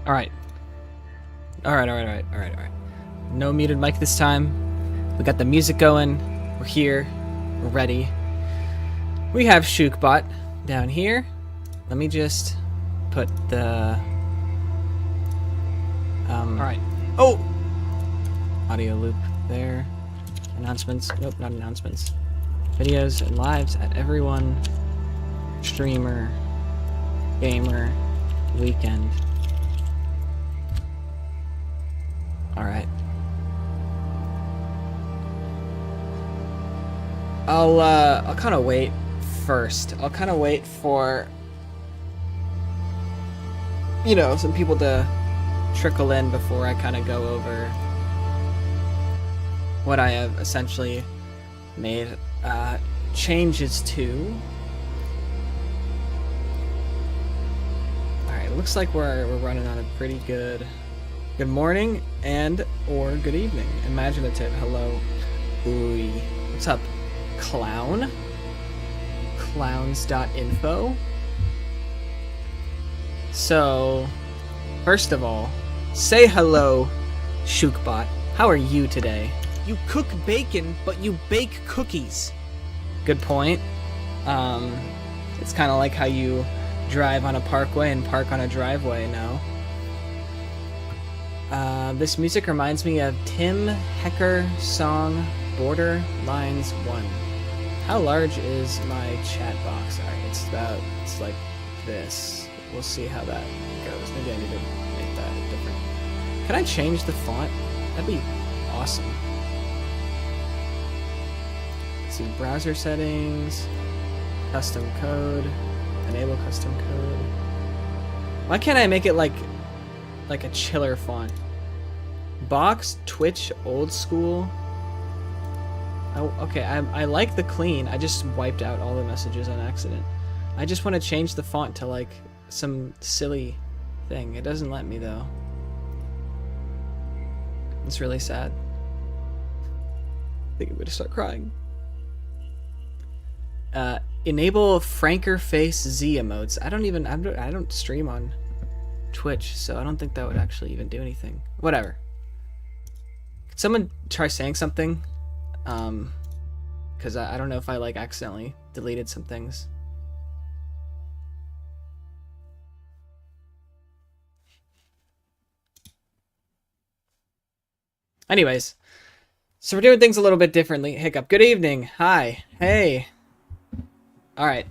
Alright. Alright. No muted mic this time. We got the music going. We're here. We're ready. We have Shookbot down here. Let me just put the... Alright. Oh! Audio loop there. Announcements. Nope, not announcements. Videos and lives at everyone. Streamer. Gamer. Weekend. Alright. I'll kind of wait first. I'll kind of wait for, you know, some people to trickle in before I kind of go over what I have essentially made changes to. Alright, looks like we're running on a pretty good morning and or good evening. Imaginative. Hello. Ooh. What's up? Clown? Clowns.info. So, first of all, say hello, Shookbot. How are you today? You cook bacon, but you bake cookies. Good point. It's kind of like how you drive on a parkway and park on a driveway now. This music reminds me of Tim Hecker song Border Lines 1. How large is my chat box? Alright, it's like this. We'll see how that goes. Maybe I need to make that different. Can I change the font? That'd be awesome. Let's see, browser settings, custom code, enable custom code. Why can't I make it like a chiller font? Box, Twitch, old school. Oh, okay, I like the clean. I just wiped out all the messages on accident. I just want to change the font to like some silly thing. It doesn't let me though. It's really sad. I think I'm gonna start crying. Enable Franker Face Z emotes. I don't stream on Twitch, so I don't think that would actually even do anything. Whatever. Could someone try saying something? Because I don't know if I like accidentally deleted some things. Anyways, so we're doing things a little bit differently. Hiccup. Good evening. Hi. Hey. All right.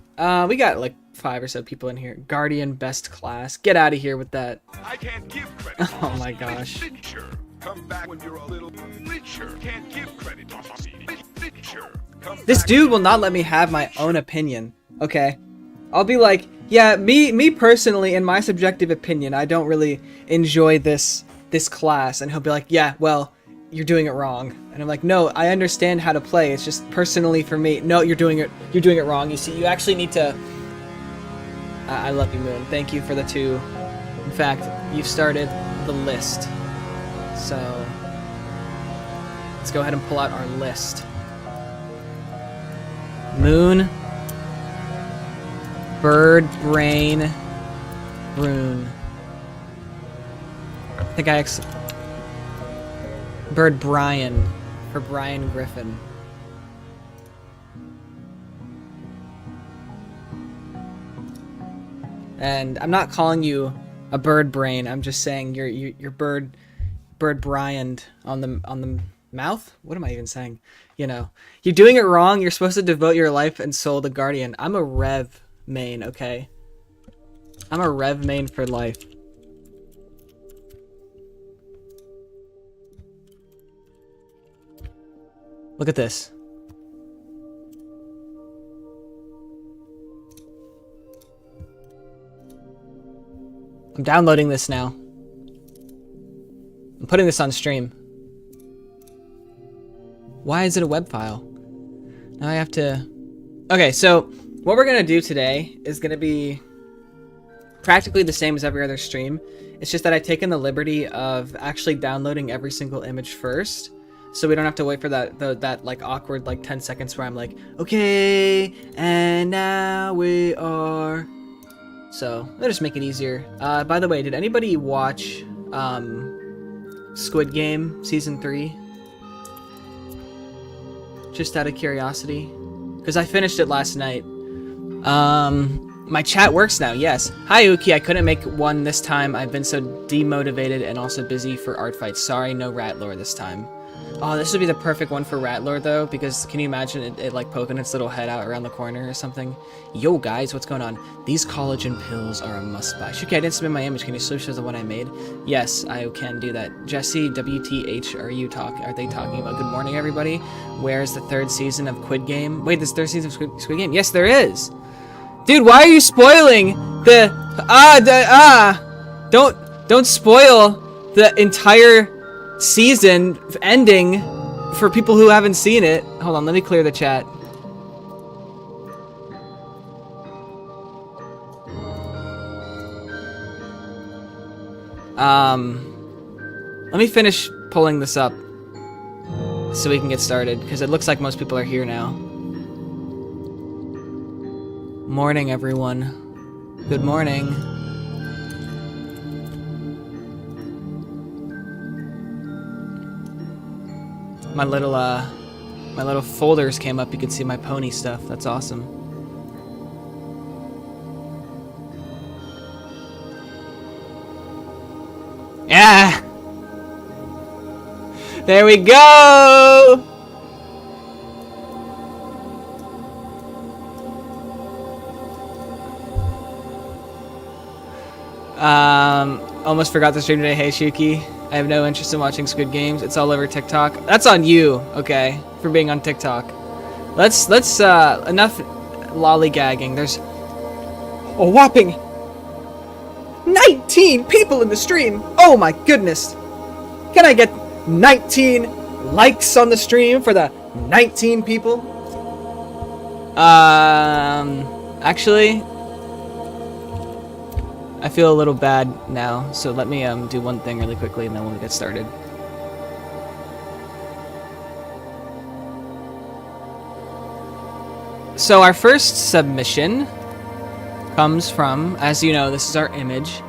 We got like 5 or so people in here. Guardian best class. Get out of here with that. I can't give credit. Oh my gosh. Come back when you're a little richer. Can't give credit. This dude will not let me have my own opinion. Okay. I'll be like, yeah, me personally, in my subjective opinion, I don't really enjoy this class, and he'll be like, yeah, well, you're doing it wrong. And I'm like, no, I understand how to play. It's just personally for me. No, you're doing it wrong. You see, you actually need to. I love you, Moon. Thank you for the 2. In fact, you've started the list. So let's go ahead and pull out our list. Moon, Bird, Brain, Rune. I think Bird Brian for Brian Griffin. And I'm not calling you a bird brain. I'm just saying you're bird Brian on the mouth. What am I even saying? You know, you're doing it wrong. You're supposed to devote your life and soul to Guardian. I'm a Rev main, okay? I'm a Rev main for life. Look at this. I'm downloading this now. I'm putting this on stream. Why is it a web file? Now I have to... Okay, so what we're going to do today is going to be practically the same as every other stream. It's just that I've taken the liberty of actually downloading every single image first. So we don't have to wait for that like awkward like 10 seconds where I'm like, okay, and now we are So it'll just make it easier. By the way, did anybody watch Squid Game Season 3? Just out of curiosity. Because I finished it last night. My chat works now, yes. Hi, Uki, I couldn't make one this time. I've been so demotivated and also busy for art fights. Sorry, no rat lore this time. Oh, this would be the perfect one for rat lore, though, because can you imagine it like poking its little head out around the corner or something? Yo, guys, what's going on? These collagen pills are a must-buy. Shookey, I didn't submit my image. Can you switch to the one I made? Yes, I can do that. Jesse, WTH, are they talking about? Good morning, everybody. Where's the third season of Squid Game? Wait, there's third season of Squid Game? Yes, there is! Dude, why are you spoiling the... Don't spoil the entire season ending for people who haven't seen it. Hold on, let me clear the chat. Let me finish pulling this up so we can get started, because it looks like most people are here now. Morning, everyone. Good morning. My little folders came up. You can see my pony stuff. That's awesome. Yeah! There we go! Almost forgot to stream today. Hey, Shookey. I have no interest in watching Squid Games. It's all over TikTok. That's on you, okay, for being on TikTok. Let's enough lollygagging. There's a whopping 19 people in the stream. Oh my goodness. Can I get 19 likes on the stream for the 19 people? Actually, I feel a little bad now, so let me do one thing really quickly and then we'll get started. So our first submission comes from, as you know, this is our image,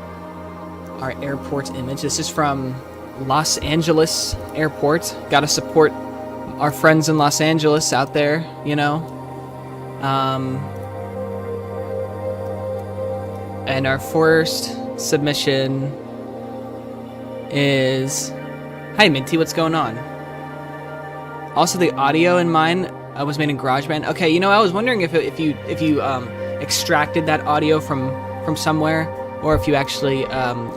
our airport image. This is from Los Angeles Airport. Gotta support our friends in Los Angeles out there, you know. And our first submission is, hi Minty, what's going on? Also, the audio in mine was made in GarageBand. Okay, you know, I was wondering if you extracted that audio from somewhere, or if you actually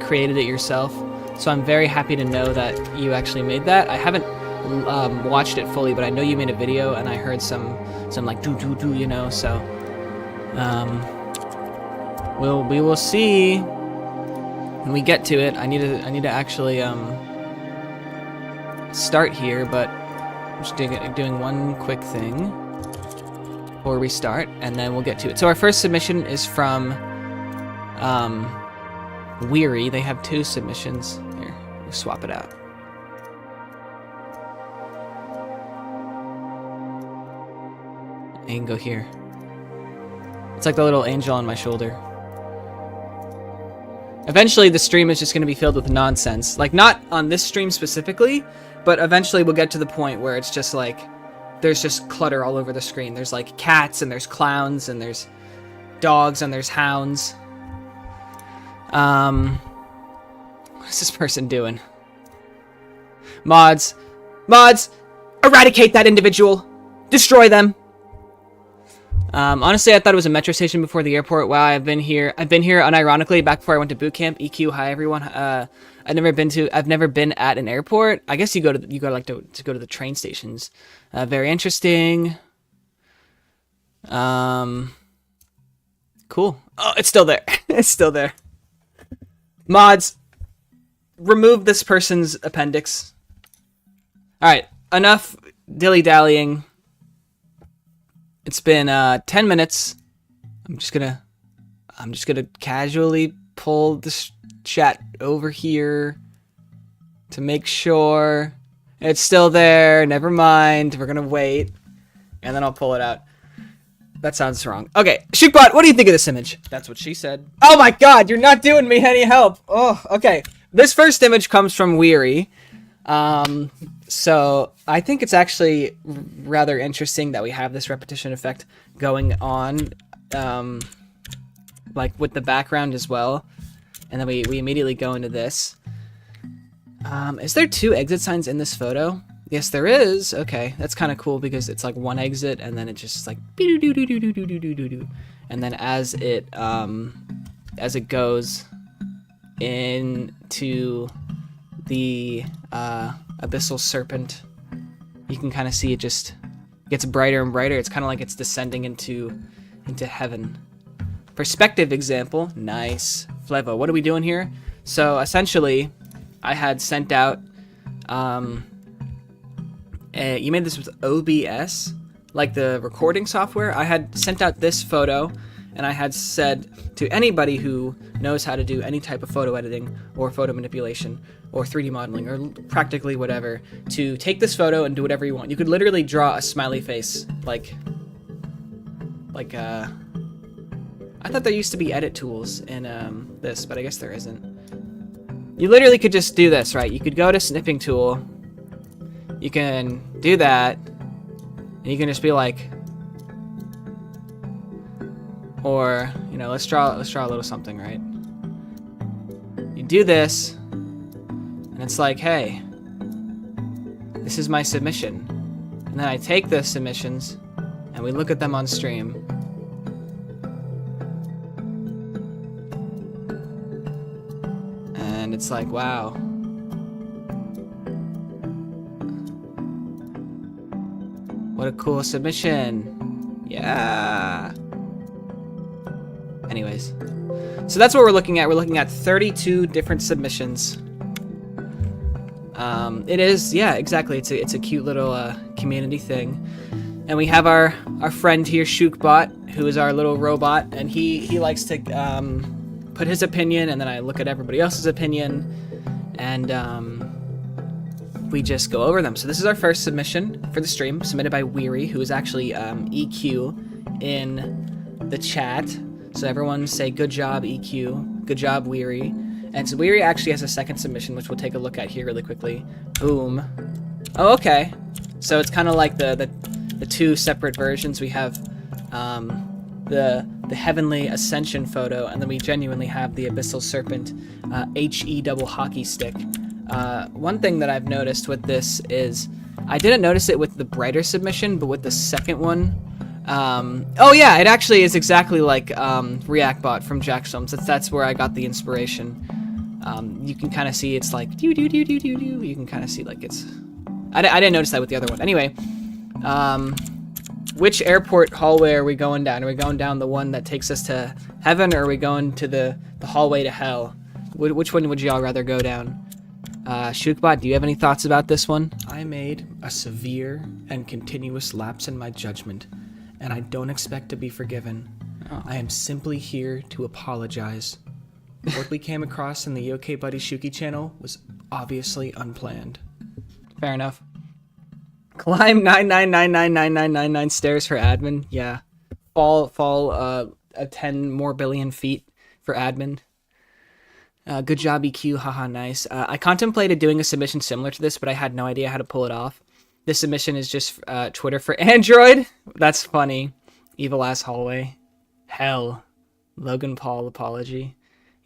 created it yourself. So I'm very happy to know that you actually made that. I haven't watched it fully, but I know you made a video, and I heard some like do, you know. So we will see when we get to it. I need to actually start here, but I'm just doing one quick thing before we start, and then we'll get to it. So our first submission is from Weary. They have two submissions. Here, we'll swap it out. And you can go here. It's like the little angel on my shoulder. Eventually, the stream is just going to be filled with nonsense. Like, not on this stream specifically, but eventually we'll get to the point where it's just like, there's just clutter all over the screen. There's like cats, and there's clowns, and there's dogs, and there's hounds. What's this person doing? Mods, eradicate that individual. Destroy them. Honestly, I thought it was a metro station before the airport. Wow, I've been here unironically back before I went to boot camp. EQ, hi everyone. I've never been at an airport. I guess you go to the train stations. Very interesting. Cool. Oh, it's still there. It's still there. Mods, remove this person's appendix. All right, enough dilly-dallying. It's been 10 minutes. I'm just gonna casually pull this chat over here to make sure it's still there. Never mind. We're gonna wait, and then I'll pull it out. That sounds wrong. Okay, Shookbot, what do you think of this image? That's what she said. Oh my god, you're not doing me any help. Oh, okay. This first image comes from Weary. So I think it's actually rather interesting that we have this repetition effect going on, like with the background as well. And then we immediately go into this. Is there 2 exit signs in this photo? Yes, there is. Okay, that's kind of cool because it's like one exit and then it just like and then as it goes into the abyssal serpent, you can kind of see it just gets brighter and brighter. It's kind of like it's descending into heaven. Perspective example, nice. Flevo, what are we doing here? So essentially, I had sent out. You made this with OBS, like the recording software. I had sent out this photo, and I had said to anybody who knows how to do any type of photo editing or photo manipulation or 3D modeling or practically whatever, to take this photo and do whatever you want. You could literally draw a smiley face, like I thought there used to be edit tools in this, but I guess there isn't. You literally could just do this, right? You could go to snipping tool. You can do that, and you can just be like, or let's draw a little something, right? You do this, and it's like, hey, this is my submission, and then I take the submissions, and we look at them on stream. And it's like, wow. What a cool submission. Yeah. Anyways. So that's what we're looking at. We're looking at 32 different submissions. It is, yeah, exactly. It's a cute little community thing. And we have our friend here, Shookbot, who is our little robot, and he likes to put his opinion, and then I look at everybody else's opinion, and we just go over them. So this is our first submission for the stream, submitted by Weary, who is actually EQ in the chat. So everyone say good job, EQ, good job, Weary. And so Weary actually has a second submission, which we'll take a look at here really quickly. Boom. Oh, okay. So it's kind of like the 2 separate versions. We have the Heavenly Ascension photo, and then we genuinely have the Abyssal Serpent HE double hockey stick. One thing that I've noticed with this is, I didn't notice it with the brighter submission, but with the second one, oh yeah, it actually is exactly like ReactBot from Jack's Films. That's where I got the inspiration. You can kind of see it's like do do do do do do. You can kind of see like it's. I didn't notice that with the other one. Anyway, which airport hallway are we going down? Are we going down the one that takes us to heaven, or are we going to the hallway to hell? Which one would y'all rather go down? Shookbot, do you have any thoughts about this one? I made a severe and continuous lapse in my judgment, and I don't expect to be forgiven. Oh. I am simply here to apologize. What we came across in the OK Buddy Shookey channel was obviously unplanned. Fair enough. Climb 9999999 stairs for admin. Yeah. Fall 10 more billion feet for admin. Good job, EQ. Haha, nice. I contemplated doing a submission similar to this, but I had no idea how to pull it off. This submission is just Twitter for Android. That's funny. Evil ass hallway. Hell. Logan Paul apology.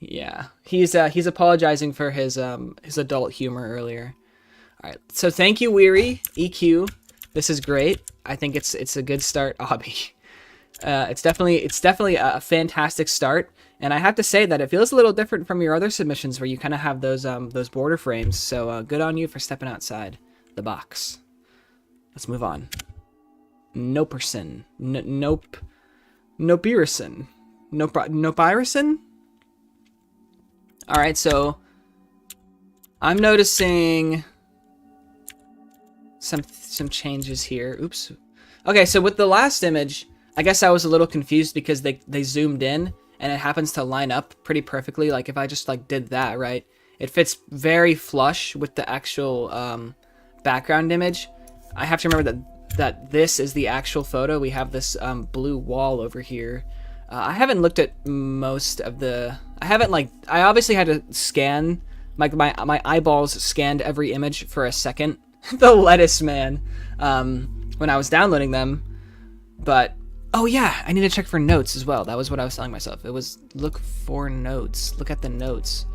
Yeah. He's apologizing for his adult humor earlier. All right. So thank you, Weary. EQ. This is great. I think it's a good start, Obby. It's definitely a fantastic start. And I have to say that it feels a little different from your other submissions where you kind of have those border frames. So good on you for stepping outside the box. Let's move on. Noperson. Nope. Nopirison. Nopirison? Alright, so I'm noticing some changes here. Oops. Okay, so with the last image, I guess I was a little confused because they zoomed in and it happens to line up pretty perfectly. Like if I just like did that, right? It fits very flush with the actual background image. I have to remember that that this is the actual photo. We have this blue wall over here. I haven't looked at most of the... I obviously had to scan, my eyeballs scanned every image for a second. The lettuce man, when I was downloading them. But, oh yeah, I need to check for notes as well. That was what I was telling myself. It was look for notes. Look at the notes.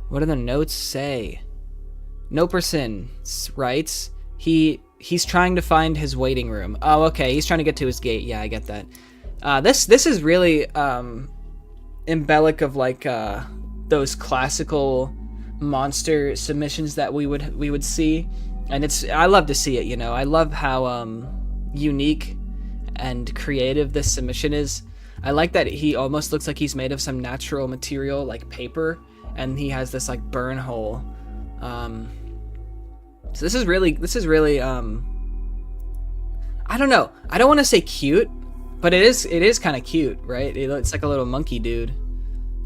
What do the notes say? No person writes, he's trying to find his waiting room. Oh, okay, he's trying to get to his gate. Yeah, I get that. This is really embellic of like those classical monster submissions that we would see, and I love to see it. You know, I love how unique and creative this submission is. I like that he almost looks like he's made of some natural material like paper, and he has this like burn hole. So this is really I don't know. I don't want to say cute, but it is kind of cute, right? It's like a little monkey dude.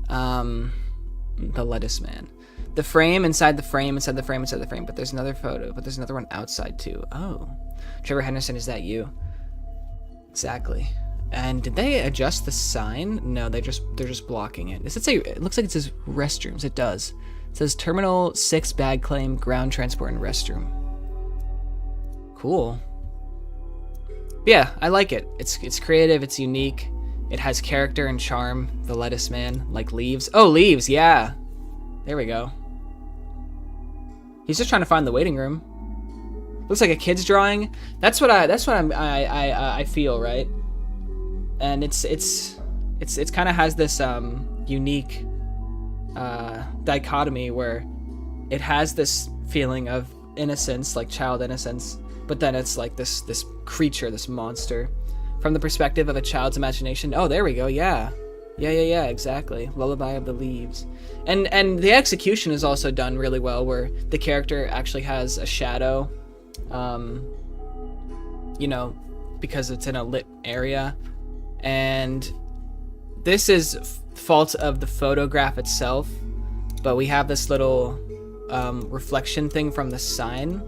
The lettuce man. The frame inside the frame inside the frame inside the frame. But there's another photo. But there's another one outside too. Oh, Trevor Henderson, is that you? Exactly. And did they adjust the sign? No, they're just blocking it. Does it say? It looks like it says restrooms. It does. It says Terminal 6 bag claim, ground transport, and restroom. Cool. Yeah, I like it. It's creative, it's unique. It has character and charm. The lettuce man, like leaves. Oh, leaves, yeah. There we go. He's just trying to find the waiting room. Looks like a kid's drawing. That's what I feel, right? And it's kind of has this unique dichotomy where it has this feeling of innocence, like child innocence, but then it's like this creature, this monster, from the perspective of a child's imagination. Oh, there we go. Yeah, exactly. Lullaby of the Leaves. And the execution is also done really well, where the character actually has a shadow, you know, because it's in a lit area. And this is fault of the photograph itself, but we have this little reflection thing from the sign,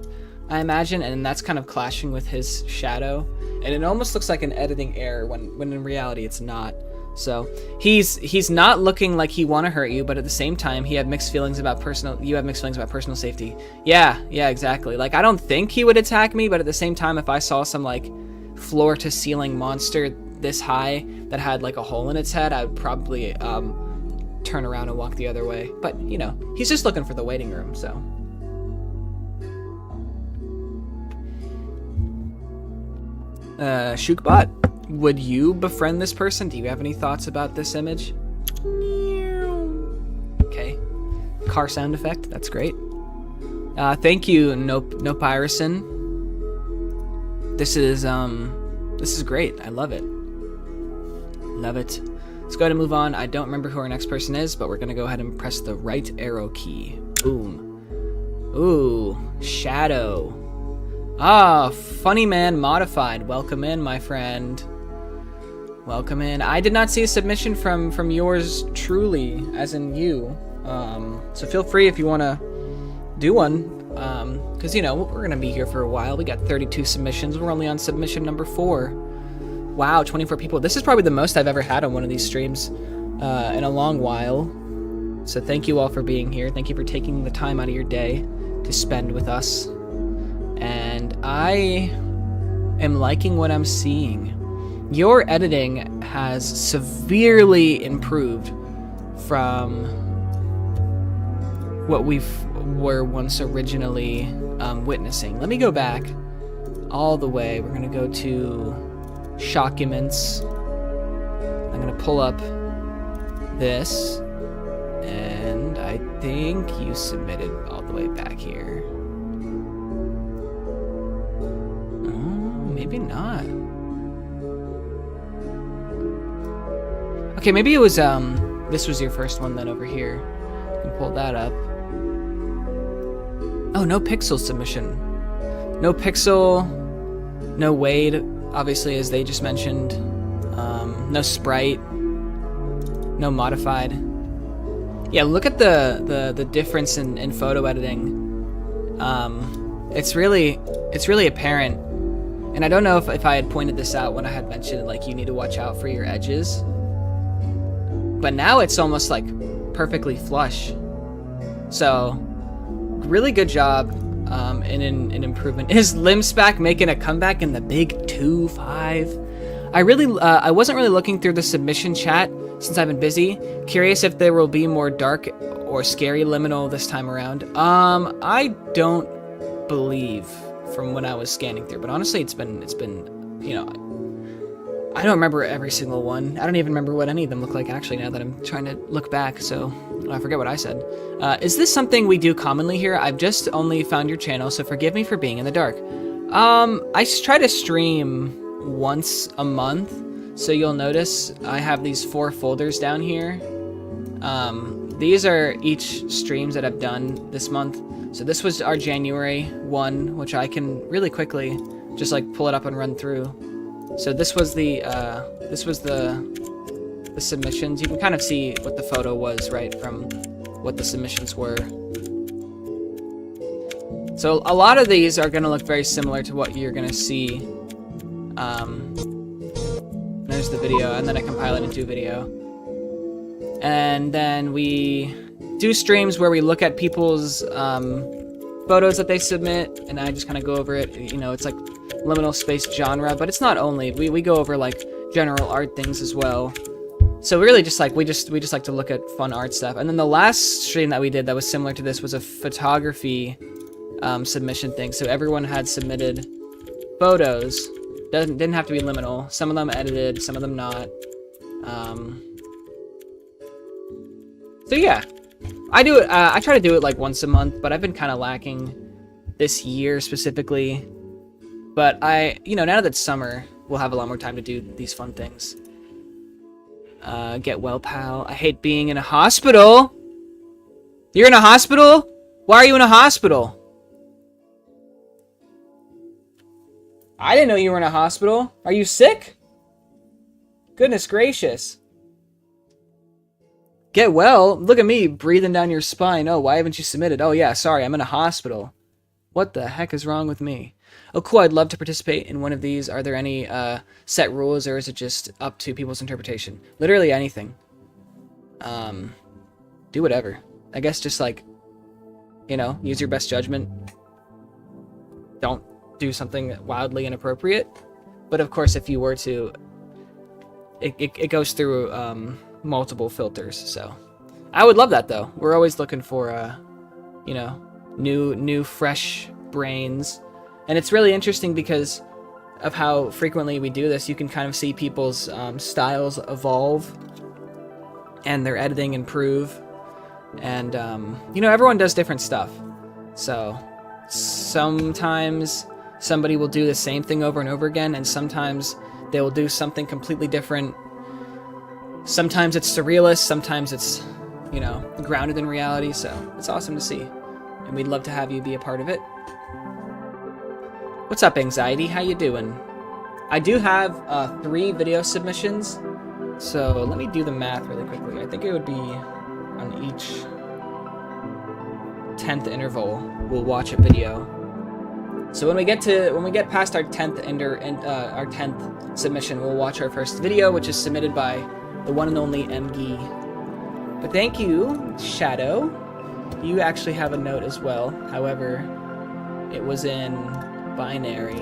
I imagine, and that's kind of clashing with his shadow, and it almost looks like an editing error when in reality it's not. So he's not looking like he want to hurt you, but at the same time you have mixed feelings about personal safety. Yeah, exactly. Like, I don't think he would attack me, but at the same time, if I saw some like floor to ceiling monster this high that had like a hole in its head, I would probably turn around and walk the other way. But you know, he's just looking for the waiting room. So Shookbot, would you befriend this person? Do you have any thoughts about this image? Okay, car sound effect, that's great. Thank you, Nopirison. This is great. I love it. Love it. Let's go ahead and move on. I don't remember who our next person is, but we're gonna go ahead and press the right arrow key. Boom. Ooh, Shadow. Ah, Funny Man Modified. Welcome in, my friend. Welcome in. I did not see a submission from yours truly, as in you. So feel free if you want to do one, because, you know, we're going to be here for a while. We got 32 submissions. We're only on submission number 4. Wow, 24 people. This is probably the most I've ever had on one of these streams in a long while. So thank you all for being here. Thank you for taking the time out of your day to spend with us. And I am liking what I'm seeing. Your editing has severely improved from what we were once originally witnessing. Let me go back all the way. We're going to go to Documents. I'm going to pull up this. And I think you submitted all the way back here. Maybe not. Okay, maybe it was, this was your first one then over here. You can pull that up. Oh, no Pixel submission. No Pixel, no Wade, obviously, as they just mentioned. No Sprite, no Modified. Yeah, look at the difference in photo editing. It's really apparent. And I don't know if I had pointed this out when I had mentioned, like, you need to watch out for your edges. But now it's almost, like, perfectly flush. So, really good job in an improvement. Is Limspec making a comeback in the big 2-5? I wasn't really looking through the submission chat since I've been busy. Curious if there will be more dark or scary Liminal this time around. I don't believe from when I was scanning through, but honestly, it's been, you know, I don't remember every single one. I don't even remember what any of them look like, actually, now that I'm trying to look back, so I forget what I said. Is this something we do commonly here? I've just only found your channel, so forgive me for being in the dark. I try to stream once a month, so you'll notice I have these 4 folders down here. These are each streams that I've done this month. So this was our January one, which I can really quickly just like pull it up and run through. So this was the submissions. You can kind of see what the photo was, right, from what the submissions were. So a lot of these are going to look very similar to what you're going to see. There's the video, and then I compile it into a video. And then we do streams where we look at people's photos that they submit, and I just kind of go over it. You know, it's like liminal space genre, but it's not only. We go over like general art things as well. So we really just like we just like to look at fun art stuff. And then the last stream that we did that was similar to this was a photography submission thing. So everyone had submitted photos. Didn't have to be liminal. Some of them edited, some of them not. So yeah, I do it. I try to do it like once a month, but I've been kind of lacking this year specifically. But you know, now that it's summer, we'll have a lot more time to do these fun things. Get well, pal. I hate being in a hospital. You're in a hospital? Why are you in a hospital? I didn't know you were in a hospital. Are you sick? Goodness gracious. Get well? Look at me breathing down your spine. Oh, why haven't you submitted? Oh yeah, sorry, I'm in a hospital. What the heck is wrong with me? Oh cool, I'd love to participate in one of these. Are there any set rules, or is it just up to people's interpretation? Literally anything. Do whatever. I guess just like, you know, use your best judgment. Don't do something wildly inappropriate. But of course, if you were to, it goes through multiple filters. So I would love that though. We're always looking for you know, new fresh brains. And it's really interesting because of how frequently we do this. You can kind of see people's styles evolve and their editing improve. And you know, everyone does different stuff. So sometimes somebody will do the same thing over and over again, and sometimes they will do something completely different. Sometimes it's surrealist, sometimes it's, you know, grounded in reality, so it's awesome to see. And we'd love to have you be a part of it. What's up, Anxiety? How you doing? I do have 3 video submissions, so let me do the math really quickly. I think it would be on each 10th interval, we'll watch a video. So when we get past our 10th submission, we'll watch our first video, which is submitted by the one and only MG. But thank you, Shadow. You actually have a note as well. However, it was in binary,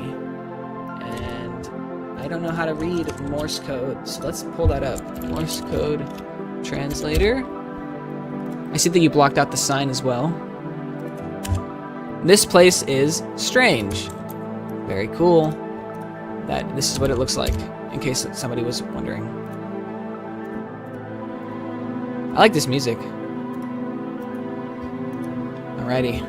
and I don't know how to read Morse code. So let's pull that up. Morse code translator. I see that you blocked out the sign as well. This place is strange. Very cool. This is what it looks like, in case somebody was wondering. I like this music. Alrighty.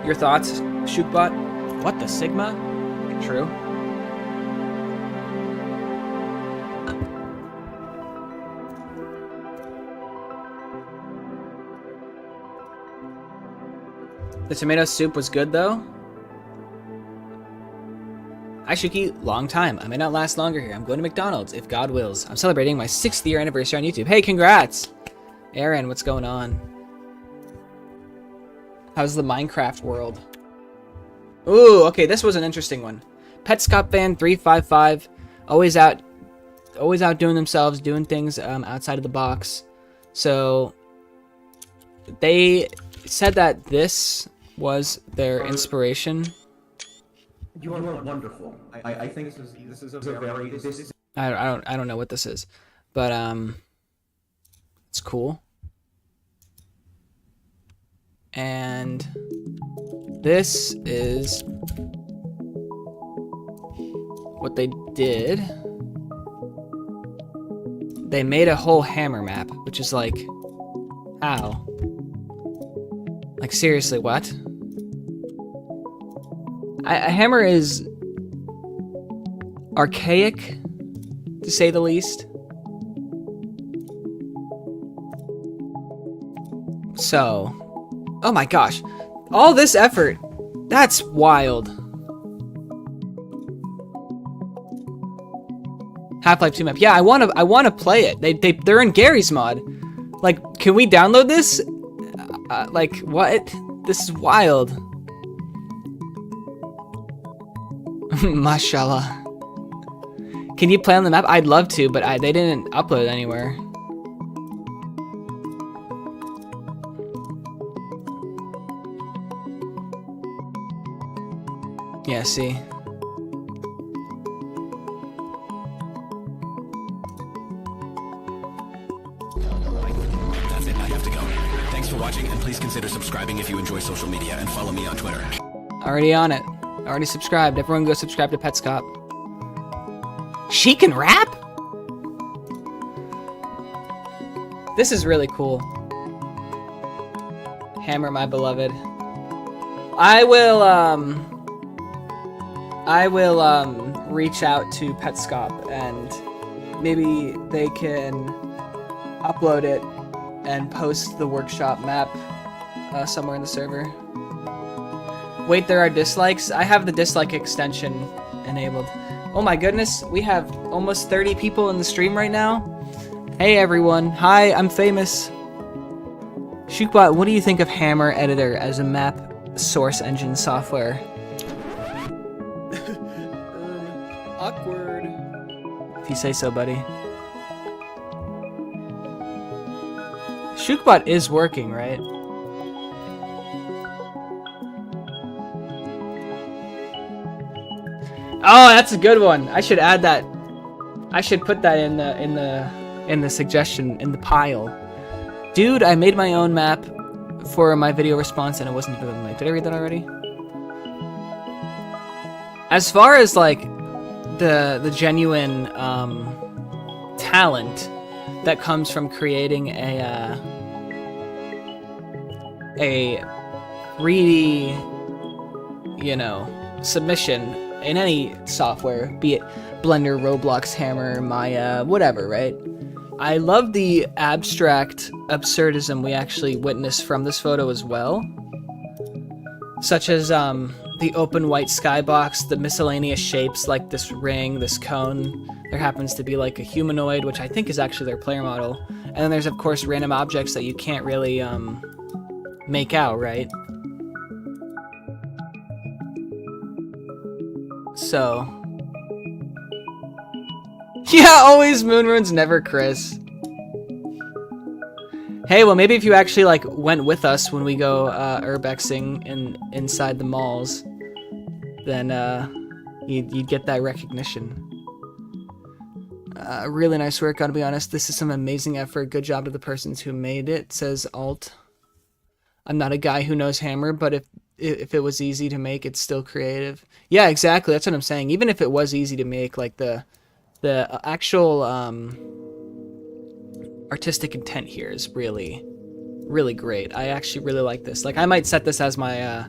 Your thoughts, Shookbot? What the Sigma? True. The tomato soup was good, though. Hi, Shookey. Long time. I may not last longer here. I'm going to McDonald's, if God wills. I'm celebrating my 6th year anniversary on YouTube. Hey, congrats! Aaron, what's going on? How's the Minecraft world? Ooh, okay, this was an interesting one. Petscop Fan 355, always outdoing themselves, doing things outside of the box. So they said that this was their inspiration. You are wonderful. I think this is a very I don't know what this is, but it's cool. And this is what they did. They made a whole hammer map, which is like, how? Like, seriously, what? A hammer is archaic, to say the least. So, oh my gosh, all this effort, that's wild. Half-Life 2 map. Yeah, I wanna play it. They're in Gary's mod. Like, can we download this? Like, what? This is wild. Mashallah. Can you play on the map? I'd love to, but they didn't upload it anywhere. Yeah, see. That's it, I have to go. Thanks for watching, and please consider subscribing if you enjoy social media, and follow me on Twitter. Already on it. Already subscribed. Everyone go subscribe to Petscop. She can rap? This is really cool. Hammer, my beloved. I will reach out to Petscop and maybe they can upload it and post the workshop map somewhere in the server. Wait, there are dislikes? I have the dislike extension enabled. Oh my goodness, we have almost 30 people in the stream right now. Hey everyone, hi, I'm famous. Shookbot, what do you think of Hammer Editor as a map source engine software? Awkward. If you say so, buddy. Shookbot is working, right? Oh, that's a good one. I should add that. I should put that in the suggestion in the pile. Dude, I made my own map for my video response and it wasn't even like. Did I read that already? As far as like the genuine talent that comes from creating a 3D, you know, submission in any software, be it Blender, Roblox, Hammer, Maya, whatever, right? I love the abstract absurdism we actually witnessed from this photo as well. Such as the open white skybox, the miscellaneous shapes like this ring, this cone. There happens to be like a humanoid, which I think is actually their player model. And then there's of course random objects that you can't really make out, right? So, yeah, always Moonrunes, never Chris. Hey, well maybe if you actually like went with us when we go urbexing inside the malls, then you'd get that recognition. Really nice work, gotta be honest. This is some amazing effort. Good job to the persons who made it, says Alt. I'm not a guy who knows Hammer, but if it was easy to make, it's still creative. Yeah, exactly. That's what I'm saying. Even if it was easy to make, like the actual artistic intent here is really, really great. I actually really like this. Like, I might set this as my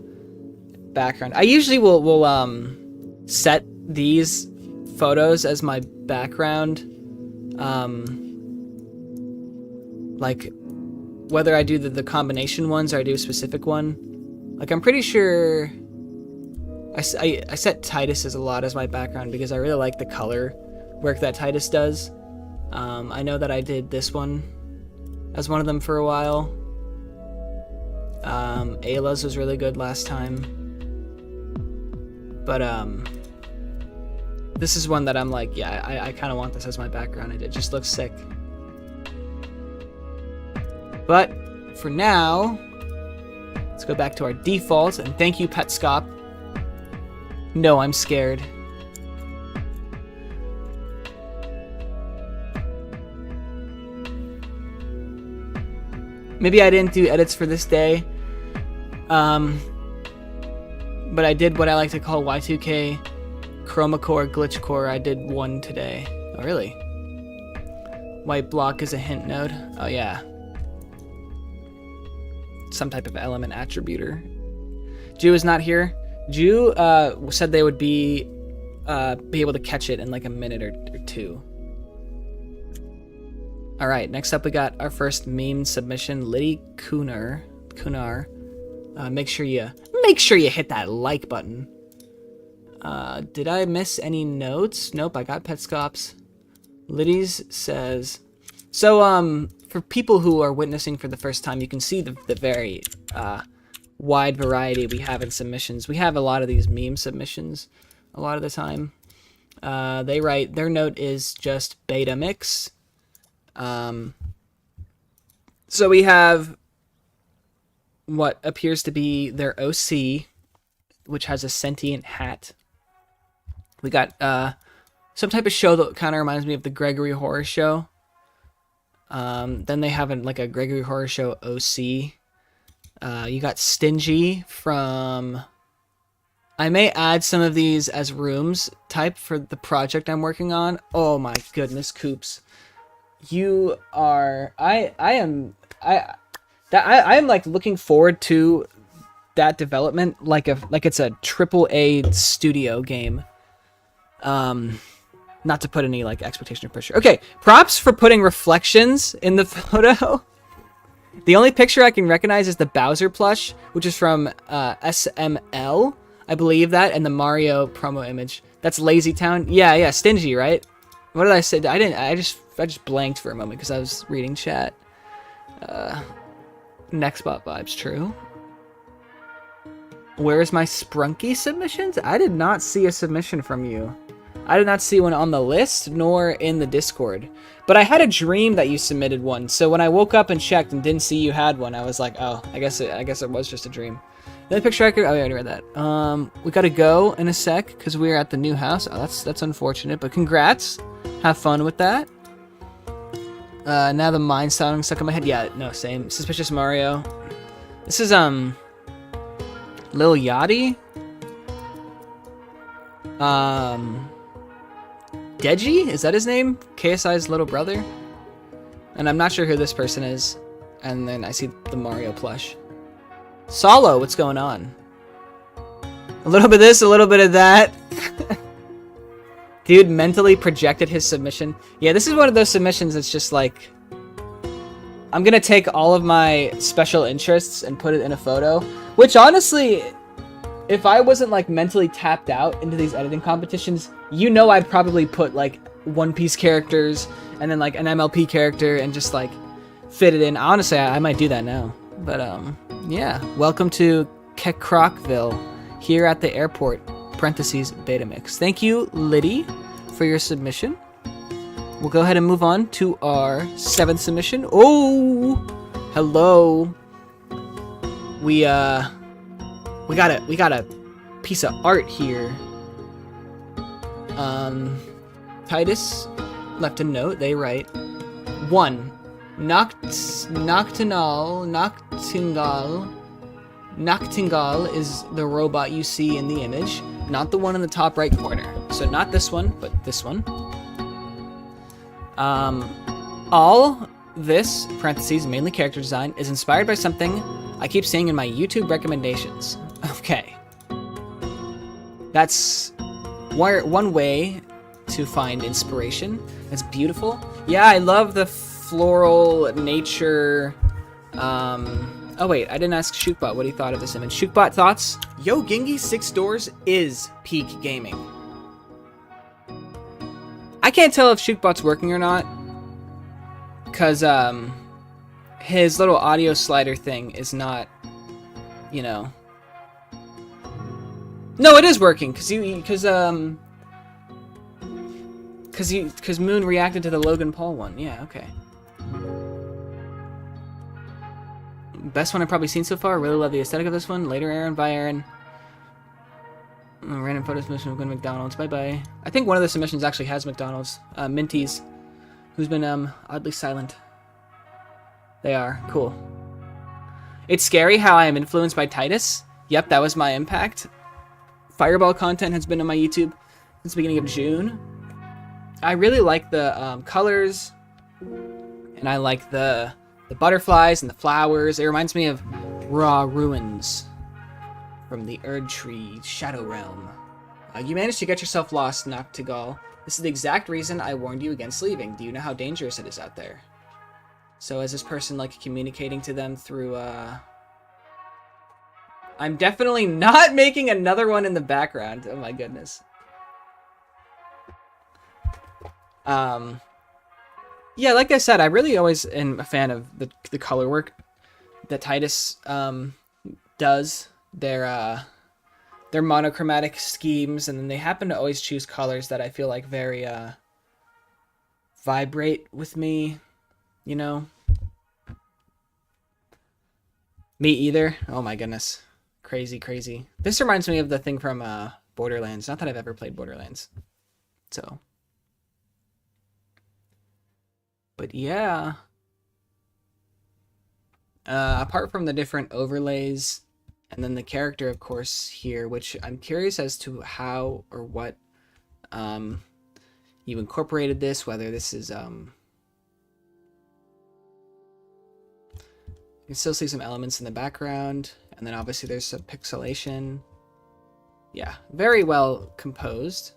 background. I usually will set these photos as my background. Like, whether I do the combination ones or I do a specific one. Like, I'm pretty sure I set Titus's a lot as my background because I really like the color work that Titus does. I know that I did this one as one of them for a while. Ayla's was really good last time. But, this is one that I'm like, yeah, I kind of want this as my background. It just looks sick. But, for now, let's go back to our default, and thank you, Petscop. No, I'm scared. Maybe I didn't do edits for this day. But I did what I like to call Y2K Chroma Core Glitch Core. I did one today. Oh, really? White block is a hint node. Oh, yeah. Some type of element attributor. Jew is not here. Jew said they would be able to catch it in like a minute or two. All right, next up we got our first meme submission, Liddy Kunar. Make sure you hit that like button. Did I miss any notes? Nope, I got Petscops. Liddy's says, so for people who are witnessing for the first time, you can see the very wide variety we have in submissions. We have a lot of these meme submissions a lot of the time. They write, their note is just beta mix. So we have what appears to be their OC, which has a sentient hat. We got some type of show that kind of reminds me of the Gregory Horror Show. Then they have like a Gregory Horror Show OC. You got Stingy from... I may add some of these as rooms type for the project I'm working on. Oh my goodness, Coops. You are... I am like looking forward to that development like it's a AAA studio game. Not to put any like expectation or pressure. Okay, props for putting reflections in the photo. The only picture I can recognize is the Bowser plush, which is from SML, I believe that, and the Mario promo image. That's Lazy Town. Yeah, Stingy, right? What did I say? I just blanked for a moment because I was reading chat. Nextbot vibes, true. Where is my Sprunky submissions? I did not see a submission from you. I did not see one on the list, nor in the Discord. But I had a dream that you submitted one, so when I woke up and checked and didn't see you had one, I was like, oh, I guess it was just a dream. The picture I could... Oh, I already read that. We gotta go in a sec, because we're at the new house. Oh, that's unfortunate, but congrats. Have fun with that. Now the mind sounding stuck in my head. Yeah, no, same. Suspicious Mario. This is, Lil Yachty. Deji? Is that his name? KSI's little brother? And I'm not sure who this person is. And then I see the Mario plush. Solo, what's going on? A little bit of this, a little bit of that. Dude mentally projected his submission. Yeah, this is one of those submissions that's just like... I'm gonna take all of my special interests and put it in a photo. Which honestly, if I wasn't like mentally tapped out into these editing competitions, you know I'd probably put like One Piece characters and then like an MLP character and just like fit it in. Honestly, I might do that now. But yeah. Welcome to Kekrokville here at the airport. Parentheses beta mix. Thank you, Liddy, for your submission. We'll go ahead and move on to our 7th submission. Oh, hello. We got a piece of art here. Titus left a note. They write 1. Noctingal is the robot you see in the image, not the one in the top right corner. So not this one, but this one. All this, parentheses, mainly character design, is inspired by something I keep seeing in my YouTube recommendations. Okay. That's one way to find inspiration. That's beautiful. Yeah, I love the floral nature. Oh wait, I didn't ask Shookbot what he thought of this image. Shookbot, thoughts? Yo Gingy 6 Doors is peak gaming. I can't tell if Shookbot's working or not, because his little audio slider thing is not you know. No, it is working because Moon reacted to the Logan Paul one. Yeah, okay. Best one I've probably seen so far. Really love the aesthetic of this one. Later, Aaron. Bye, Aaron. Random photo submission. We're going to McDonald's. Bye bye. I think one of the submissions actually has McDonald's. Minties, who's been oddly silent. They are cool. It's scary how I am influenced by Titus. Yep, that was my impact. Fireball content has been on my YouTube since the beginning of June. I really like the colors, and I like the butterflies and the flowers. It reminds me of Raw Ruins from the Erd Tree Shadow Realm. You managed to get yourself lost, Noctigal. This is the exact reason I warned you against leaving. Do you know how dangerous it is out there? So is this person like communicating to them through I'm definitely not making another one in the background. Oh my goodness. Yeah, like I said, I really always am a fan of the color work that Titus does. Their monochromatic schemes, and then they happen to always choose colors that I feel like very vibrate with me, you know. Me either. Oh my goodness. Crazy, crazy. This reminds me of the thing from Borderlands. Not that I've ever played Borderlands. So. But yeah. Apart from the different overlays, and then the character, of course, here, which I'm curious as to how or what you incorporated this, whether this is... You can still see some elements in the background, and then obviously there's some pixelation. Yeah, very well composed.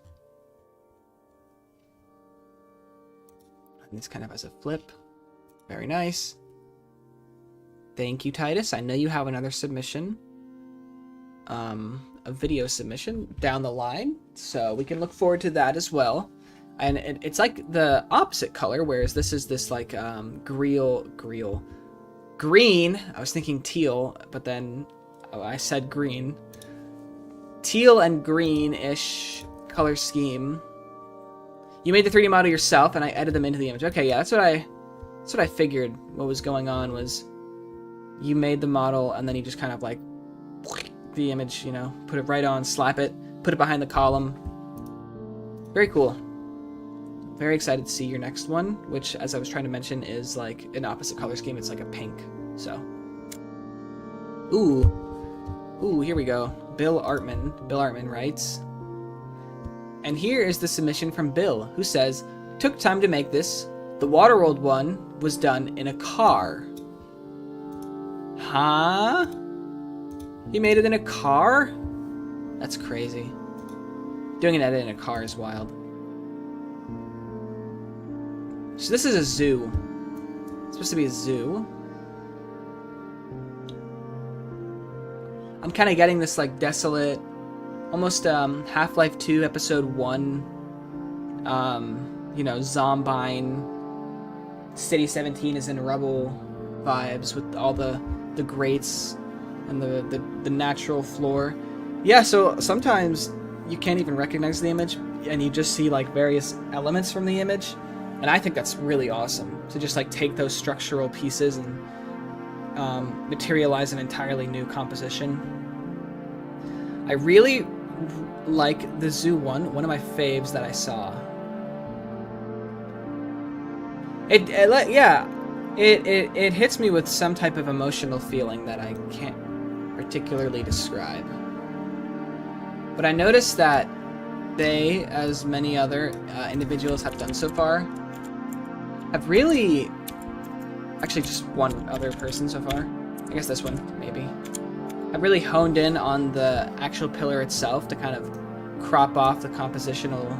And this kind of has a flip. Very nice. Thank you, Titus. I know you have another submission. A video submission down the line, so we can look forward to that as well. And it's like the opposite color, whereas this is this like green. I was thinking teal, but then I said green. Teal and green-ish color scheme. You made the 3D model yourself, and I edited them into the image. Okay, yeah, that's what I figured. What was going on was you made the model, and then you just kind of like the image, you know, put it right on, slap it, put it behind the column. Very cool. Very excited to see your next one, which, as I was trying to mention, is like an opposite color scheme. It's like a pink. So, ooh, here we go. Bill Artman writes, and here is the submission from Bill, who says, took time to make this. The Waterworld one was done in a car. Huh? He made it in a car? That's crazy. Doing an edit in a car is wild. So this is a zoo. It's supposed to be a zoo. I'm kind of getting this like desolate, almost Half-Life 2 Episode 1, you know, Zombine, City 17 is in rubble vibes with all the grates and the natural floor. Yeah, so sometimes you can't even recognize the image and you just see like various elements from the image. And I think that's really awesome to just like take those structural pieces and materialize an entirely new composition. I really like the zoo one of my faves that I saw. It hits me with some type of emotional feeling that I can't particularly describe. But I noticed that they, as many other individuals have done so far, have really... Actually, just one other person so far. I guess this one, maybe. I've really honed in on the actual pillar itself to kind of crop off the compositional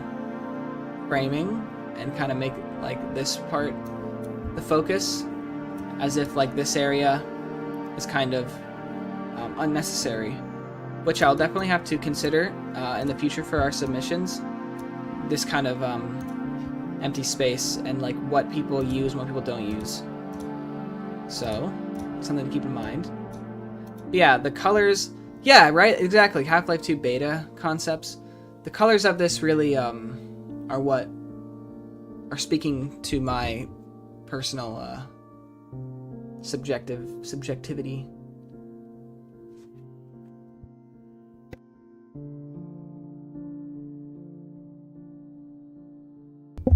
framing and kind of make like this part the focus, as if like this area is kind of unnecessary, which I'll definitely have to consider in the future for our submissions. This kind of empty space and like what people use and what people don't use. So, something to keep in mind. Yeah, the colors. Yeah, right. Exactly. Half-Life 2 beta concepts. The colors of this really are what are speaking to my personal subjectivity.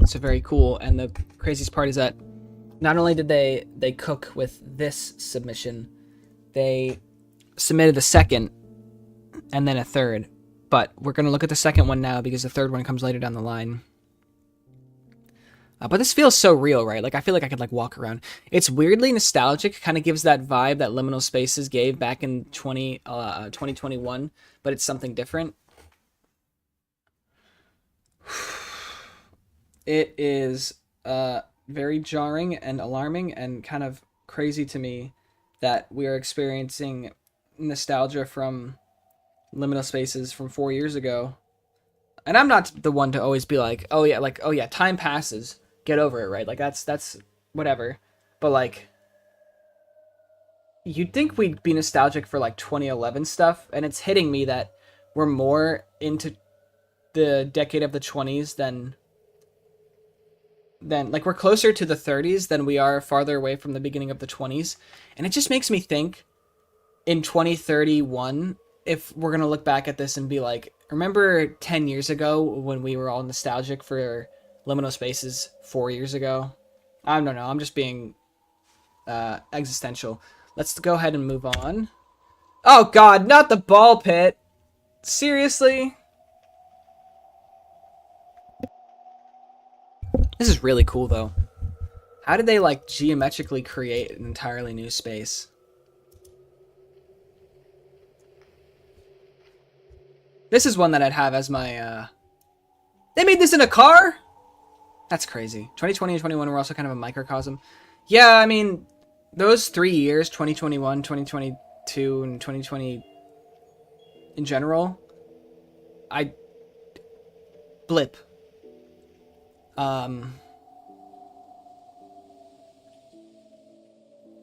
So very cool. And the craziest part is that not only did they cook with this submission, they submitted a second and then a third. But we're going to look at the second one now because the third one comes later down the line. But this feels so real, right? Like, I feel like I could, like, walk around. It's weirdly nostalgic. Kind of gives that vibe that Liminal Spaces gave back in 2021. But it's something different. It is very jarring and alarming and kind of crazy to me that we are experiencing nostalgia from Liminal Spaces from 4 years ago. And I'm not the one to always be like, oh yeah, time passes. Get over it, right? Like, that's whatever. But, like, you'd think we'd be nostalgic for, like, 2011 stuff, and it's hitting me that we're more into the decade of the 20s than like, we're closer to the 30s than we are farther away from the beginning of the 20s. And it just makes me think, in 2031, if we're gonna look back at this and be like, remember 10 years ago when we were all nostalgic for Liminal Spaces 4 years ago? I don't know. I'm just being existential. Let's go ahead and move on. Oh god, not the ball pit. Seriously? This is really cool though. How did they, like, geometrically create an entirely new space? This is one that I'd have as my They made this in a car? That's crazy. 2020 and 21 were also kind of a microcosm. Yeah, I mean, those 3 years, 2021, 2022, and 2020 in general, blip.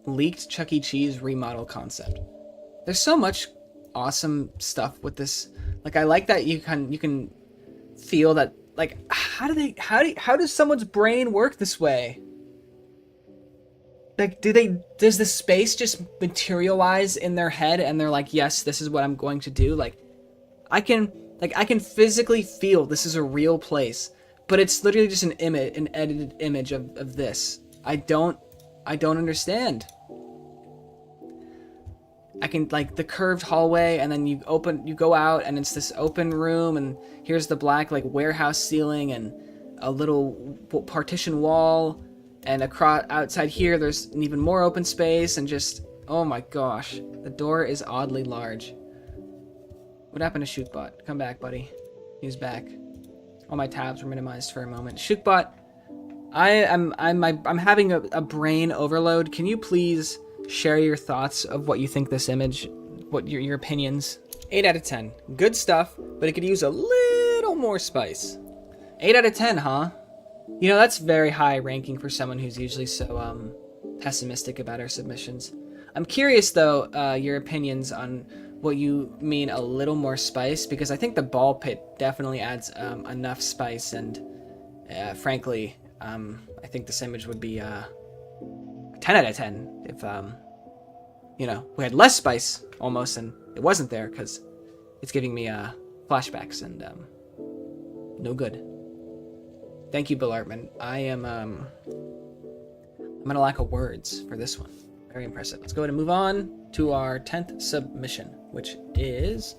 Leaked Chuck E. Cheese remodel concept. There's so much awesome stuff with this. Like, I like that you can feel that. Like, how does someone's brain work this way? Like, does the space just materialize in their head and they're like, yes, this is what I'm going to do? Like, I can physically feel this is a real place, but it's literally just an edited image of this. I don't understand. I can, like, the curved hallway, and then you go out, and it's this open room, and here's the black, like, warehouse ceiling, and a little partition wall, and across outside here, there's an even more open space, and just, oh my gosh, the door is oddly large. What happened to Shookbot? Come back, buddy. He's back. All my tabs were minimized for a moment. Shookbot, I'm having a brain overload. Can you please share your thoughts of what you think this image, what your opinions? 8 out of 10. Good stuff, but it could use a little more spice. 8 out of 10, huh? You know, that's very high ranking for someone who's usually so pessimistic about our submissions. I'm curious, though, your opinions on what you mean a little more spice, because I think the ball pit definitely adds enough spice, and frankly, I think this image would be 10 out of 10 if, you know, we had less spice almost and it wasn't there, because it's giving me flashbacks and no good. Thank you, Bill Artman. I'm at a lack of words for this one. Very impressive. Let's go ahead and move on to our 10th submission, which is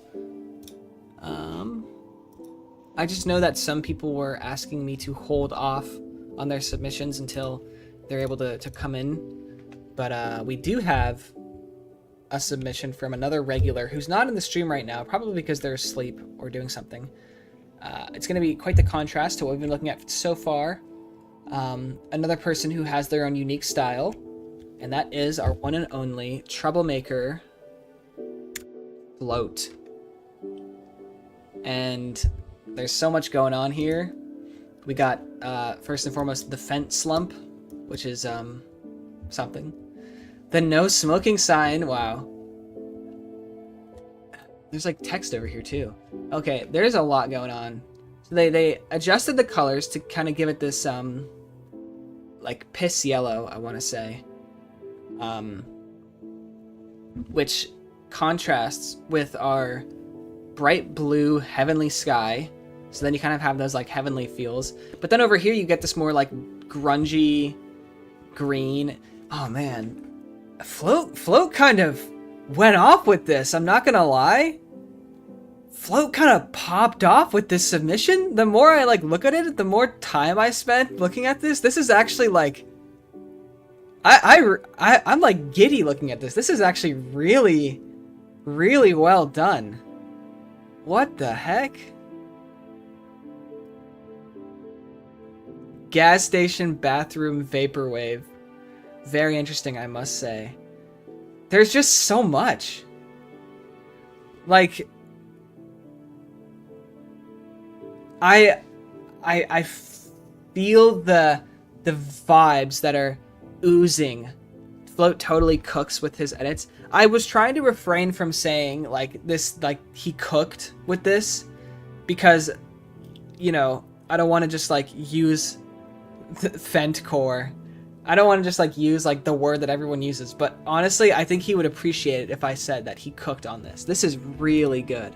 I just know that some people were asking me to hold off on their submissions until they're able to come in, but we do have a submission from another regular who's not in the stream right now, probably because they're asleep or doing something. It's going to be quite the contrast to what we've been looking at so far. Another person who has their own unique style, and that is our one and only troublemaker Float. And there's so much going on here. We got first and foremost the fence slump, which is something. The no smoking sign, wow. There's like text over here too. Okay, there's a lot going on. So they adjusted the colors to kind of give it this like piss yellow, I want to say, which contrasts with our bright blue heavenly sky. So then you kind of have those like heavenly feels. But then over here you get this more like grungy green. Oh man, Float kind of went off with this. I'm not gonna lie. Float kind of popped off with this submission. The more I like look at it, the more time I spent looking at this. This is actually like, I'm like giddy looking at this. This is actually really, really well done. What the heck? Gas station bathroom vaporwave. Very interesting, I must say. There's just so much. Like, I feel the vibes that are oozing. Float totally cooks with his edits. I was trying to refrain from saying like this, like he cooked with this, because, you know, I don't want to just like use Fentcore. I don't want to just like use like the word that everyone uses, but honestly, I think he would appreciate it if I said that he cooked on this. This is really good.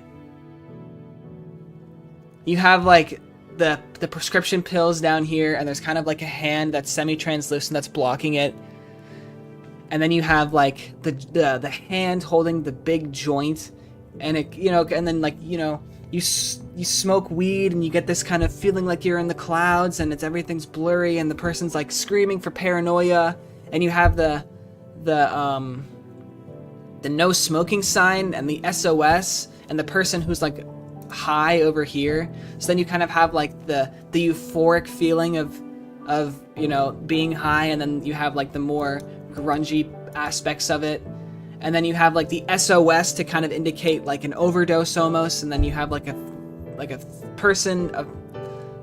You have like the prescription pills down here, and there's kind of like a hand that's semi-translucent that's blocking it. And then you have like the hand holding the big joint, and it, you know, and then like, you know, you smoke weed and you get this kind of feeling like you're in the clouds and everything's blurry and the person's like screaming for paranoia, and you have the no smoking sign and the SOS and the person who's like high over here. So then you kind of have like the euphoric feeling of you know, being high, and then you have like the more grungy aspects of it, and then you have like the SOS to kind of indicate like an overdose almost, and then you have like a person,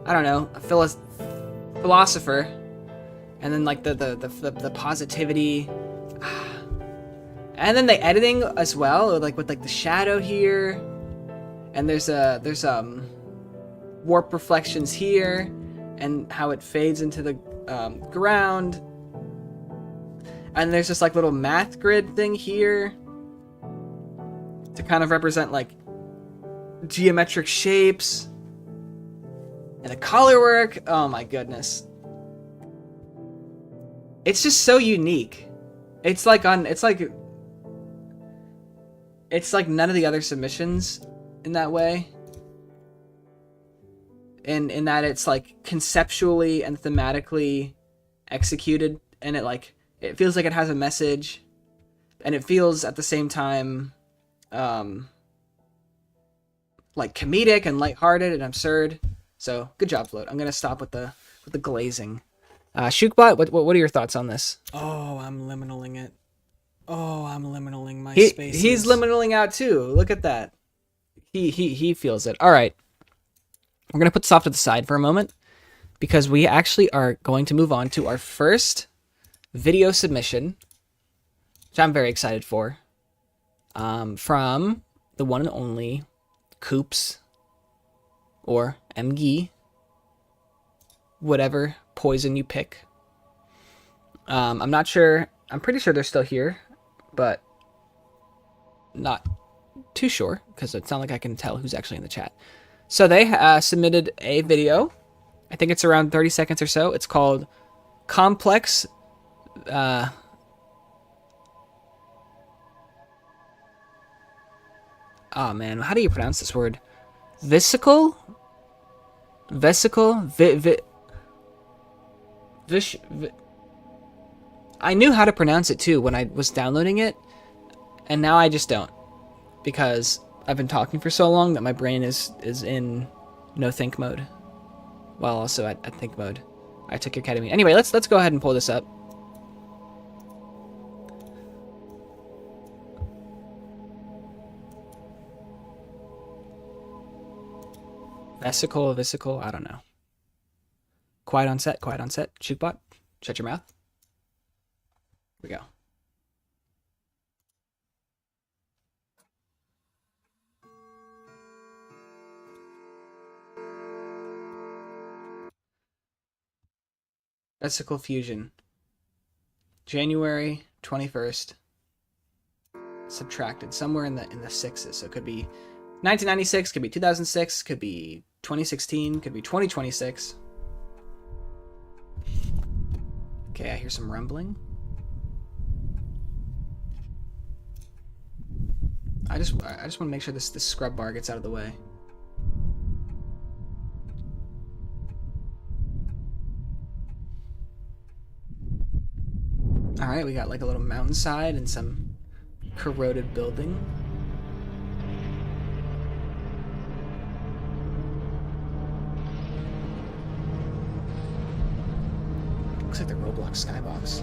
I don't know, a philosopher, and then like the positivity, and then the editing as well, like with like the shadow here, and there's warp reflections here, and how it fades into the ground. And there's this like little math grid thing here to kind of represent like geometric shapes. And the color work, oh my goodness. It's just so unique. It's like none of the other submissions in that way. In that it's like conceptually and thematically executed, and it feels like it has a message, and it feels at the same time like comedic and lighthearted and absurd. So good job, Float. I'm gonna stop with the glazing. Shookbot, what are your thoughts on this? Oh, I'm liminaling it. Oh, I'm liminaling my spaces. He's liminaling out too. Look at that. He feels it. All right. We're going to put this off to the side for a moment, because we actually are going to move on to our first video submission, which I'm very excited for, from the one and only Coops, or MG, whatever poison you pick. I'm not sure. I'm pretty sure they're still here, but not too sure, because it's not like I can tell who's actually in the chat. So they submitted a video. I think it's around 30 seconds or so. It's called Complex. Oh man, how do you pronounce this word? Vesicle? I knew how to pronounce it too when I was downloading it, and now I just don't, because I've been talking for so long that my brain is in no think mode, while also at think mode. I took your ketamine. Anyway, let's go ahead and pull this up. Vesicle, I don't know. Quiet on set. Shookbot, shut your mouth. Here we go. Vesicle fusion. January 21st. Subtracted somewhere in the sixes. So it could be 1996, could be 2006, could be 2016, could be 2026. Okay, I hear some rumbling. I just want to make sure this scrub bar gets out of the way. All right, we got like a little mountainside and some corroded building. Looks like the Roblox skybox.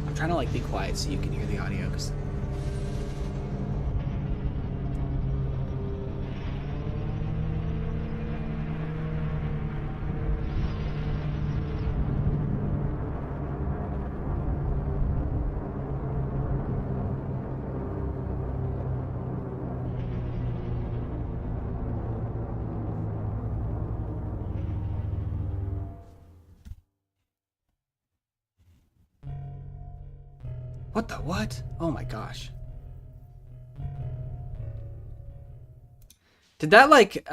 I'm trying to like be quiet so you can hear the audio, because what the what? Oh my gosh. Did that like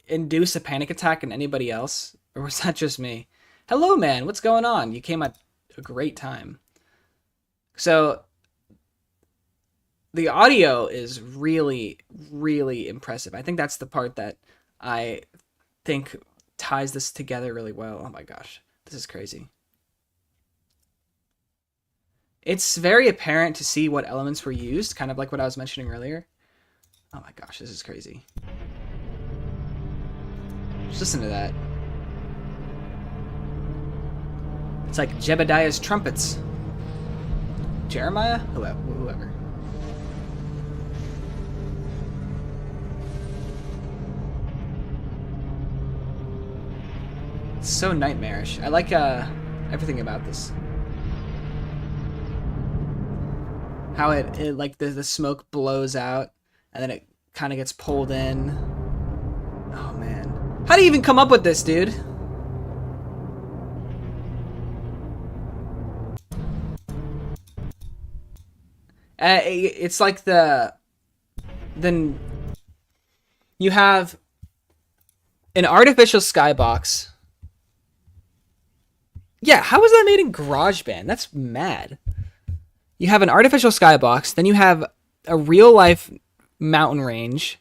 induce a panic attack in anybody else? Or was that just me? Hello man, what's going on? You came at a great time. So the audio is really, really impressive. I think that's the part that I think ties this together really well. Oh my gosh, this is crazy. It's very apparent to see what elements were used, kind of like what I was mentioning earlier. Oh my gosh, this is crazy. Just listen to that. It's like Jebediah's trumpets. Jeremiah? Whoever. It's so nightmarish. I like everything about this. How it like the smoke blows out and then it kind of gets pulled in. Oh man, how do you even come up with this, dude? It's like then you have an artificial skybox. Yeah, how was that made in GarageBand? That's mad. You have an artificial skybox, then you have a real-life mountain range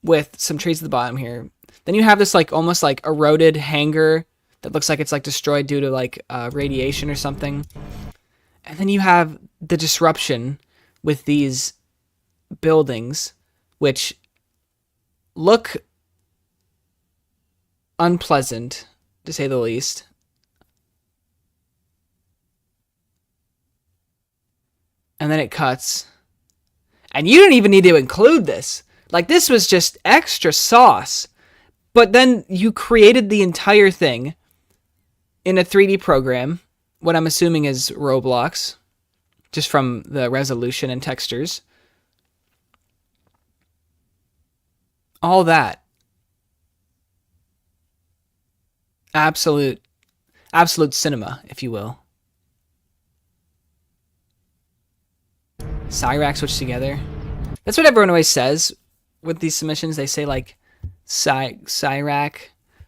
with some trees at the bottom here. Then you have this like almost like eroded hangar that looks like it's like destroyed due to like radiation or something. And then you have the disruption with these buildings, which look unpleasant, to say the least. And then it cuts. And you didn't even need to include this. Like, this was just extra sauce. But then you created the entire thing in a 3D program, what I'm assuming is Roblox, just from the resolution and textures. All that. Absolute cinema, if you will. Cyrac switched together. That's what everyone always says with these submissions. They say like Cyrac,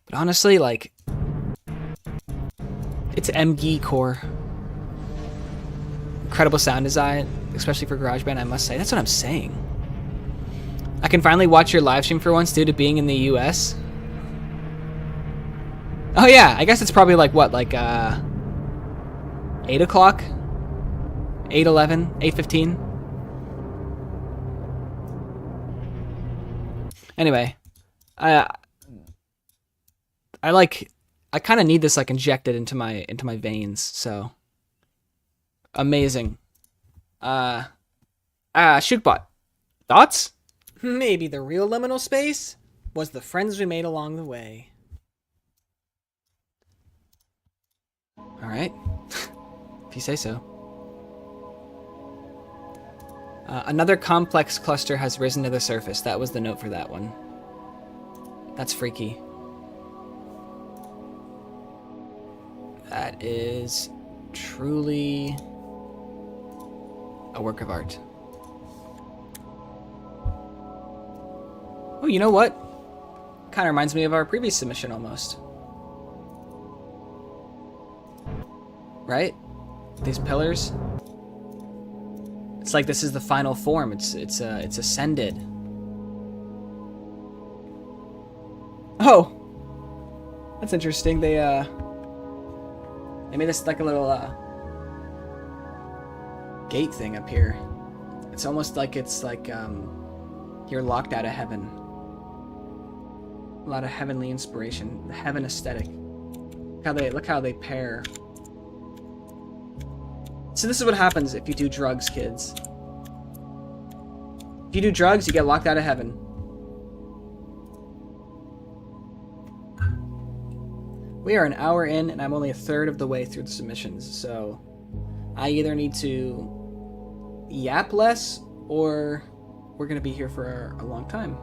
but honestly, like it's MG core. Incredible sound design, especially for GarageBand, I must say. That's what I'm saying. I can finally watch your live stream for once due to being in the US. Oh yeah, I guess it's probably like what, like 8 o'clock? 8:11, 8:15. Anyway, I kind of need this like injected into my veins. So amazing. Shookbot, thoughts? Maybe the real liminal space was the friends we made along the way. All right, if you say so. Another complex cluster has risen to the surface. That was the note for that one. That's freaky. is truly a work of art. Oh, you know what? Kind of reminds me of our previous submission almost. Right? These pillars. It's like this is the final form. It's ascended. Oh, that's interesting. They made this like a little gate thing up here. It's almost like it's like you're locked out of heaven. A lot of heavenly inspiration, the heaven aesthetic. Look how they pair. So this is what happens if you do drugs, kids. If you do drugs, you get locked out of heaven. We are an hour in, and I'm only a third of the way through the submissions, so I either need to yap less, or we're gonna be here for a long time.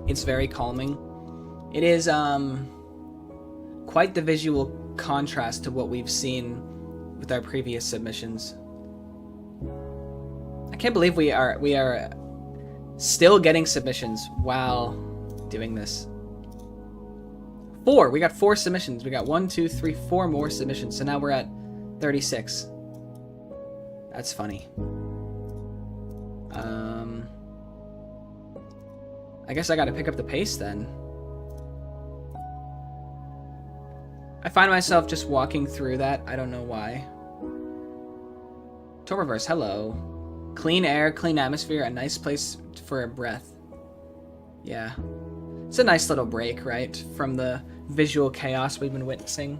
It's very calming. It is quite the visual contrast to what we've seen with our previous submissions. I can't believe we are still getting submissions while doing this. We got 4 submissions. We got 1, 2, 3, 4 more submissions. So now we're at 36. That's funny. I guess I gotta pick up the pace then. I find myself just walking through that. I don't know why. Toberverse, hello. Clean air, clean atmosphere, a nice place for a breath. Yeah. It's a nice little break, right? From the visual chaos we've been witnessing.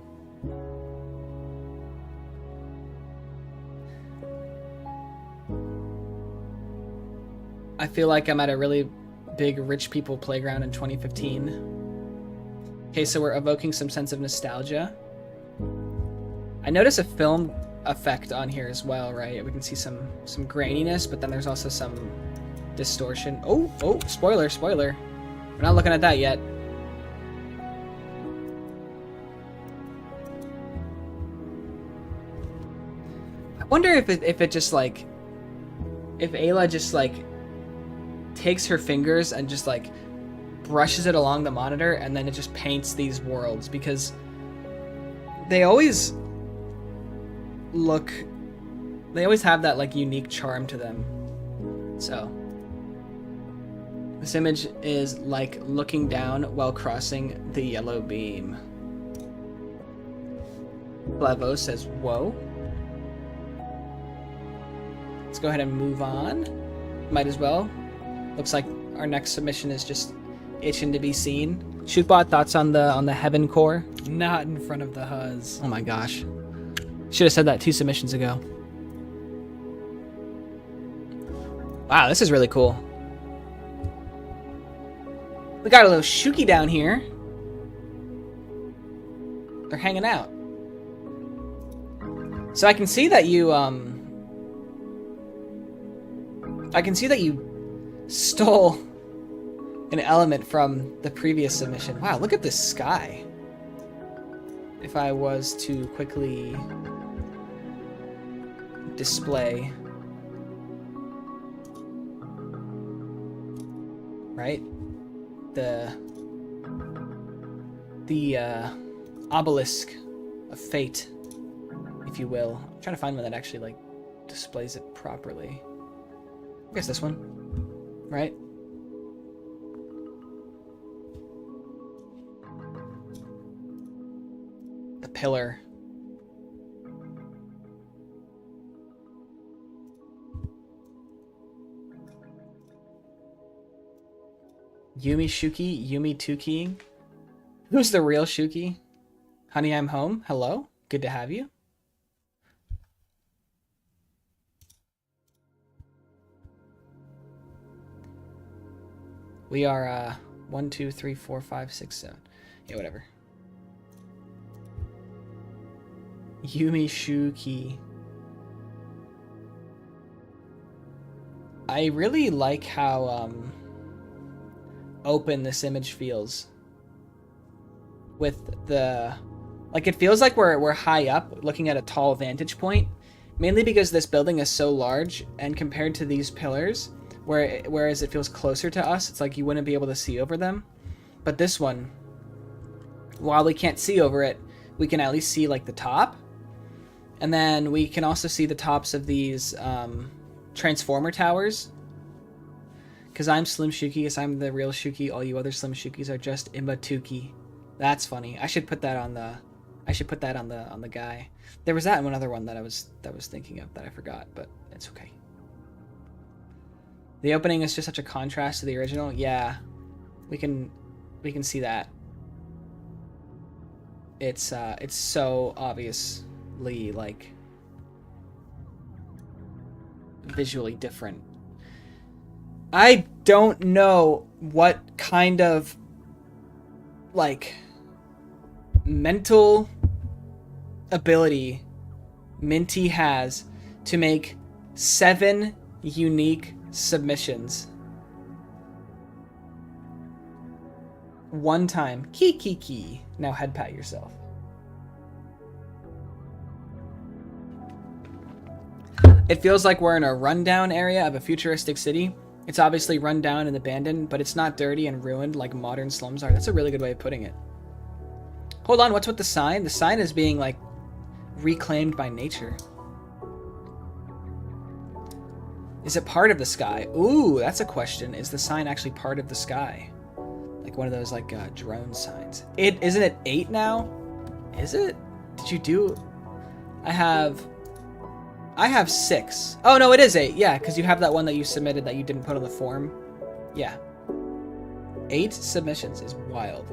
I feel like I'm at a really big rich people playground in 2015. Okay, so we're evoking some sense of nostalgia. I notice a film effect on here as well, right? We can see some graininess, but then there's also some distortion. Oh, spoiler. We're not looking at that yet. I wonder if it just like, if Ayla just like takes her fingers and just like brushes it along the monitor, and then it just paints these worlds, because they always have that like unique charm to them. So this image is like looking down while crossing the yellow beam. Flavo says, whoa. Let's go ahead and move on. Might as well. Looks like our next submission is just itching to be seen. Shootbot, thoughts on the Heaven core? Not in front of the Huz. Oh my gosh. Should have said that 2 submissions ago. Wow, this is really cool. We got a little Shookey down here. They're hanging out. So I can see that you stole an element from the previous submission. Wow, look at this sky. If I was to quickly display, right, the obelisk of fate, if you will. I'm trying to find one that actually like displays it properly. I guess this one, right? The pillar. Yumi Shookey, Yumi Tukeying. Who's the real Shookey? Honey, I'm home. Hello. Good to have you. We are 1, 2, 3, 4, 5, 6, 7. Yeah, whatever. Yumi Shookey. I really like how open this image feels. With the, like, it feels like we're high up, looking at a tall vantage point, mainly because this building is so large, and compared to these pillars, whereas it feels closer to us, it's like you wouldn't be able to see over them. But this one, while we can't see over it, we can at least see like the top, and then we can also see the tops of these transformer towers. Because I'm Slim Shookey, yes, I'm the real Shookey. All you other Slim Shookies are just Imbatuki. That's funny. I should put that on the. I should put that on the guy. There was that one other one that I was thinking of that I forgot, but it's okay. The opening is just such a contrast to the original. Yeah, we can see that. It's so obviously like visually different. I don't know what kind of like mental ability Minty has to make 7 unique submissions. One time. Key. Now head pat yourself. It feels like we're in a rundown area of a futuristic city. It's obviously run down and abandoned, but it's not dirty and ruined like modern slums are. That's a really good way of putting it. Hold on, what's with the sign? The sign is being, like, reclaimed by nature. Is it part of the sky? Ooh, that's a question. Is the sign actually part of the sky? Like one of those, like, drone signs. Isn't it 8 now? Is it? Did you do... I have 6. Oh, no, it is 8. Yeah, because you have that one that you submitted that you didn't put on the form. Yeah. 8 submissions is wild.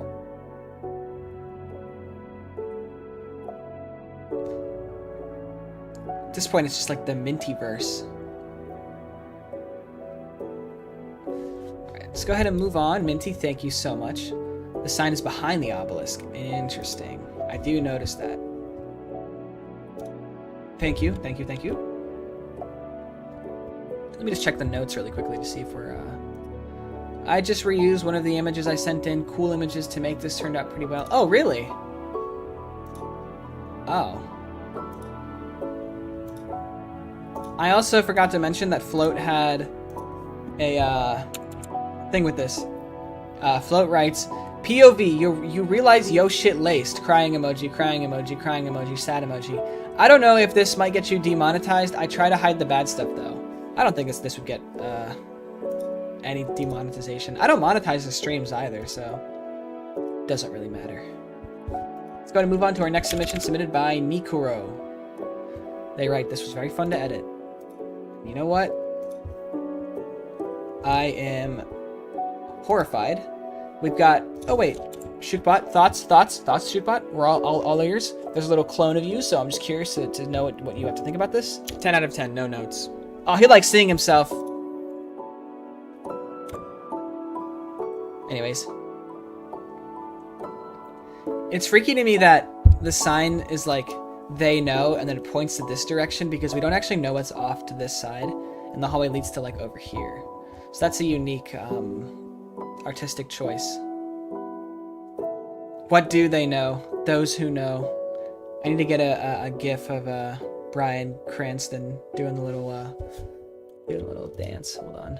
At this point, it's just like the Mintyverse. Alright, let's go ahead and move on. Minty, thank you so much. The sign is behind the obelisk. Interesting. I do notice that. Thank you. Let me just check the notes really quickly to see if we're... I just reused one of the images I sent in. Cool images to make this turned out pretty well. Oh, really? Oh. I also forgot to mention that Float had a thing with this. Float writes, POV, you realize yo shit laced. Crying emoji, sad emoji. I don't know if this might get you demonetized. I try to hide the bad stuff though. I don't think this would get any demonetization. I don't monetize the streams either, so it doesn't really matter. Let's go ahead and move on to our next submission submitted by Nikuro. They write, this was very fun to edit. You know what? I am horrified. We've got... Oh, wait. Shookbot, thoughts, Shookbot? We're all ears. There's a little clone of you, so I'm just curious to know what you have to think about this. 10 out of 10, no notes. Oh, he likes seeing himself. Anyways. It's freaky to me that the sign is like... they know, and then it points to this direction because we don't actually know what's off to this side, and the hallway leads to like over here. So that's a unique artistic choice. What do they know? Those who know. I need to get a gif of Bryan Cranston doing the little dance. Hold on.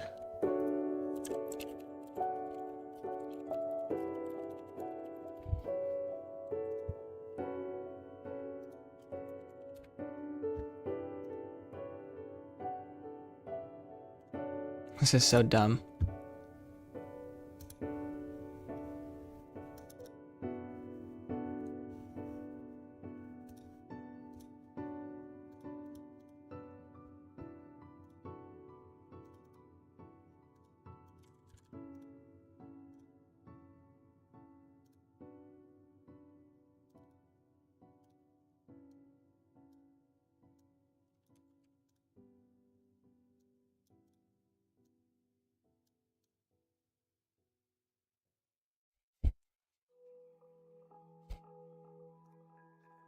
This is so dumb.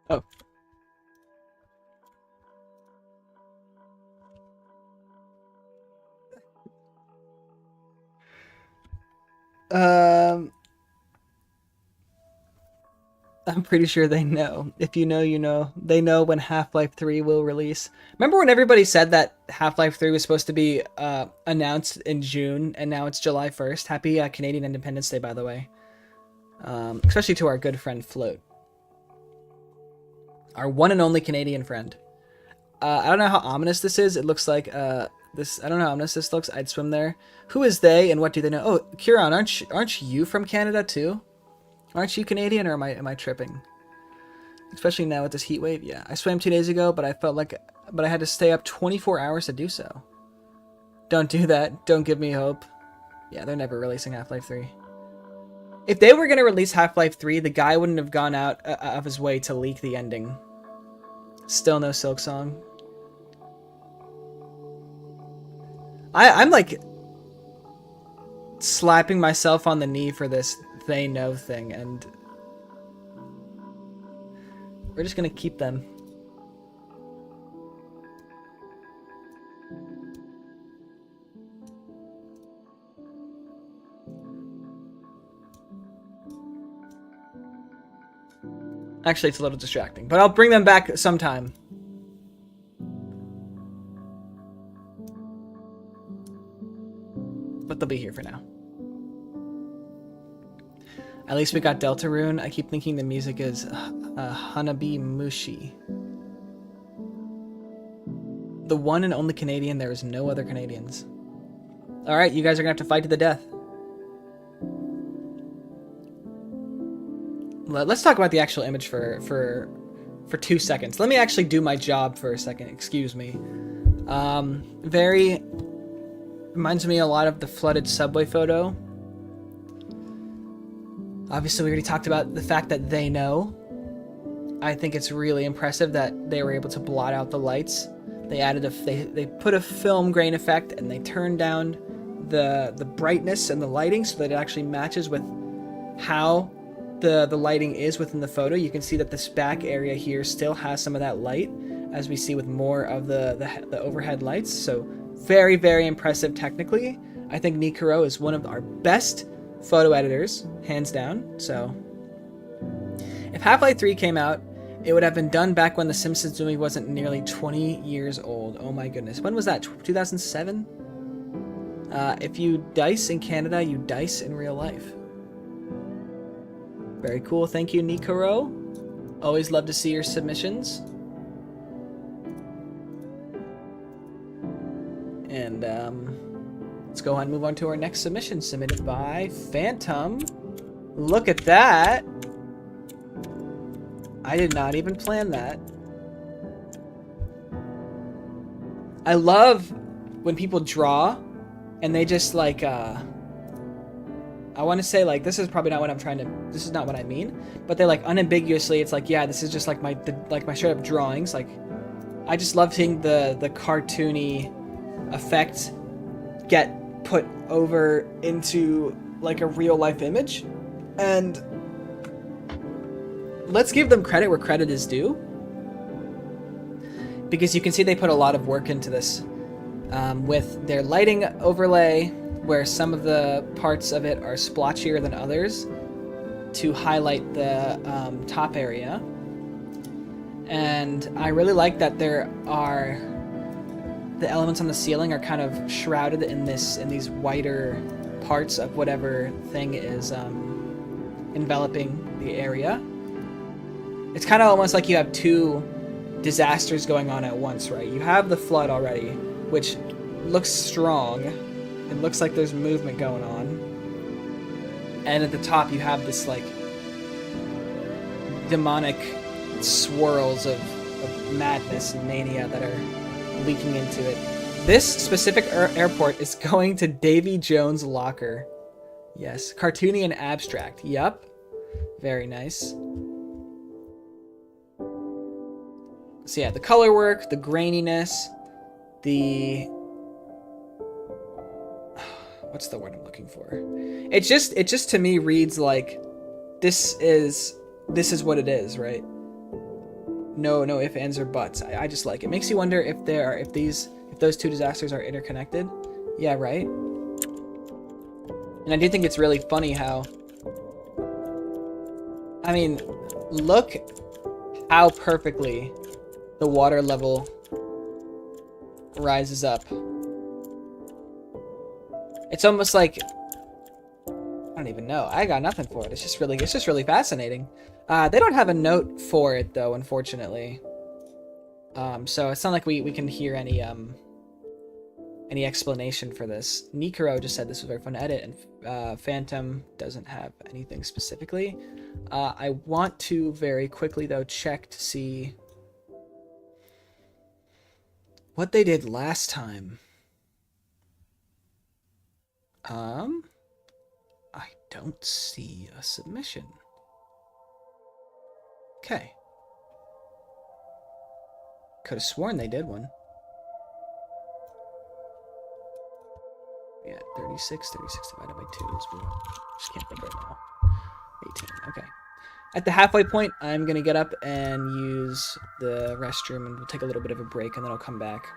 Oh. Um, I'm pretty sure they know. If you know, you know. They know when Half-Life 3 will release. Remember when everybody said that Half-Life 3 was supposed to be announced in June, and now it's July 1st? Happy Canadian Independence Day, by the way. Especially to our good friend Float. Our one and only Canadian friend. I don't know how ominous this is. It looks like this. I don't know how ominous this looks. I'd swim there. Who is they, and what do they know? Oh, Kieran, aren't you from Canada too? Aren't you Canadian, or am I tripping? Especially now with this heat wave. Yeah, I swam 2 days ago, but I had to stay up 24 hours to do so. Don't do that. Don't give me hope. Yeah, they're never releasing Half-Life 3. If they were gonna release Half-Life 3, the guy wouldn't have gone out of his way to leak the ending. Still no Silk Song. I'm like slapping myself on the knee for this they know thing, and we're just gonna keep them. Actually, it's a little distracting, but I'll bring them back sometime. But they'll be here for now. At least we got Deltarune. I keep thinking the music is Hanabi Mushi. The one and only Canadian. There is no other Canadians. Alright, you guys are going to have to fight to the death. Let's talk about the actual image for 2 seconds. Let me actually do my job for a second. Excuse me. Very reminds me a lot of the flooded subway photo. Obviously, we already talked about the fact that they know. I think it's really impressive that they were able to blot out the lights. They added they put a film grain effect, and they turned down the brightness and the lighting so that it actually matches with how the lighting is within the photo. You can see that this back area here still has some of that light, as we see with more of the overhead lights. So very, very impressive technically. I think Nikuro is one of our best photo editors, hands down. So if Half-Life 3 came out, it would have been done back when the Simpsons movie wasn't nearly 20 years old. Oh my goodness. When was that? 2007? If you dice in Canada, you dice in real life. Very cool. Thank you, Nikuro. Always love to see your submissions. And let's go ahead and move on to our next submission, submitted by Phantom. Look at that. I did not even plan that. I love when people draw and they just like I want to say like this is probably not what I'm trying to, this is not what I mean, but they like unambiguously, it's like, yeah, this is just like my straight up drawings. Like I just love seeing the cartoony effect get put over into like a real life image. And let's give them credit where credit is due, because you can see they put a lot of work into this with their lighting overlay, where some of the parts of it are splotchier than others to highlight the top area. And I really like that there are the elements on the ceiling are kind of shrouded in these whiter parts of whatever thing is enveloping the area. It's kind of almost like you have two disasters going on at once, right? You have the flood already, which looks strong. It looks like there's movement going on. And at the top you have this like demonic swirls of madness and mania that are leaking into it. This specific airport is going to Davy Jones' locker. Yes, cartoony and abstract. Yup. Very nice. So yeah, the color work, the graininess, the... what's the word I'm looking for? It just to me reads like this is what it is, right? No ifs, ands, or buts. I just like it. Makes you wonder if those two disasters are interconnected. Yeah, right. And I do think it's really funny how, I mean, look how perfectly the water level rises up. It's almost like, I don't even know. I got nothing for it. It's just really fascinating. They don't have a note for it though, unfortunately. So it's not like we can hear any explanation for this. Nikuro just said this was very fun to edit, and Phantom doesn't have anything specifically. I want to very quickly though check to see what they did last time. I don't see a submission. Okay. Could have sworn they did one. Yeah, 36 divided by 2 is what? Just can't think right now. 18, okay. At the halfway point, I'm gonna get up and use the restroom, and we'll take a little bit of a break, and then I'll come back.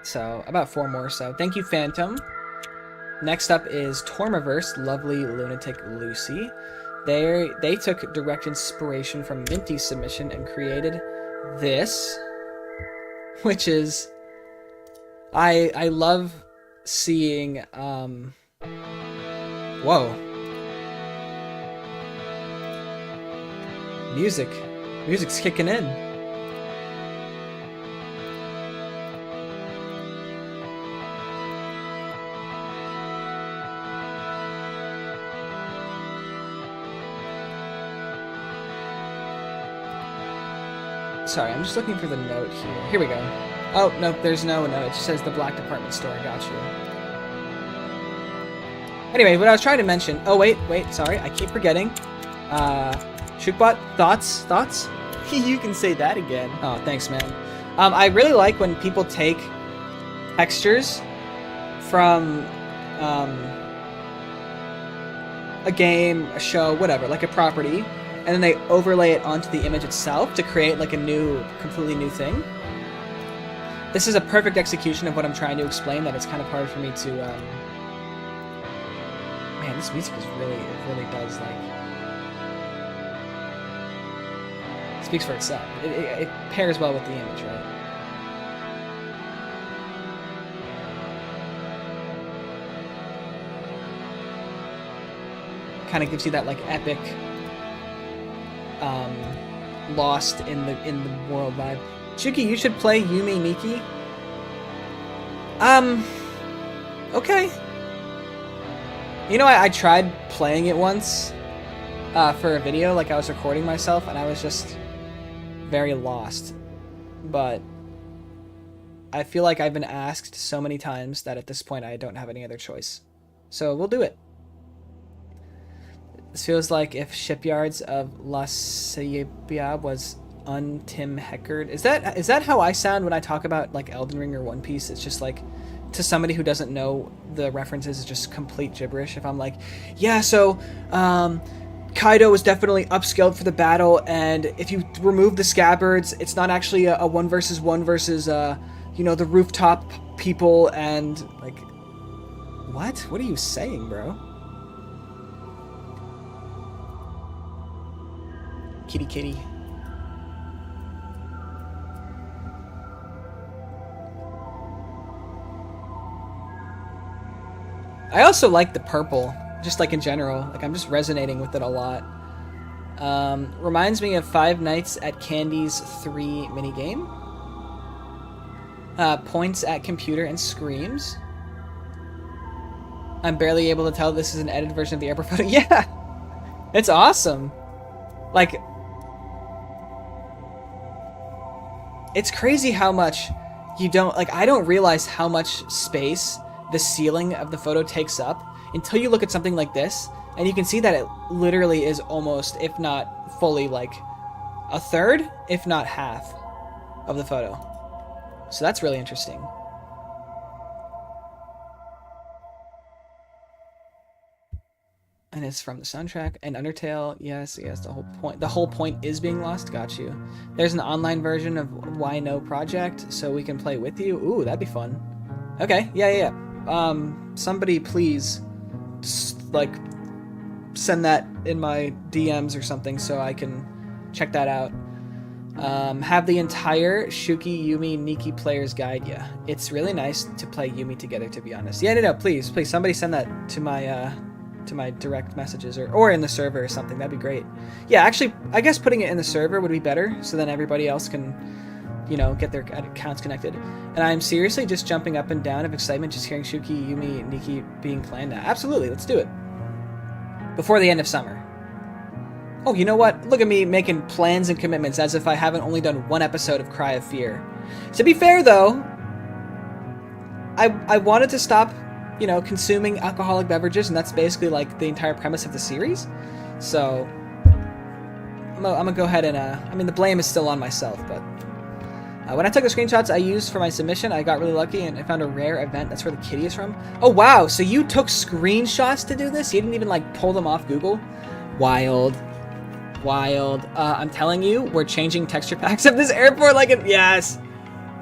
So, about 4 more, so thank you, Phantom. Next up is Tormaverse, Lovely Lunatic Lucy. They took direct inspiration from Minty's submission and created this, which is, I love seeing, whoa. Music's kicking in. Sorry, I'm just looking for the note here. Here we go. Oh, no, there's no note. It just says the Black Department Store. I got you. Anyway, what I was trying to mention... Oh, wait, sorry. I keep forgetting. Shookbot, thoughts? You can say that again. Oh, thanks, man. I really like when people take textures from a game, a show, whatever, like a property, and then they overlay it onto the image itself to create like a completely new thing. This is a perfect execution of what I'm trying to explain, that it's kind of hard for me to, man, this music is it really does, like, it speaks for itself. It pairs well with the image, right? Kind of gives you that, like, epic, lost in the world vibe. Shookey, you should play Yume Nikki. Okay. You know, I tried playing it once for a video, like I was recording myself, and I was just very lost. But I feel like I've been asked so many times that at this point I don't have any other choice. So we'll do it. This feels like if Shipyards of La Ciencia was Tim Heckard. Is that how I sound when I talk about like Elden Ring or One Piece? It's just like, to somebody who doesn't know the references, it's just complete gibberish. If I'm like, yeah, so Kaido was definitely upscaled for the battle, and if you remove the scabbards, it's not actually a 1 versus 1 versus you know, the rooftop people, and like, what are you saying, bro? Kitty. I also like the purple, just like in general. Like, I'm just resonating with it a lot. Reminds me of Five Nights at Candy's 3 minigame. Points at computer and screams. I'm barely able to tell this is an edited version of the airport photo. Yeah! It's awesome! Like, it's crazy how much you don't, like, I don't realize how much space the ceiling of the photo takes up until you look at something like this, and you can see that it literally is almost, if not fully, like a third, if not half of the photo. So that's really interesting. And it's from the soundtrack. And Undertale, yes, the whole point is being lost. Got you. There's an online version of Why No Project, so we can play with you. Ooh, that'd be fun. Okay, yeah. somebody please, like, send that in my DMs or something so I can check that out. Have the entire Shookey, Yumi, Nikki player's guide. Yeah, it's really nice to play Yumi together, to be honest. Yeah, no, please, somebody send that to my direct messages or in the server or something. That'd be great. Yeah, actually, I guess putting it in the server would be better, so then everybody else can, you know, get their accounts connected. And I'm seriously just jumping up and down of excitement just hearing Shookey, Yumi, Nikki being planned now. Absolutely, let's do it. Before the end of summer. Oh, you know what? Look at me making plans and commitments as if I haven't only done one episode of Cry of Fear. To be fair, though, I wanted to stop, you know, consuming alcoholic beverages, and that's basically, like, the entire premise of the series. So, I'm gonna go ahead and, I mean, the blame is still on myself, but... when I took the screenshots I used for my submission, I got really lucky and I found a rare event. That's where the kitty is from. Oh, wow. So you took screenshots to do this? You didn't even, like, pull them off Google? Wild. I'm telling you, we're changing texture packs of this airport like it. Yes.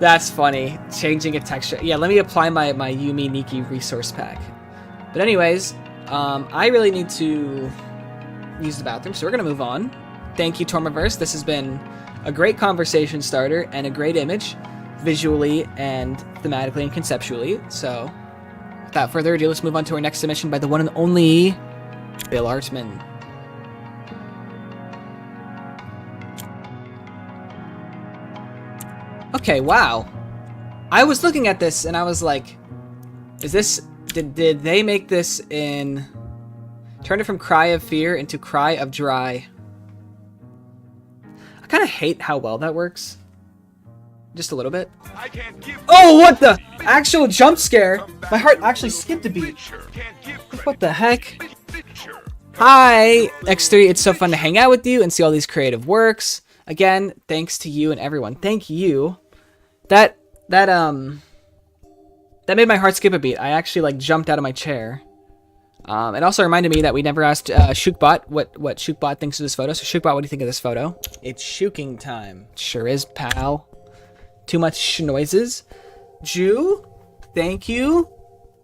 That's funny. Changing a texture. Yeah, let me apply my Yumi Nikki resource pack. But anyways, I really need to use the bathroom, so we're going to move on. Thank you, Tormaverse. This has been a great conversation starter and a great image, visually and thematically and conceptually. So, without further ado, let's move on to our next submission by the one and only Bill Artman. Okay, wow. I was looking at this and I was like, is this... Did they make this in... Turn it from Cry of Fear into Cry of Dry. I kind of hate how well that works. Just a little bit. Oh, what the? Actual jump scare. My heart actually skipped a beat. What the heck? Hi, X3. It's so fun to hang out with you and see all these creative works. Again, thanks to you and everyone. Thank you. That made my heart skip a beat. I actually, like, jumped out of my chair. It also reminded me that we never asked Shookbot what Shookbot thinks of this photo. So Shookbot, what do you think of this photo? It's shooking time. Sure is, pal. Too much noises. Jew, thank you.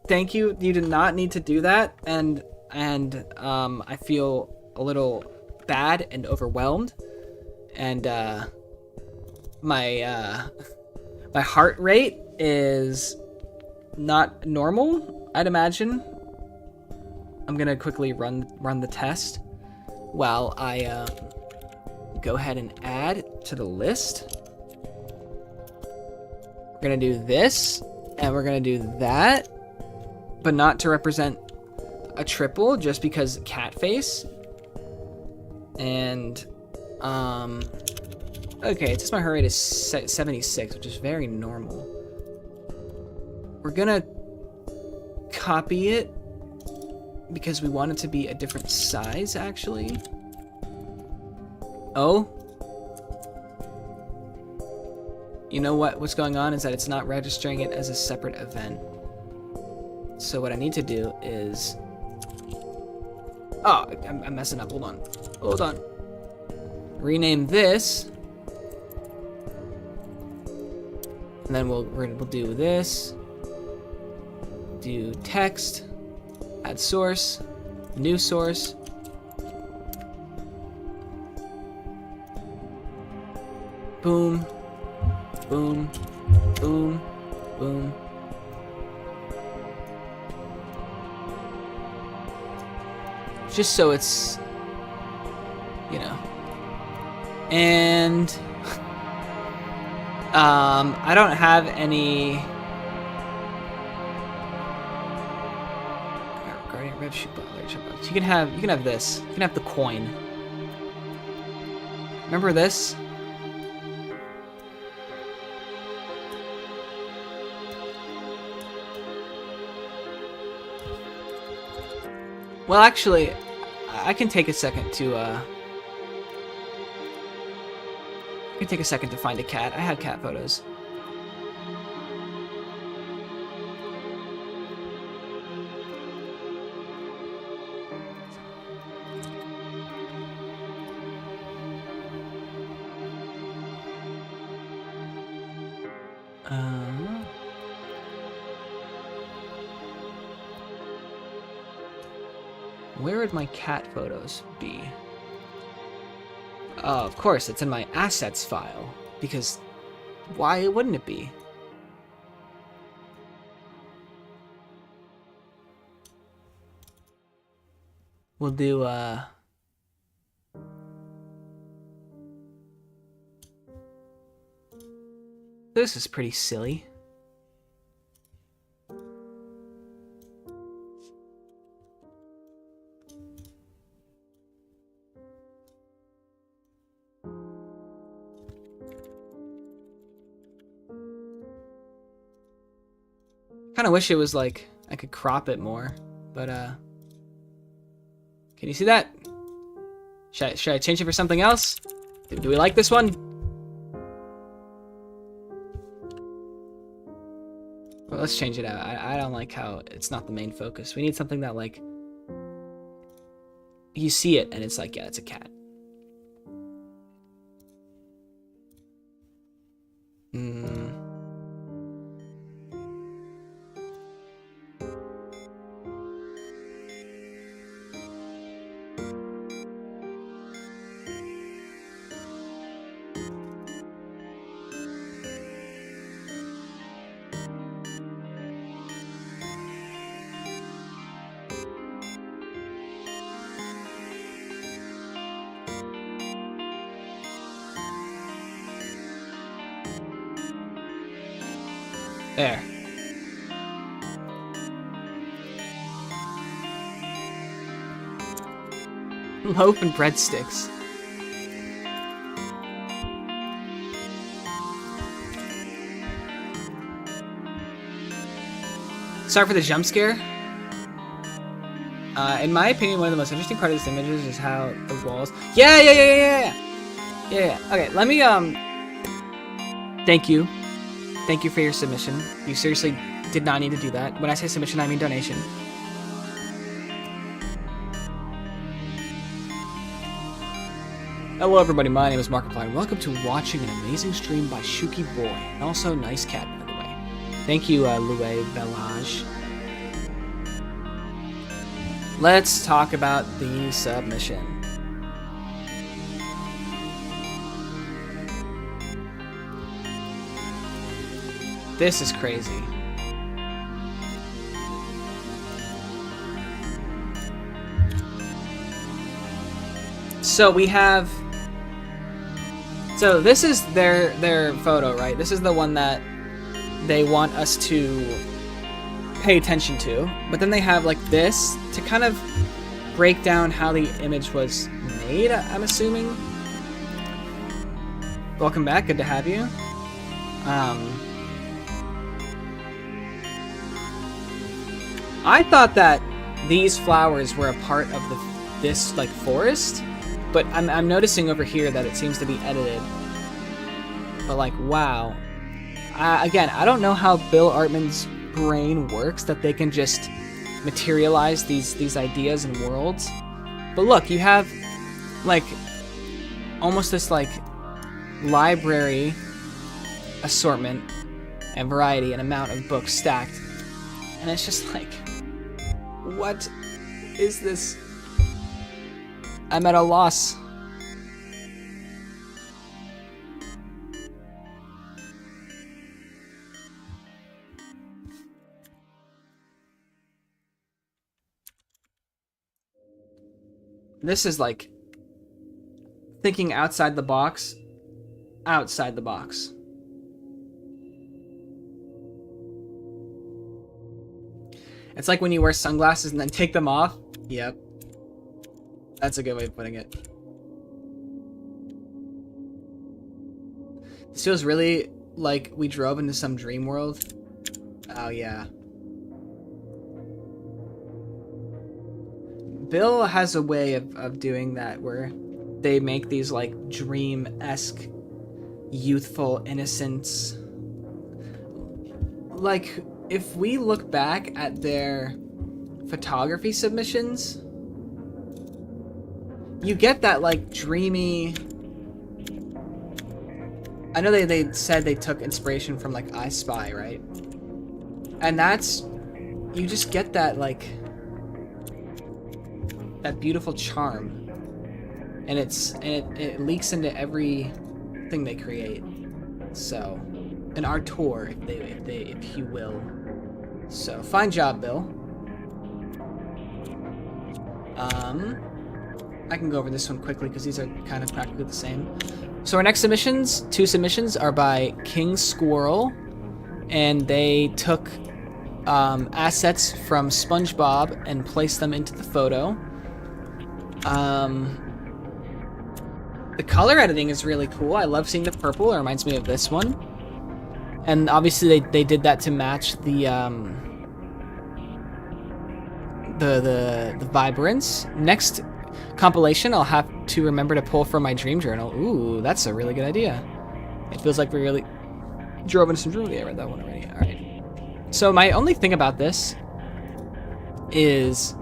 Thank you. You did not need to do that. And I feel a little bad and overwhelmed. And my heart rate is not normal, I'd imagine. I'm gonna quickly run the test while I go ahead and add to the list. We're gonna do this, and we're gonna do that, but not to represent a triple, just because cat face. And okay, it says my heart rate is 76, which is very normal. We're gonna copy it because we want it to be a different size, actually. Oh. You know what's going on is that it's not registering it as a separate event. So what I need to do is... Oh, I'm messing up. Hold on. Rename this. And then we'll do this. Do text. Add source, new source. Boom, boom, boom, boom. Just so it's, you know. And I don't have any you can have this. You can have the coin. Remember this? Well, actually, I can take a second to find a cat. I have cat photos. Where would my cat photos be? Of course, it's in my assets file, because why wouldn't it be? We'll do, this is pretty silly. Kind of wish it was like I could crop it more, but can you see that? Should I change it for something else? Do we like this one? Well, let's change it out. I don't like how it's not the main focus. We need something that like you see it and it's like, yeah, it's a cat. There. Loaf and breadsticks. Sorry for the jump scare. In my opinion, one of the most interesting parts of this image is how the walls. Yeah. Okay, let me Thank you. Thank you for your submission. You seriously did not need to do that. When I say submission, I mean donation. Hello everybody, my name is Markiplier, and welcome to watching an amazing stream by Shookey Boy, and also nice cat, by the way. Thank you, Louis Bellage. Let's talk about the submission. This is crazy. So we have. So this is their photo, right? This is the one that they want us to pay attention to. But then they have like this to kind of break down how the image was made, I'm assuming. Welcome back, good to have you. I thought that these flowers were a part of this like forest, but I'm noticing over here that it seems to be edited. But like, wow. Again, I don't know how Bill Artman's brain works, that they can just materialize these ideas and worlds. But look, you have like almost this like library assortment and variety and amount of books stacked, and it's just like, what is this? I'm at a loss. This is like thinking outside the box. Outside the box. It's like when you wear sunglasses and then take them off. Yep. That's a good way of putting it. This feels really like we drove into some dream world. Oh, yeah. Bill has a way of doing that where they make these like dream-esque, youthful innocence. Like, if we look back at their photography submissions, you get that like dreamy. I know they said they took inspiration from like I Spy, right? And that's, you just get that like that beautiful charm, and it leaks into every thing they create. So, an artor, if you will. So, fine job, Bill. I can go over this one quickly because these are kind of practically the same. So our next two submissions are by King Squirrel, and they took assets from SpongeBob and placed them into the photo. The color editing is really cool. I love seeing the purple. It reminds me of this one. And obviously they did that to match the vibrance. Next compilation, I'll have to remember to pull from my dream journal. Ooh, that's a really good idea. It feels like we really drove into some dream. Yeah, I read that one already. All right. So my only thing about this is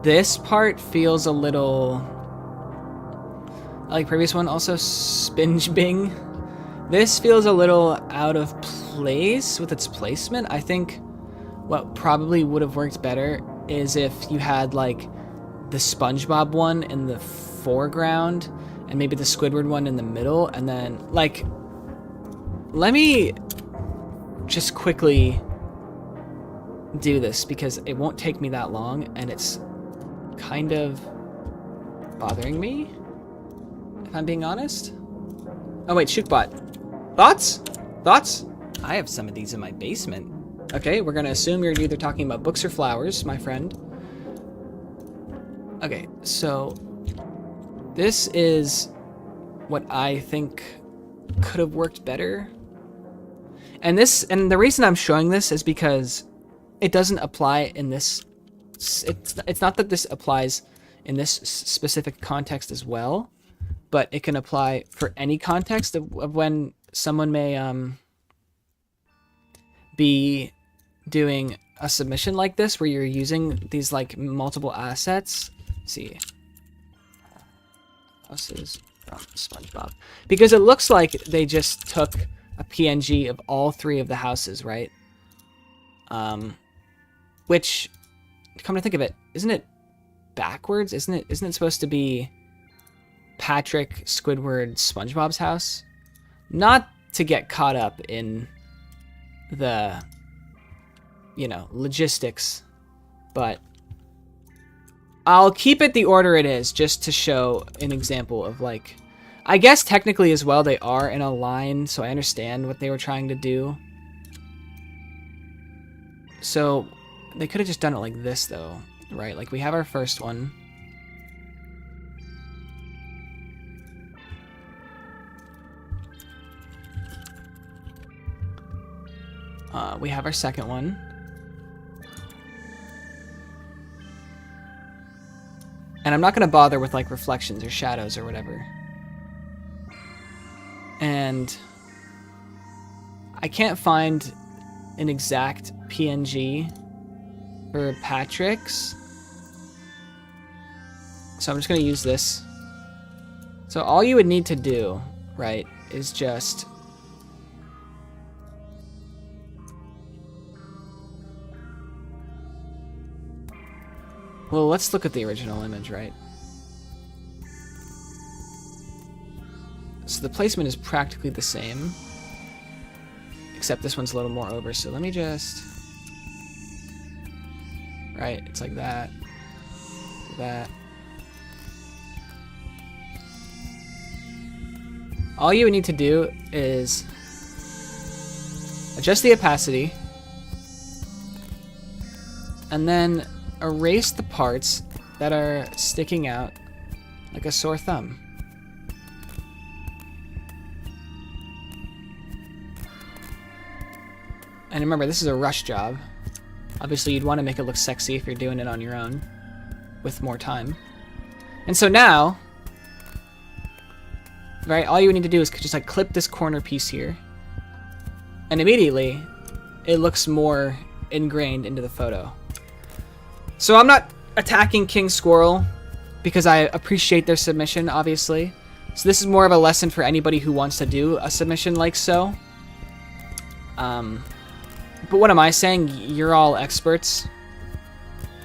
this part feels a little like previous one. Also, Spinge Bing. This feels a little out of place with its placement. I think what probably would have worked better is if you had like the SpongeBob one in the foreground and maybe the Squidward one in the middle, and then like let me just quickly do this because it won't take me that long and it's kind of bothering me, if I'm being honest. Oh wait, Shookbot. Thoughts? I have some of these in my basement. Okay, we're gonna assume you're either talking about books or flowers, my friend. Okay, so this is what I think could have worked better. And the reason I'm showing this is because it doesn't apply in this. It's not that this applies in this specific context as well, but it can apply for any context of when someone may be doing a submission like this where you're using these like multiple assets. Let's see, houses from SpongeBob, because it looks like they just took a PNG of all three of the houses, right? Which, come to think of it, isn't it backwards? Isn't it supposed to be Patrick, Squidward, SpongeBob's house? Not to get caught up in the, logistics, but I'll keep it the order it is just to show an example of like, I guess technically as well they are in a line, so I understand what they were trying to do. So they could have just done it like this though, right? Like we have our first one. We have our second one. And I'm not going to bother with like reflections or shadows or whatever. And I can't find an exact PNG for Patrick's. So I'm just going to use this. So all you would need to do, right, is just well, let's look at the original image, right? So the placement is practically the same, except this one's a little more over. So let me just, right, it's like that, that. All you would need to do is adjust the opacity, and then erase the parts that are sticking out like a sore thumb. And remember, this is a rush job. Obviously, you'd want to make it look sexy if you're doing it on your own with more time. And so now, right, all you would need to do is just like clip this corner piece here. And immediately, it looks more ingrained into the photo. So I'm not attacking King Squirrel because I appreciate their submission, obviously. So this is more of a lesson for anybody who wants to do a submission like so. But what am I saying? You're all experts.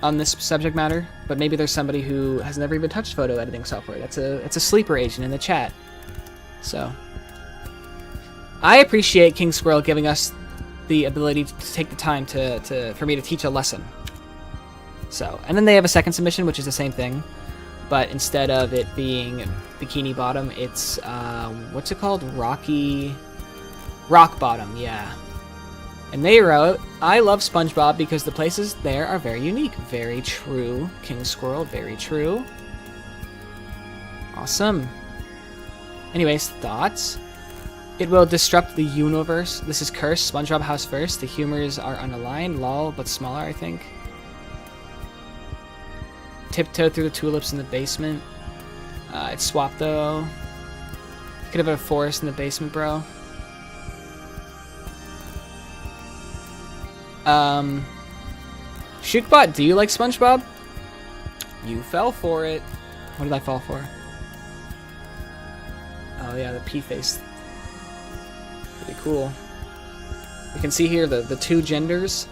on this subject matter, but maybe there's somebody who has never even touched photo editing software. It's a sleeper agent in the chat. So I appreciate King Squirrel giving us the ability to take the time for me to teach a lesson. So, and then they have a second submission, which is the same thing, but instead of it being Bikini Bottom, it's what's it called? Rock Bottom, yeah. And they wrote, I love SpongeBob because the places there are very unique. Very true, King Squirrel, very true. Awesome. Anyways, thoughts? It will disrupt the universe. This is cursed. SpongeBob house first. The humors are unaligned. Lol, but smaller, I think. Tiptoe through the tulips in the basement. It's swapped, though. Could have a forest in the basement, bro. Shookbot, do you like SpongeBob? You fell for it. What did I fall for? Oh yeah, the P face. Pretty cool. You can see here the two genders.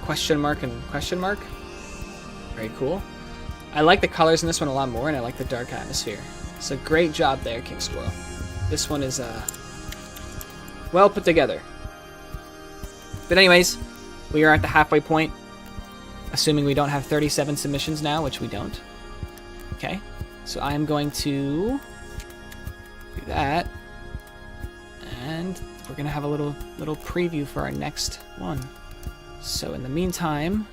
Question mark and question mark. Very cool. I like the colors in this one a lot more, and I like the dark atmosphere. So great job there, King Squirrel. This one is well put together. But anyways, we are at the halfway point, assuming we don't have 37 submissions now, which we don't. Okay, so I'm going to do that, and we're gonna have a little preview for our next one. So in the meantime,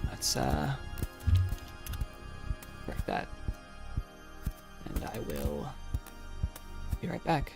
let's break that. And I will be right back.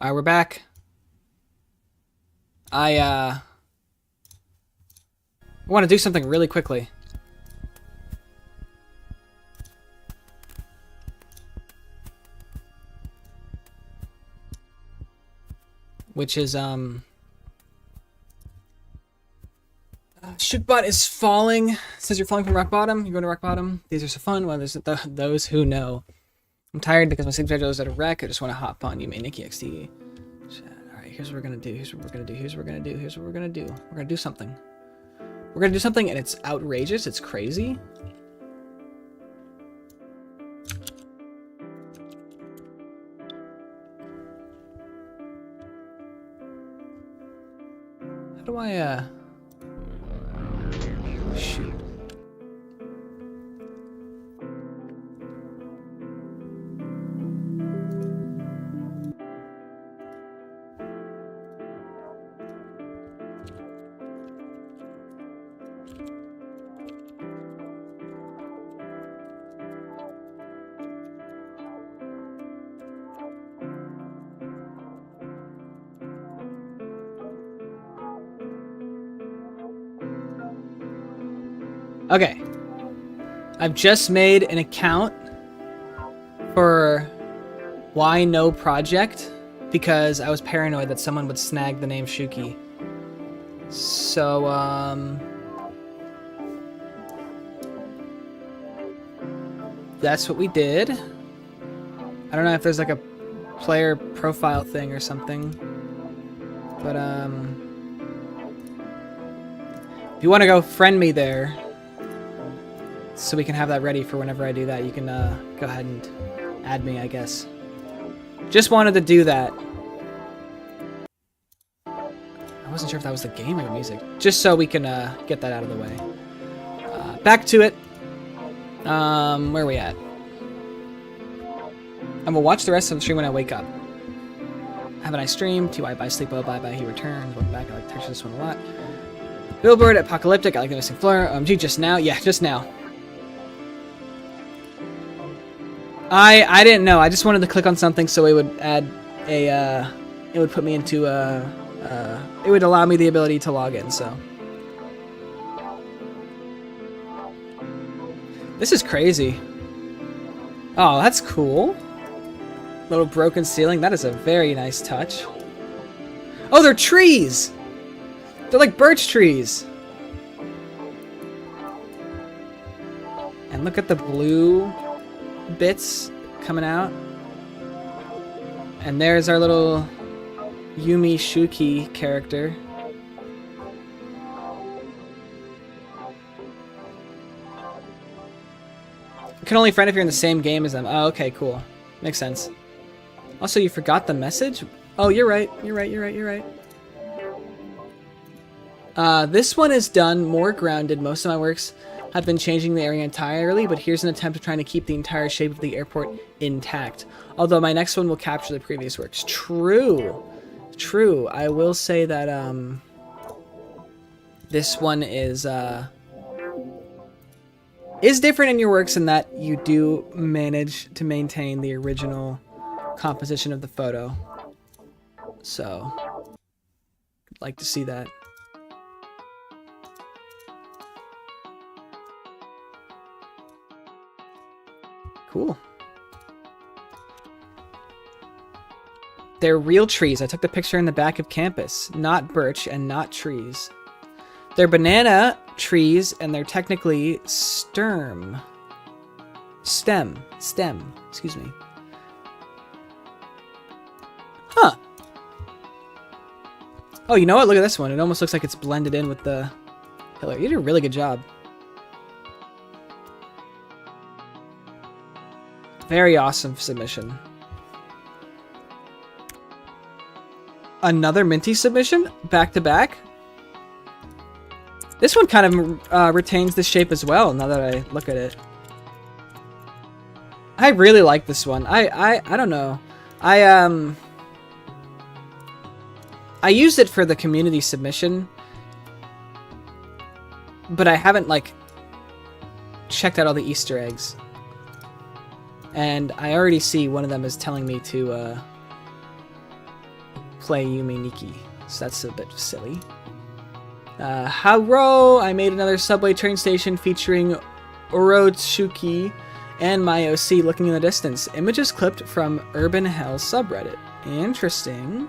All right, we're back. I I want to do something really quickly. Which is, Shookbot is falling. Says you're falling from rock bottom. You're going to rock bottom. These are so fun. Well, there's those who know. I'm tired because my sleep schedule is at a wreck. I just want to hop on you, Nikki XD. Alright, here's what we're gonna do. Here's what we're gonna do. Here's what we're gonna do. Here's what we're gonna do. We're gonna do something. We're gonna do something, and it's outrageous. It's crazy. How do I, shoot. Okay, I've just made an account for Why No Project because I was paranoid that someone would snag the name Shookey. So, that's what we did. I don't know if there's like a player profile thing or something, but, if you want to go friend me there, so we can have that ready for whenever I do that, you can go ahead and add me, I guess. Just wanted to do that. I wasn't sure if that was the game or the music. Just so we can get that out of the way. Back to it. Where are we at? I'm gonna watch the rest of the stream when I wake up. Have a nice stream. TY bye sleepo. Bye bye he returns. Welcome back. I like to touch this one a lot. Billboard apocalyptic. I like the missing floor. OMG just now. Yeah, just now. I didn't know. I just wanted to click on something so it would add a, it would put me into it would allow me the ability to log in, so. This is crazy. Oh, that's cool. Little broken ceiling. That is a very nice touch. Oh, they're trees! They're like birch trees. And look at the blue bits coming out. And there's our little Yumi Shookey character. You can only friend if you're in the same game as them. Oh, okay, cool. Makes sense. Also, you forgot the message? Oh, you're right. You're right. This one is done more grounded. Most of my works have been changing the area entirely, but here's an attempt of trying to keep the entire shape of the airport intact. Although my next one will capture the previous works. True. I will say that this one is different in your works in that you do manage to maintain the original composition of the photo. So, I'd like to see that. Cool. They're real trees. I took the picture in the back of campus. Not birch and not trees. They're banana trees and they're technically stem, excuse me. Huh. Oh, you know what? Look at this one. It almost looks like it's blended in with the pillar. You did a really good job. Very awesome submission. Another Minty submission? Back to back? This one kind of retains the shape as well, now that I look at it. I really like this one. I don't know. I used it for the community submission, but I haven't, like, checked out all the Easter eggs. And I already see one of them is telling me to play Yumi Nikki, so that's a bit silly. Hello! I made another subway train station featuring Shookey and my OC looking in the distance. Images clipped from Urban Hell subreddit. Interesting.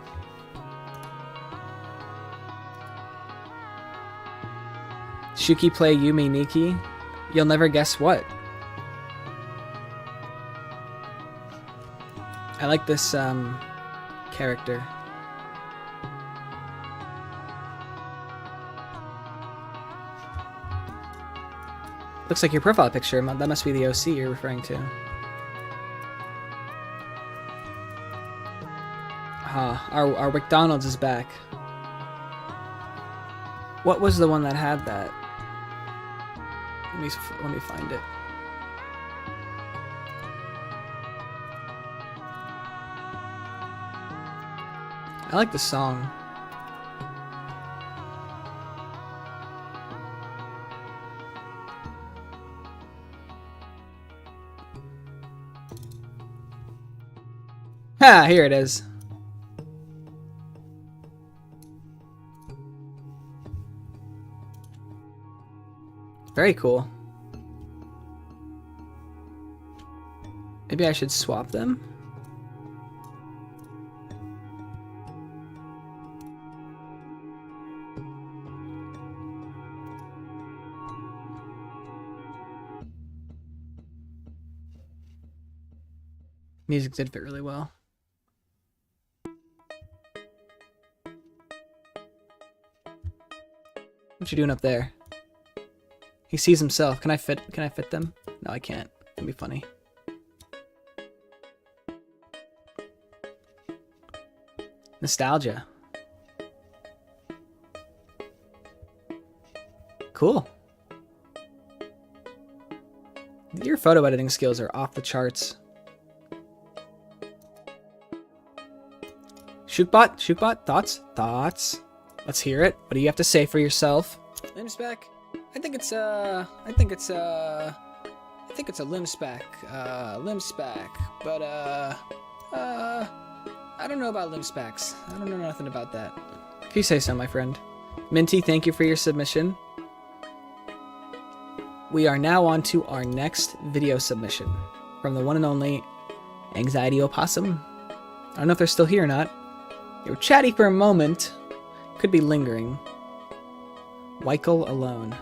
Shookey play Yumi Nikki. You'll never guess what. I like this character. Looks like your profile picture. That must be the OC you're referring to. Our McDonald's is back. What was the one that had that? Let me find it. I like the song. Ha! Here it is. Very cool. Maybe I should swap them? Music did fit really well. What you doing up there? He sees himself. Can I fit them? No, I can't. It'd be funny. Nostalgia. Cool. Your photo editing skills are off the charts. Shookbot, thoughts? Let's hear it. What do you have to say for yourself? Limb spec? I think it's a limb spec. But I don't know about limb specs. I don't know nothing about that. If you say so, my friend. Minty, thank you for your submission. We are now on to our next video submission from the one and only Anxiety Opossum. I don't know if they're still here or not. They were chatty for a moment. Could be lingering. Weichel alone.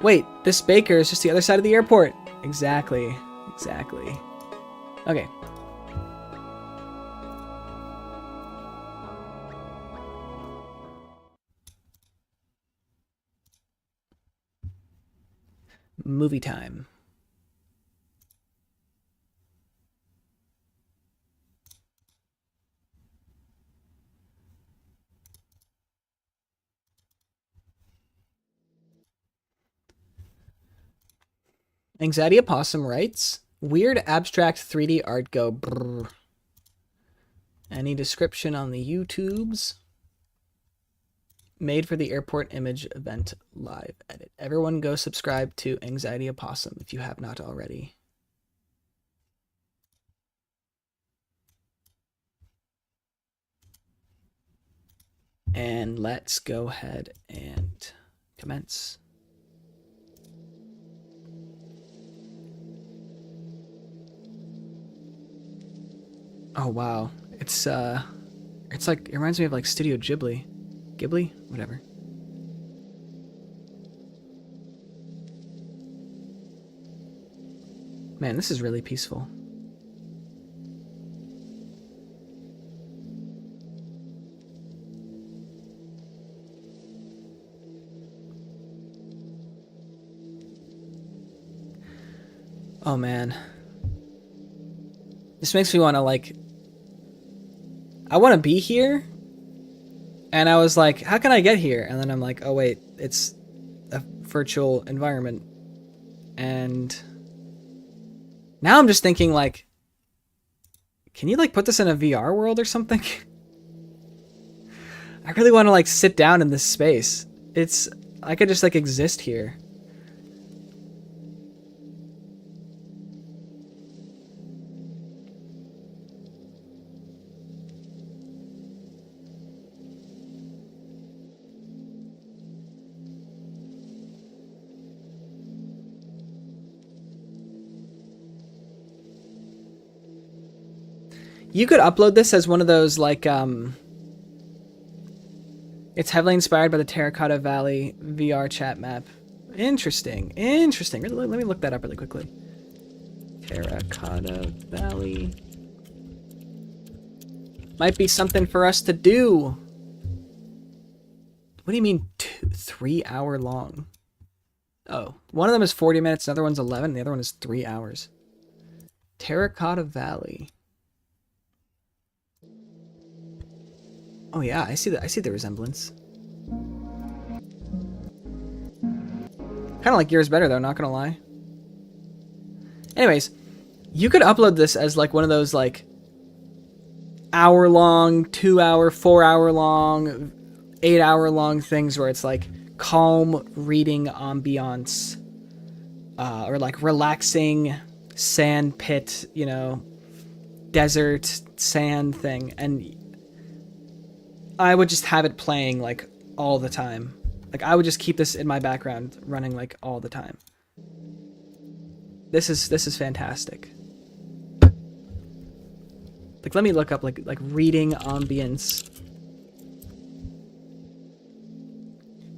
Wait, this baker is just the other side of the airport. Exactly. Okay. Movie time. Anxiety Opossum writes, weird abstract 3D art go brrr. Any description on the YouTubes? Made for the airport image event live edit. Everyone go subscribe to Anxiety Opossum if you have not already. And let's go ahead and commence. Oh wow, it's like, it reminds me of like Studio Ghibli. Ghibli? Whatever. Man, this is really peaceful. Oh man. This makes me want to like... I want to be here. And I was like, how can I get here? And then I'm like, oh wait, it's a virtual environment. And now I'm just thinking like, can you like put this in a VR world or something? I really want to like sit down in this space. I could just like exist here. You could upload this as one of those like it's heavily inspired by the Terracotta Valley VR chat map. Interesting. Interesting. Let me look that up really quickly. Terracotta Valley. Might be something for us to do. What do you mean 3 hour long? Oh, one of them is 40 minutes, another one's 11, the other one is 3 hours. Terracotta Valley. Oh yeah, I see the resemblance. Kind of like yours better though, not gonna lie. Anyways, you could upload this as like one of those like hour long, 2 hour, 4 hour long, 8 hour long things where it's like calm reading ambiance, or like relaxing sand pit, you know, desert sand thing, and I would just have it playing like all the time. Like I would just keep this in my background running like all the time. This is fantastic. Like let me look up like reading ambience.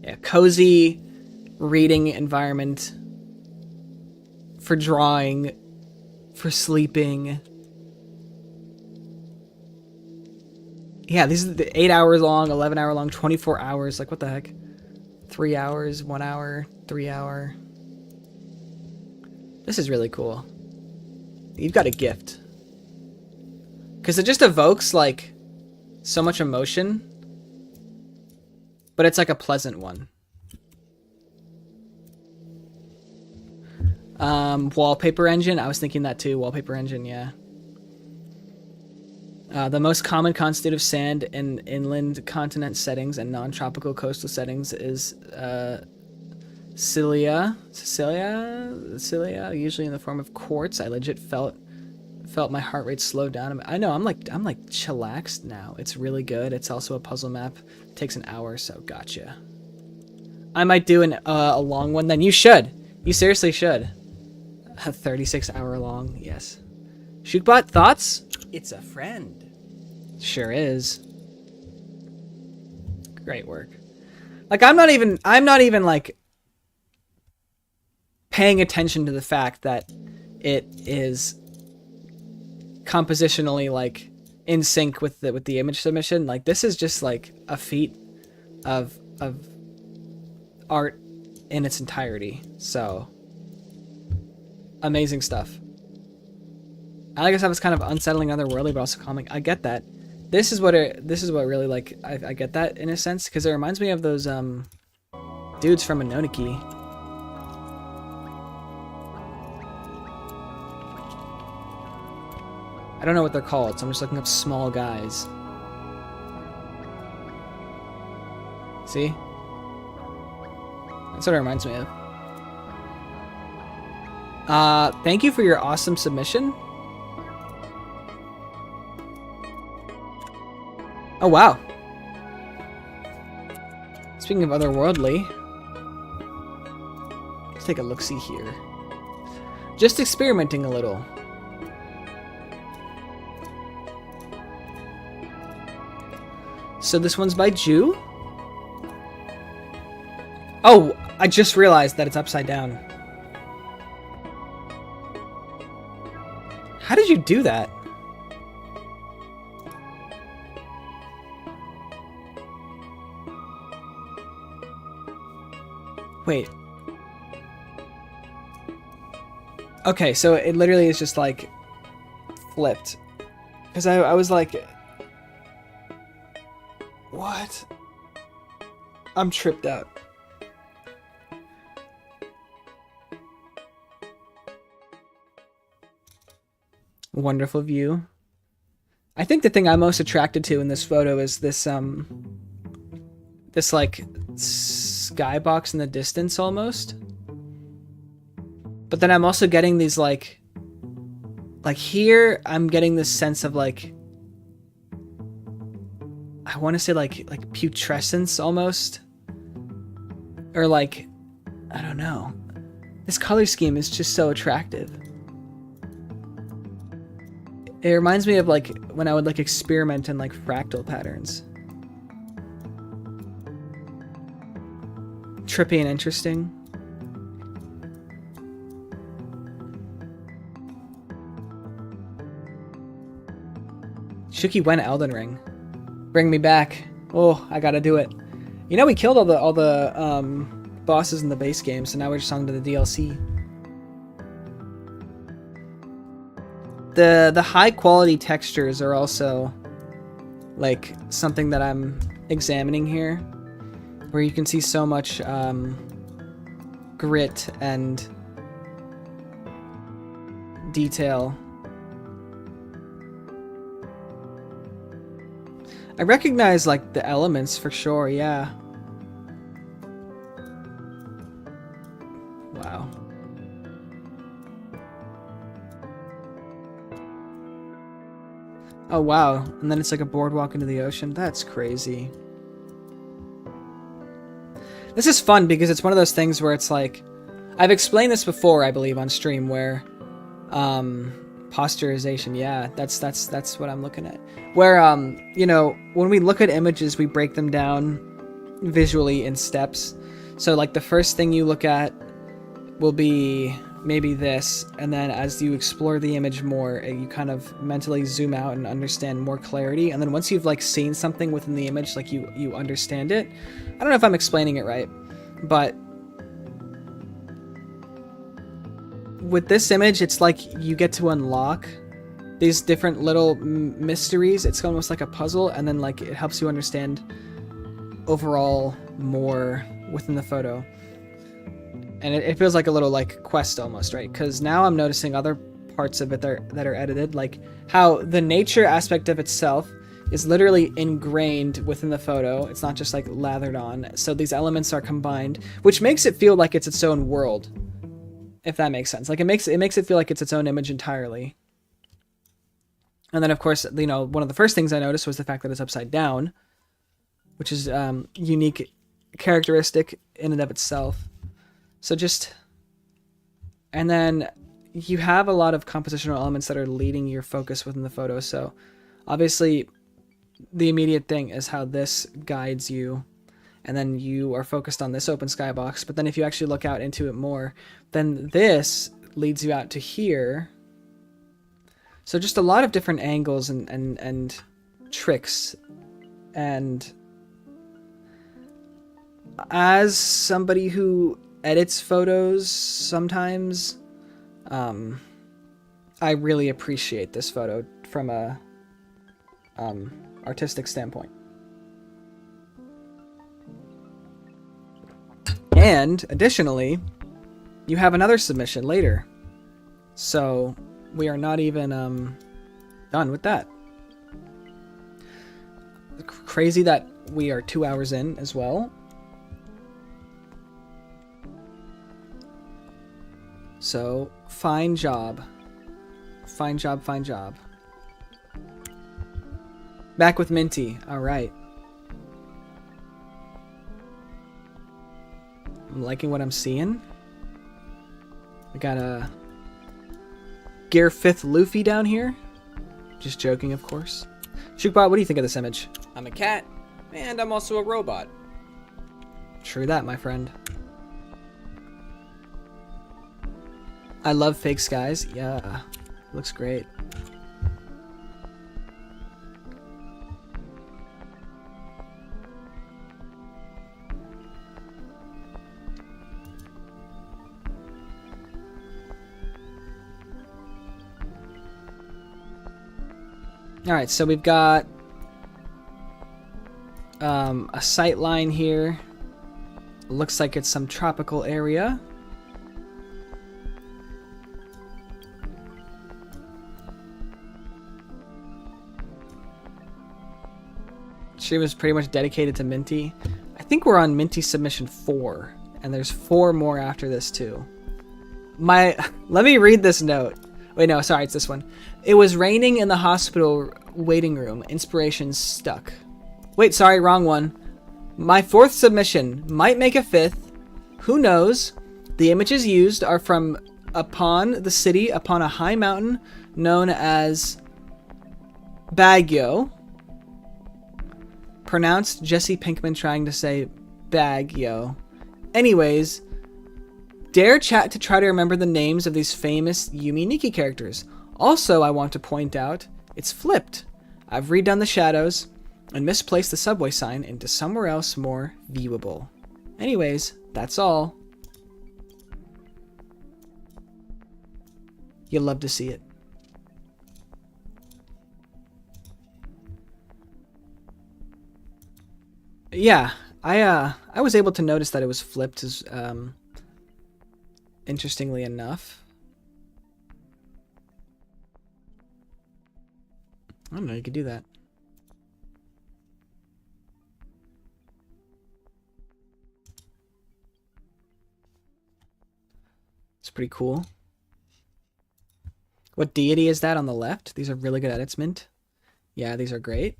Yeah, cozy reading environment for drawing, for sleeping. Yeah, these are the 8 hours long, 11 hour long, 24 hours. Like what the heck? 3 hours, 1 hour, 3 hour. This is really cool. You've got a gift. Because it just evokes like so much emotion. But it's like a pleasant one. Wallpaper engine. I was thinking that too. Wallpaper engine, yeah. The most common constitutive sand in inland continent settings and non-tropical coastal settings is Cilia, usually in the form of quartz. I legit felt my heart rate slow down. I know, I'm like chillaxed now. It's really good. It's also a puzzle map. It takes an hour, so gotcha. I might do a long one then. You should. You seriously should. A 36 hour long, yes. Shookbot, thoughts? It's a friend. Sure is. Great work. Like I'm not even like paying attention to the fact that it is compositionally like in sync with the image submission. Like this is just like a feat of art in its entirety. So amazing stuff. I guess I was kind of unsettling, otherworldly, but also calming. I get that. This is what really like I get that in a sense, because it reminds me of those dudes from Anoniki. I don't know what they're called, so I'm just looking up small guys. See? That's what it reminds me of. Thank you for your awesome submission. Oh, wow. Speaking of otherworldly, let's take a look-see here. Just experimenting a little. So this one's by Jew. Oh, I just realized that it's upside down. How did you do that? Wait. Okay, so it literally is just like flipped. Because I was like, what? I'm tripped out. Wonderful view. I think the thing I'm most attracted to in this photo is this this like skybox in the distance almost. But then I'm also getting these like here I'm getting this sense of like, I want to say like putrescence almost, or like, I don't know. This color scheme is just so attractive. It reminds me of like when I would like experiment in like fractal patterns. Trippy and interesting. Shookey went Elden Ring. Bring me back. Oh, I gotta do it. You know, we killed all the bosses in the base game, so now we're just on to the DLC. The high quality textures are also like something that I'm examining here, where you can see so much grit and detail. I recognize like the elements for sure, yeah. Wow. Oh wow, and then it's like a boardwalk into the ocean. That's crazy. This is fun because it's one of those things where it's like, I've explained this before, I believe, on stream, where posturization, yeah, that's what I'm looking at. Where you know, when we look at images, we break them down visually in steps. So like the first thing you look at will be maybe this, and then as you explore the image more, you kind of mentally zoom out and understand more clarity, and then once you've like seen something within the image, like you understand it. I don't know if I'm explaining it right, but with this image, it's like you get to unlock these different little mysteries. It's almost like a puzzle, and then like it helps you understand overall more within the photo. And it feels like a little like quest almost, right? Because now I'm noticing other parts of it that are edited, like how the nature aspect of itself is literally ingrained within the photo. It's not just like lathered on. So these elements are combined, which makes it feel like it's its own world, if that makes sense. Like it makes it feel like it's its own image entirely. And then of course, you know, one of the first things I noticed was the fact that it's upside down, which is unique characteristic in and of itself. So just, and then you have a lot of compositional elements that are leading your focus within the photo. So obviously the immediate thing is how this guides you, and then you are focused on this open skybox. But then if you actually look out into it more, then this leads you out to here. So just a lot of different angles and tricks. And as somebody who edits photos sometimes, I really appreciate this photo from a artistic standpoint. And additionally, you have another submission later, so we are not even done with that. Crazy that we are 2 hours in as well. So, fine job. Fine job, fine job. Back with Minty. Alright. I'm liking what I'm seeing. We got a Gear 5th Luffy down here. Just joking, of course. Shookbot, what do you think of this image? I'm a cat, and I'm also a robot. True that, my friend. I love fake skies. Yeah, looks great. All right, so we've got a sight line here. Looks like it's some tropical area. She was pretty much dedicated to Minty. I think we're on Minty submission 4, and there's 4 more after this too. Let me read this note. Wait, no, sorry, it's this one. It was raining in the hospital waiting room. Inspiration stuck. Wait, sorry, wrong one. My 4th submission might make a 5th. Who knows? The images used are from upon the city upon a high mountain known as Baguio. Pronounced Jesse Pinkman trying to say Baguio. Anyways, dare chat to try to remember the names of these famous Yumi Nikki characters. Also, I want to point out, it's flipped. I've redone the shadows and misplaced the subway sign into somewhere else more viewable. Anyways, that's all. You'll love to see it. Yeah, I was able to notice that it was flipped as interestingly enough. I don't know, you could do that. It's pretty cool. What deity is that on the left? These are really good edits, Mint. Yeah, these are great.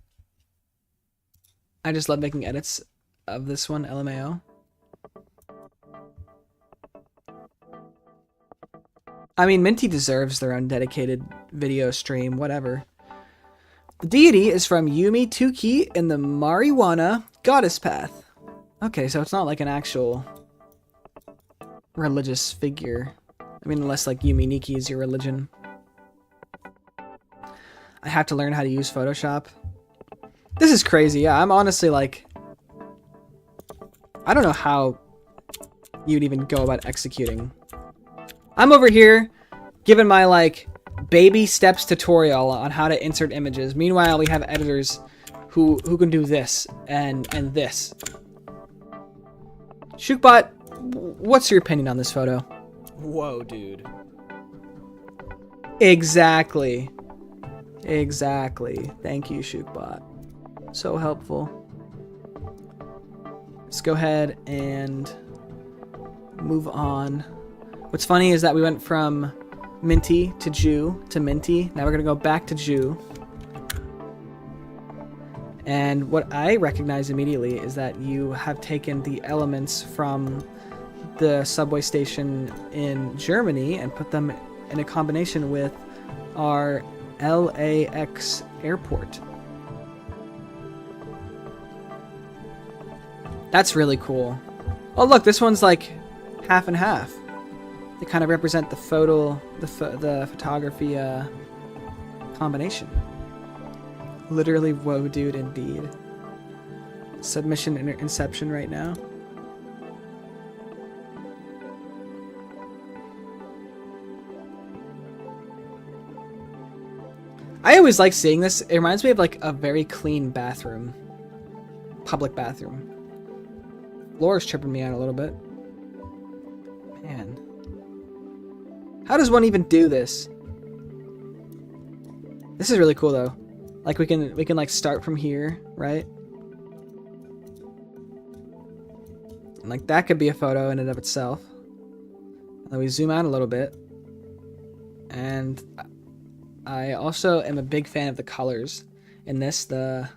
I just love making edits of this one, LMAO. I mean, Minty deserves their own dedicated video stream, whatever. The deity is from Yumi Tuki in the Marijuana Goddess Path. Okay, so it's not like an actual religious figure. I mean, unless like Yumi Nikki is your religion. I have to learn how to use Photoshop. This is crazy. Yeah, I'm honestly like, I don't know how you'd even go about executing. I'm over here giving my like baby steps tutorial on how to insert images. Meanwhile, we have editors who can do this and this. Shookbot, what's your opinion on this photo? Whoa, dude. Exactly. Exactly. Thank you, Shookbot. So helpful. Let's go ahead and move on. What's funny is that we went from Minty to Jew to Minty. Now we're going to go back to Jew. And what I recognize immediately is that you have taken the elements from the subway station in Germany and put them in a combination with our LAX airport. That's really cool. Oh look, this one's like half and half. They kind of represent the photography combination. Literally, whoa, dude, indeed. Submission inception right now. I always like seeing this. It reminds me of like a very clean bathroom. Public bathroom. Laura's tripping me out a little bit. Man. How does one even do this? This is really cool though. Like we can like start from here, right? And like that could be a photo in and of itself. And then we zoom out a little bit. And I also am a big fan of the colors in this, the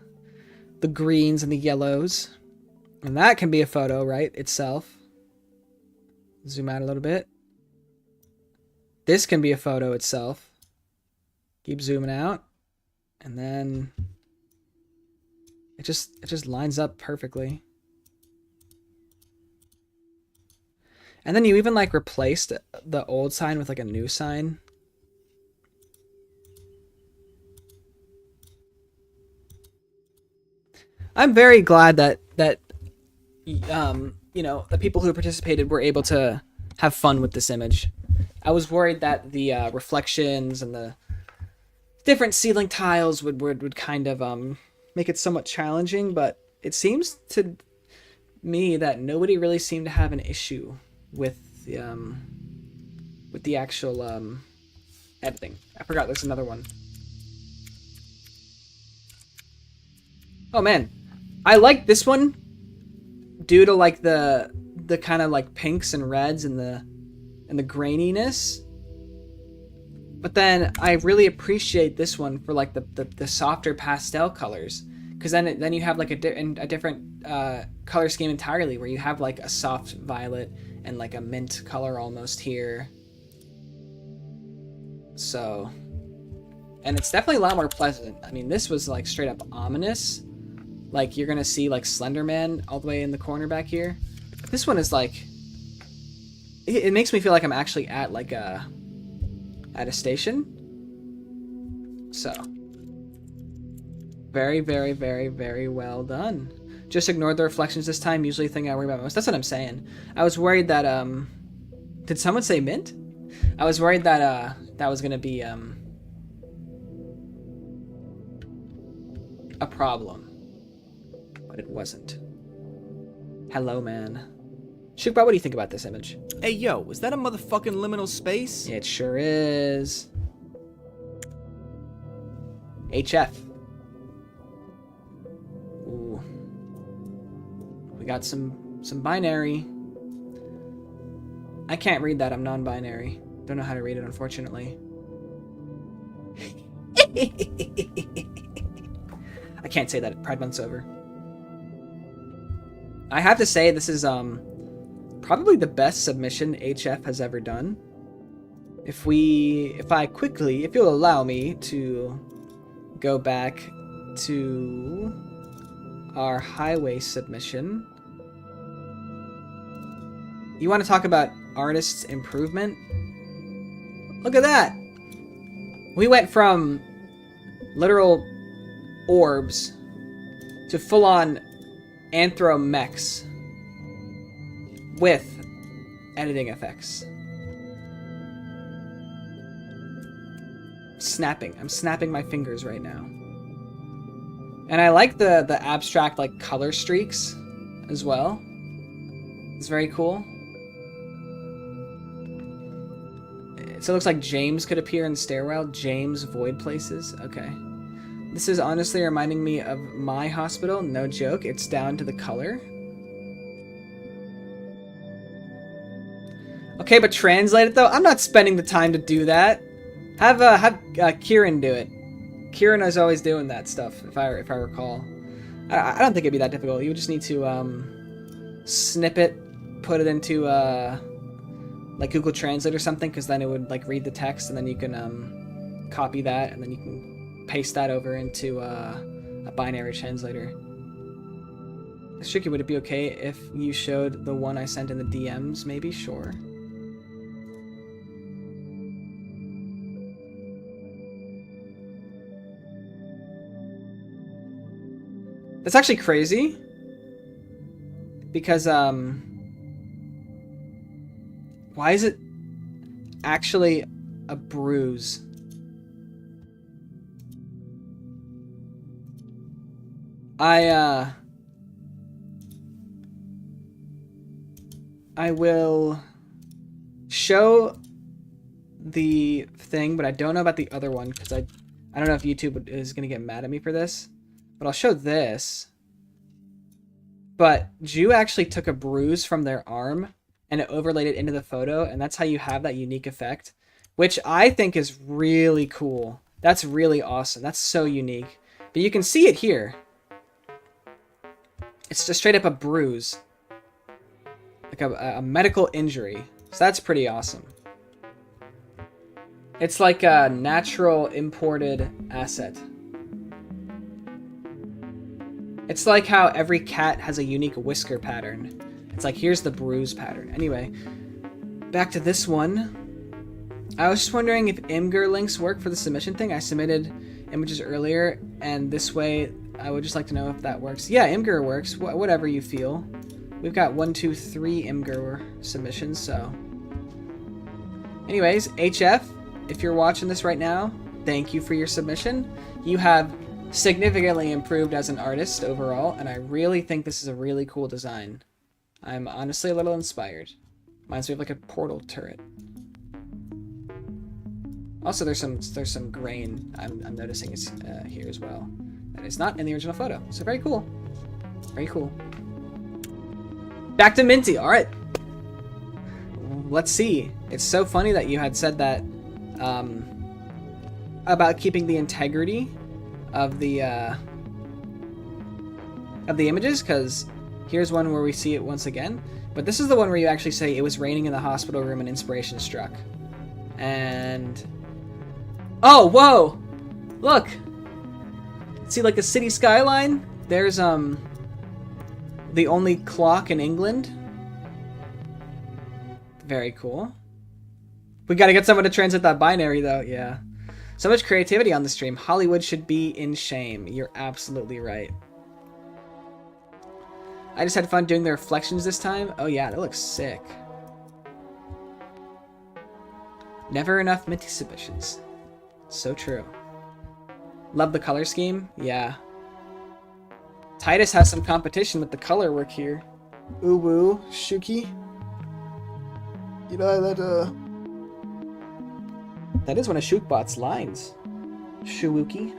greens and the yellows. And that can be a photo, right, itself. Zoom out a little bit. This can be a photo itself. Keep zooming out. And then it just lines up perfectly. And then you even like replaced the old sign with like a new sign. I'm very glad that you know, the people who participated were able to have fun with this image. I was worried that the reflections and the different ceiling tiles would kind of make it somewhat challenging, but it seems to me that nobody really seemed to have an issue with the actual editing. I forgot there's another one. Oh man, I like this one due to like the kind of like pinks and reds and the graininess. But then I really appreciate this one for like the softer pastel colors, because then you have like a different color scheme entirely, where you have like a soft violet and like a mint color almost here. So And it's definitely a lot more pleasant. I mean, this was like straight up ominous. Like you're gonna see like Slender Man all the way in the corner back here. This one is like, it makes me feel like I'm actually at like a station. So very, very, very, very well done. Just ignored the reflections this time. Usually the thing I worry about most. That's what I'm saying. I was worried that did someone say mint? I was worried that that was gonna be a problem, but it wasn't. Hello, man. Shookbot, what do you think about this image? Hey, yo, is that a motherfucking liminal space? It sure is. HF. Ooh. We got some binary. I can't read that. I'm non-binary. Don't know how to read it, unfortunately. I can't say that. Pride Month's over. I have to say this is probably the best submission HF has ever done. If you'll allow me to go back to our highway submission. You want to talk about artist's improvement? Look at that! We went from literal orbs to full-on anthro-mechs with editing effects. Snapping. I'm snapping my fingers right now. And I like the abstract like color streaks as well. It's very cool. So it looks like James could appear in stairwell. James void places. Okay. This is honestly reminding me of my hospital. No joke. It's down to the color. Okay, but translate it though. I'm not spending the time to do that. Have Kieran do it. Kieran is always doing that stuff, if I recall. I don't think it'd be that difficult. You would just need to snip it, put it into like Google Translate or something, because then it would like read the text, and then you can copy that, and then you can paste that over into a binary translator. Shookey, would it be okay if you showed the one I sent in the DMs? Maybe, sure. That's actually crazy, because why is it actually a bruise? I will show the thing, but I don't know about the other one, because I don't know if YouTube is gonna get mad at me for this. But I'll show this. But Ju actually took a bruise from their arm and it overlaid it into the photo, and that's how you have that unique effect, which I think is really cool. That's really awesome. That's so unique. But you can see it here. It's just straight up a bruise. Like a medical injury. So that's pretty awesome. It's like a natural imported asset. It's like how every cat has a unique whisker pattern. It's like, here's the bruise pattern. Anyway, back to this one. I was just wondering if Imgur links work for the submission thing. I submitted images earlier, and this way, I would just like to know if that works. Yeah, Imgur works. Whatever you feel. We've got 1, 2, 3 Imgur submissions, so. Anyways, HF, if you're watching this right now, thank you for your submission. You have significantly improved as an artist overall, and I really think this is a really cool design. I'm honestly a little inspired. Reminds me of like a portal turret. Also, there's some grain I'm noticing is here as well. That is not in the original photo. So very cool. Very cool. Back to Minty. All right. Let's see. It's so funny that you had said that about keeping the integrity of the images, because here's one where we see it once again, but this is the one where you actually say it was raining in the hospital room and inspiration struck. And oh, whoa, Look! See, like, a city skyline? There's, the only clock in England. Very cool. We gotta get someone to translate that binary, though. Yeah. So much creativity on the stream. Hollywood should be in shame. You're absolutely right. I just had fun doing the reflections this time. Oh yeah, that looks sick. Never enough Minty submissions. So true. Love the color scheme? Yeah. Titus has some competition with the color work here. Ooh woo, Shookey. You know that is one of Shookbot's lines. Shooky.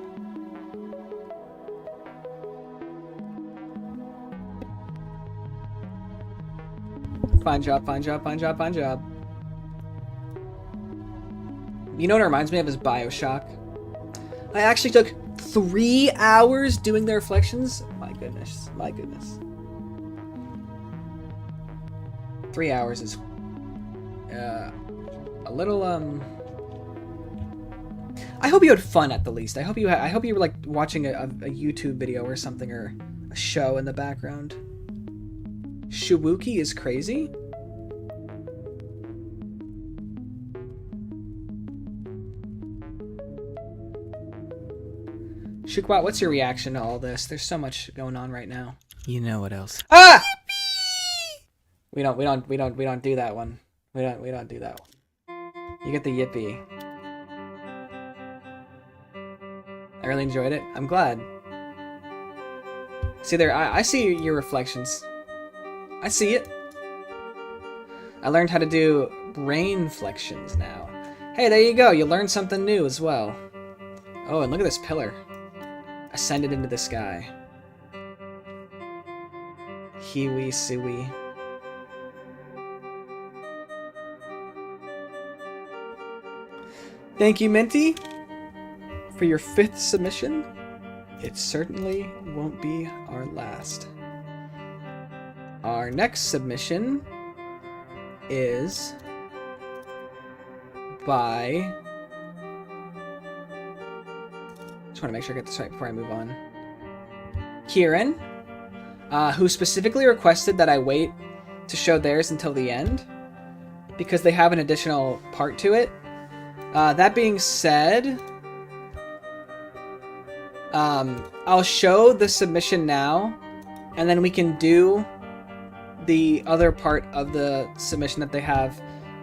Fine job, fine job, fine job, fine job. You know what it reminds me of is BioShock. I actually took 3 hours doing the reflections. My goodness, my goodness. 3 hours is a little I hope you had fun at the least. I hope you were like watching a YouTube video or something, or a show in the background. Shiwuki is crazy. Shookbot, what's your reaction to all this? There's so much going on right now. You know what else? Ah! We don't do that one. We don't do that one. You get the yippee. I really enjoyed it. I'm glad. See there, I see your reflections. I see it. I learned how to do brain flexions now. Hey, there you go. You learned something new as well. Oh, and look at this pillar. Ascended into the sky. Hiwi Sui. Thank you, Minty, for your 5th submission. It certainly won't be our last. Our next submission is by... Just want to make sure I get this right before I move on. Kieran, who specifically requested that I wait to show theirs until the end, because they have an additional part to it. That being said, I'll show the submission now, and then we can do the other part of the submission that they have,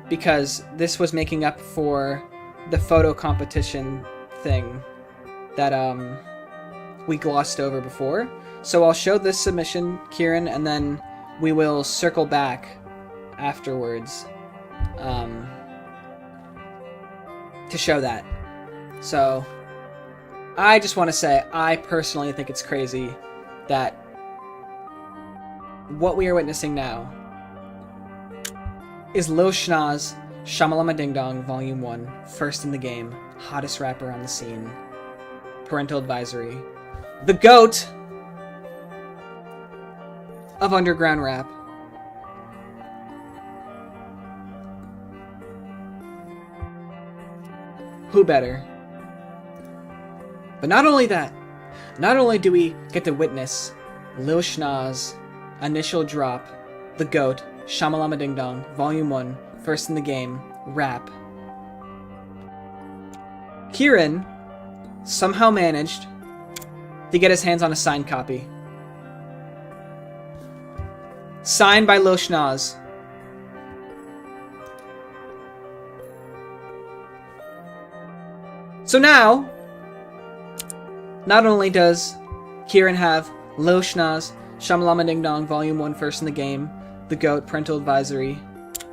because this was making up for the photo competition thing that we glossed over before. So I'll show this submission, Kieran, and then we will circle back afterwards to show that. So I just want to say, I personally think it's crazy that what we are witnessing now is Lil Schnoz, Shamalama Ding Dong, Volume 1, first in the game, hottest rapper on the scene, parental advisory, the GOAT of underground rap. Who better? But not only that, not only do we get to witness Lil Schnoz, initial drop, the GOAT, Shamalama Ding Dong, Volume 1, first in the game, rap. Kieran somehow managed to get his hands on a signed copy. Signed by Lil Schnoz. So now, not only does Kieran have Lil Schnoz, Shamalama Ding Dong, Volume 1, first in the game, the GOAT, parental advisory,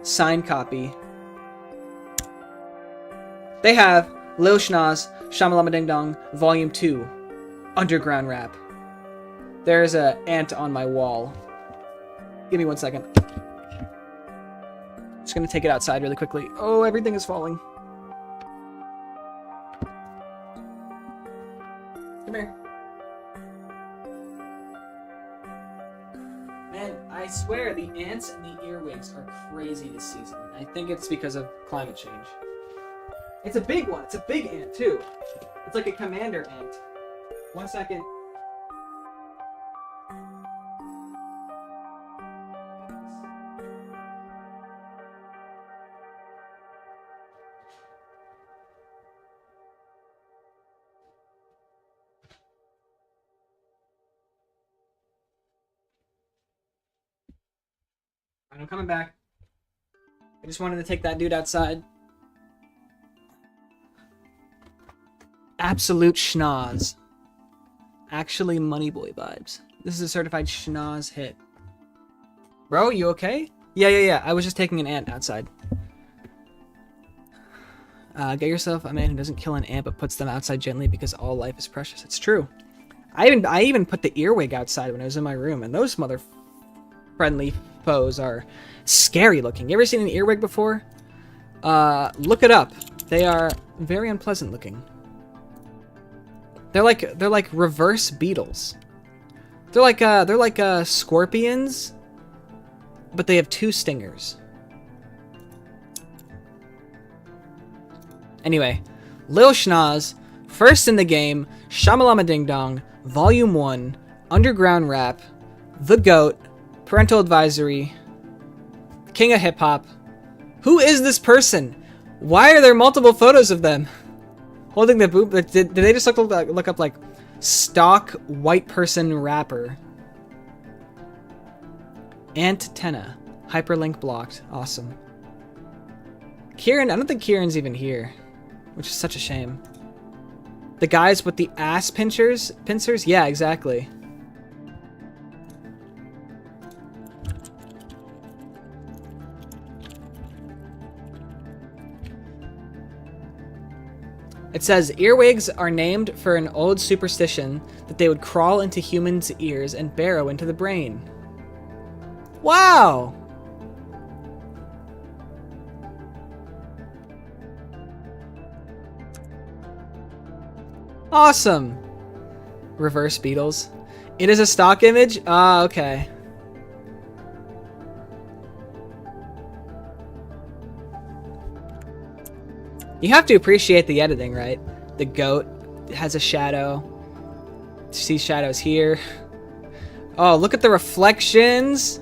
signed copy. They have Lil Schnoz, Shamalama Ding Dong, Volume 2, underground rap. There's an ant on my wall. Give me 1 second. Just gonna take it outside really quickly. Oh, everything is falling. Come here. Man, I swear the ants and the earwigs are crazy this season. I think it's because of climate change. It's a big one. It's a big ant, too. It's like a commander ant. 1 second. I'm coming back. I just wanted to take that dude outside. Absolute schnoz. Actually money boy vibes. This is a certified schnoz hit. Bro, you okay? Yeah. I was just taking an ant outside. Get yourself a man who doesn't kill an ant but puts them outside gently because all life is precious. It's true. I even put the earwig outside when I was in my room, and those mother-friendly foes are scary looking. You ever seen an earwig before? Look it up. They are very unpleasant looking. They're like reverse beetles. They're like scorpions, but they have 2 stingers. Anyway, Lil Schnoz, first in the game, Shamalama Ding Dong, Volume 1, Underground Rap, The GOAT, Parental Advisory, King of Hip Hop. Who is this person? Why are there multiple photos of them? Holding the boob. Did they just look up like stock white person rapper? Antenna. Hyperlink blocked. Awesome. Kieran, I don't think Kieran's even here, which is such a shame. The guys with the ass pincers? Yeah, exactly. It says, earwigs are named for an old superstition that they would crawl into humans' ears and burrow into the brain. Wow! Awesome! Reverse beetles. It is a stock image? Ah, okay. You have to appreciate the editing, right? The goat has a shadow. See shadows here. Oh, look at the reflections!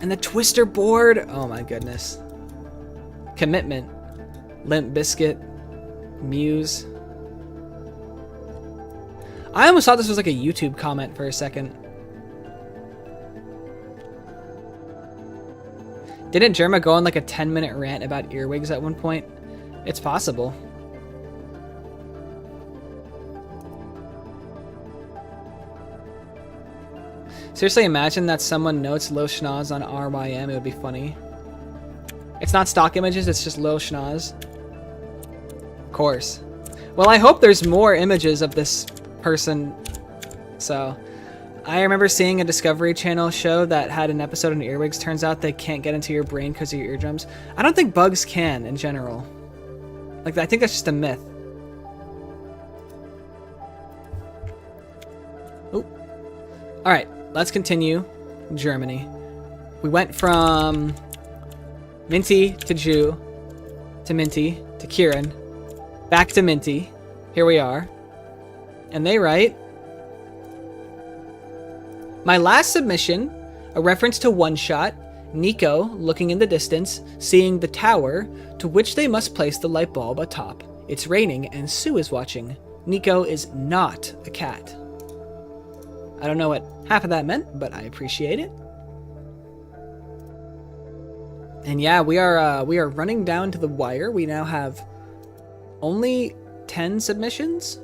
And the twister board! Oh my goodness. Commitment. Limp Biscuit. Muse. I almost thought this was like a YouTube comment for a second. Didn't Jerma go on like a 10-minute rant about earwigs at one point? It's possible. Seriously, imagine that someone notes Lil Schnoz on RYM. It would be funny. It's not stock images, it's just Lil Schnoz. Of course. Well, I hope there's more images of this person. So, I remember seeing a Discovery Channel show that had an episode on earwigs. Turns out they can't get into your brain because of your eardrums. I don't think bugs can, in general. Like, I think that's just a myth. Oh. Alright, let's continue. Germany. We went from Minty to Jew to Minty to Kieran. Back to Minty. Here we are. And they write, my last submission, a reference to One Shot, Nico looking in the distance, seeing the tower, to which they must place the light bulb atop. It's raining and Sue is watching. Nico is not a cat. I don't know what half of that meant, but I appreciate it. And yeah, we are running down to the wire. We now have only 10 submissions.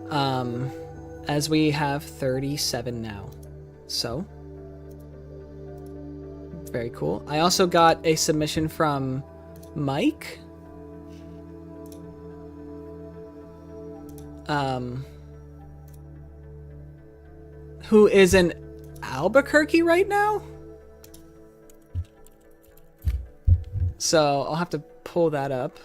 As we have 37 now. So, very cool. I also got a submission from Mike. Who is in Albuquerque right now? So, I'll have to pull that up.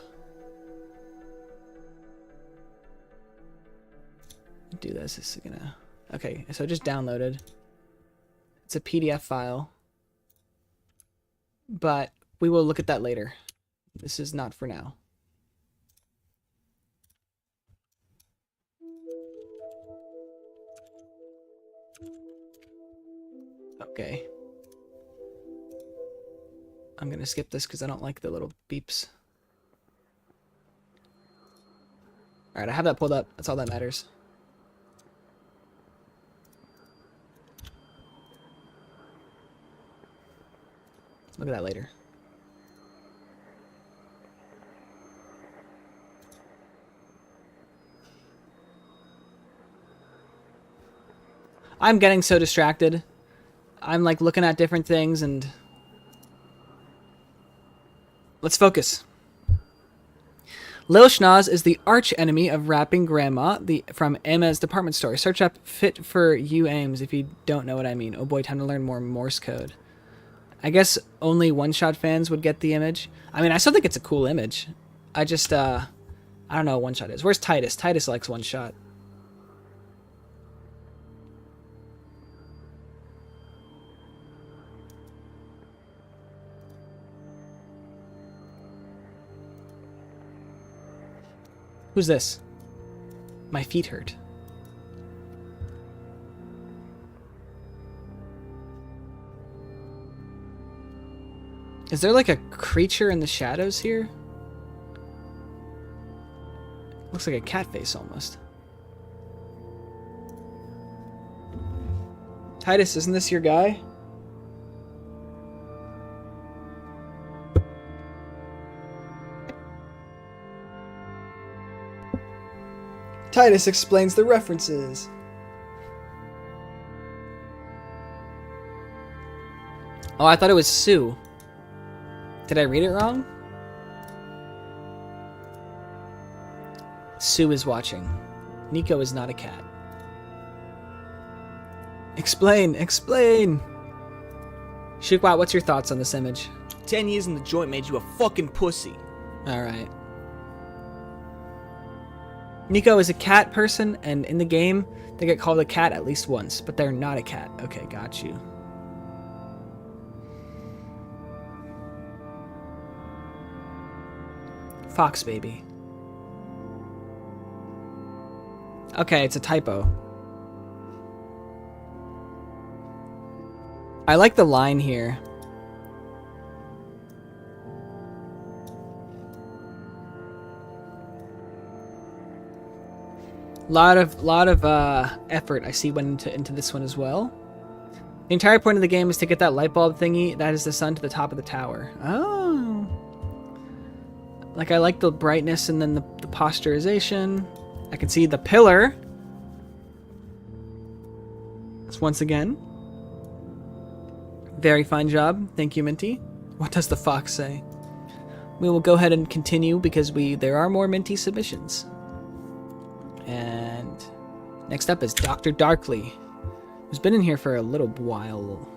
Do this. This is gonna... Okay, so just downloaded. It's a PDF file. But we will look at that later. This is not for now. Okay. I'm gonna skip this because I don't like the little beeps. Alright, I have that pulled up. That's all that matters. Look at that later. I'm getting so distracted. I'm like looking at different things and... Let's focus. Lil Schnoz is the arch enemy of Rapping Grandma from Emma's department store. Search up Fit for You Aims if you don't know what I mean. Oh boy, time to learn more Morse code. I guess only one-shot fans would get the image. I mean, I still think it's a cool image. I just, I don't know what one-shot is. Where's Titus? Titus likes one-shot. Who's this? My feet hurt. Is there like a creature in the shadows here? Looks like a cat face almost. Titus, isn't this your guy? Titus explains the references. Oh, I thought it was Sue. Did I read it wrong? Sue is watching. Nico is not a cat. Explain, explain! Shookey, what's your thoughts on this image? 10 years in the joint made you a fucking pussy. Alright. Nico is a cat person, and in the game, they get called a cat at least once, but they're not a cat. Okay, got you. Fox baby. Okay, it's a typo. I like the line here. Lot of effort I see went into this one as well. The entire point of the game is to get that light bulb thingy that is the sun to the top of the tower. Oh. Like, I like the brightness and then the posturization. I can see the pillar. That's once again. Very fine job. Thank you, Minty. What does the fox say? We will go ahead and continue because there are more Minty submissions. And next up is Dr. Darkly, who's been in here for a little while.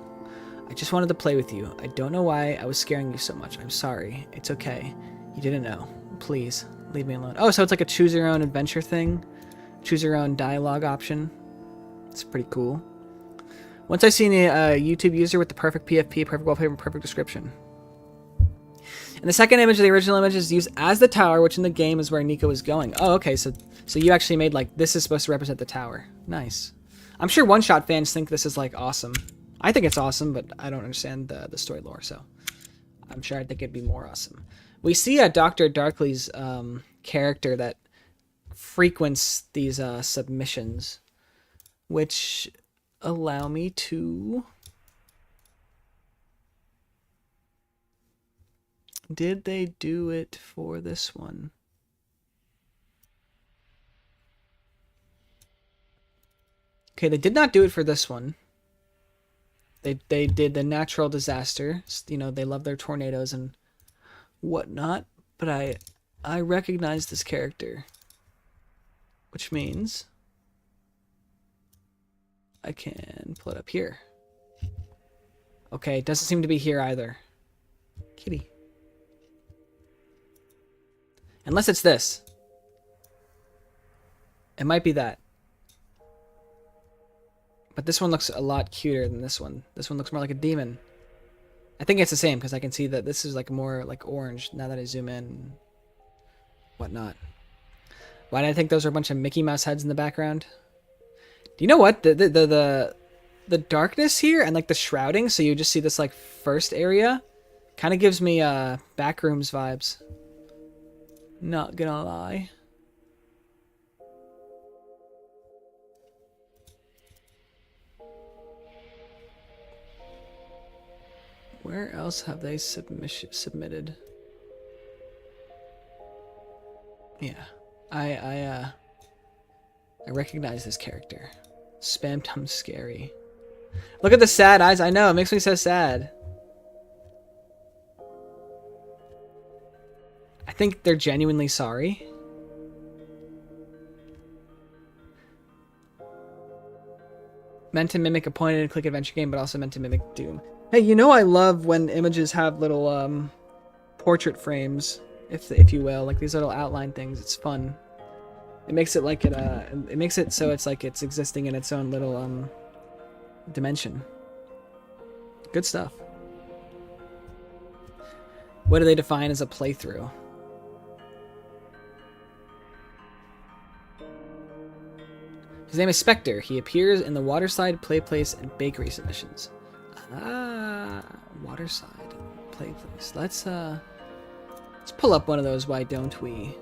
I just wanted to play with you. I don't know why I was scaring you so much. I'm sorry. It's okay. You didn't know. Please, leave me alone. Oh, so it's like a choose your own adventure thing? Choose your own dialogue option? It's pretty cool. Once I seen a YouTube user with the perfect PFP, perfect wallpaper, and perfect description. And the second image of the original image is used as the tower, which in the game is where Nico is going. Oh, okay, so you actually made, like, this is supposed to represent the tower. Nice. I'm sure one-shot fans think this is, like, awesome. I think it's awesome, but I don't understand the story lore, so I'm sure I think it'd be more awesome. We see a Dr. Darkly's character that frequents these submissions, which allow me to... Did they do it for this one? Okay, they did not do it for this one. They did the natural disaster. You know, they love their tornadoes and whatnot. But I recognize this character, which means I can pull it up here. Okay, it doesn't seem to be here either. Kitty. Unless it's this. It might be that. But this one looks a lot cuter than this one. This one looks more like a demon. I think it's the same because I can see that this is like more like orange now that I zoom in. Whatnot. Why did I think those are a bunch of Mickey Mouse heads in the background? Do you know what? The the darkness here and like the shrouding, so you just see this like first area, kind of gives me Backrooms vibes. Not gonna lie. Where else have they submitted? Yeah, I recognize this character. Spam Tum Scary. Look at the sad eyes. I know, it makes me so sad. I think they're genuinely sorry. Meant to mimic a point-and-click adventure game, but also meant to mimic Doom. Hey, you know I love when images have little portrait frames, if you will, like these little outline things. It's fun. It makes it like it makes it so it's like it's existing in its own little dimension. Good stuff. What do they define as a playthrough? His name is Spectre. He appears in the Waterside, Play Place, and Bakery submissions. Ah, Waterside, Play Place. Let's pull up one of those. Why don't we?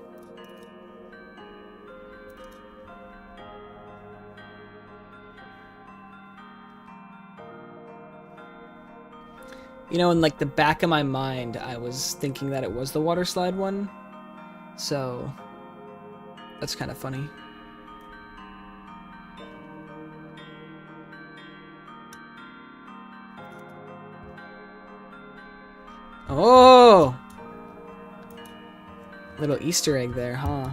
You know, in like the back of my mind, I was thinking that it was the Waterslide one. So that's kind of funny. Oh! Little Easter egg there, huh?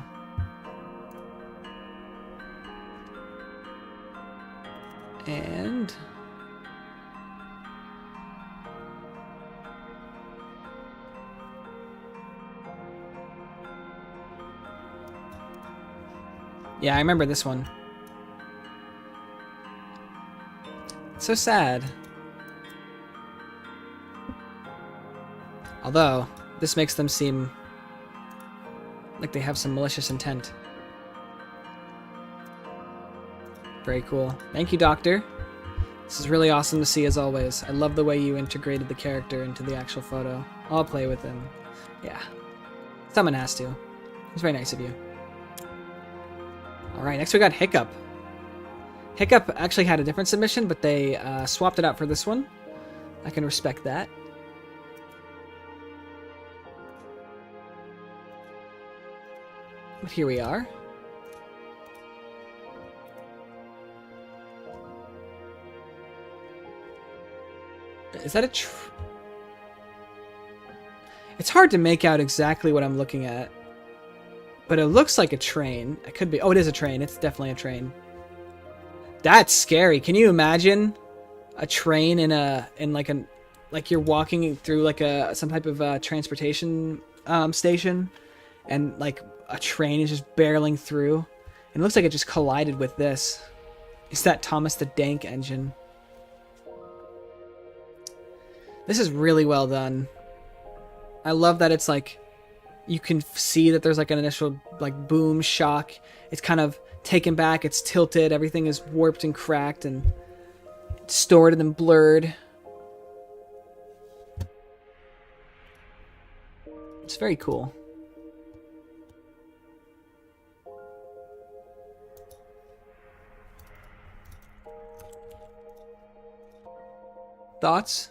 And yeah, I remember this one. It's so sad. Although, this makes them seem like they have some malicious intent. Very cool. Thank you, Doctor. This is really awesome to see as always. I love the way you integrated the character into the actual photo. I'll play with him. Yeah. Someone has to. It's very nice of you. Alright, next we got Hiccup. Hiccup actually had a different submission, but they swapped it out for this one. I can respect that. But here we are. Is that a It's hard to make out exactly what I'm looking at. But it looks like a train. It could be. Oh, it is a train. It's definitely a train. That's scary. Can you imagine a train like you're walking through like some type of transportation station, and like a train is just barreling through, and it looks like it just collided with this. It's that Thomas the Dank engine. This is really well done. I love that it's like you can see that there's like an initial like boom shock. It's kind of taken back, it's tilted, everything is warped and cracked and distorted and blurred. It's very cool. Thoughts?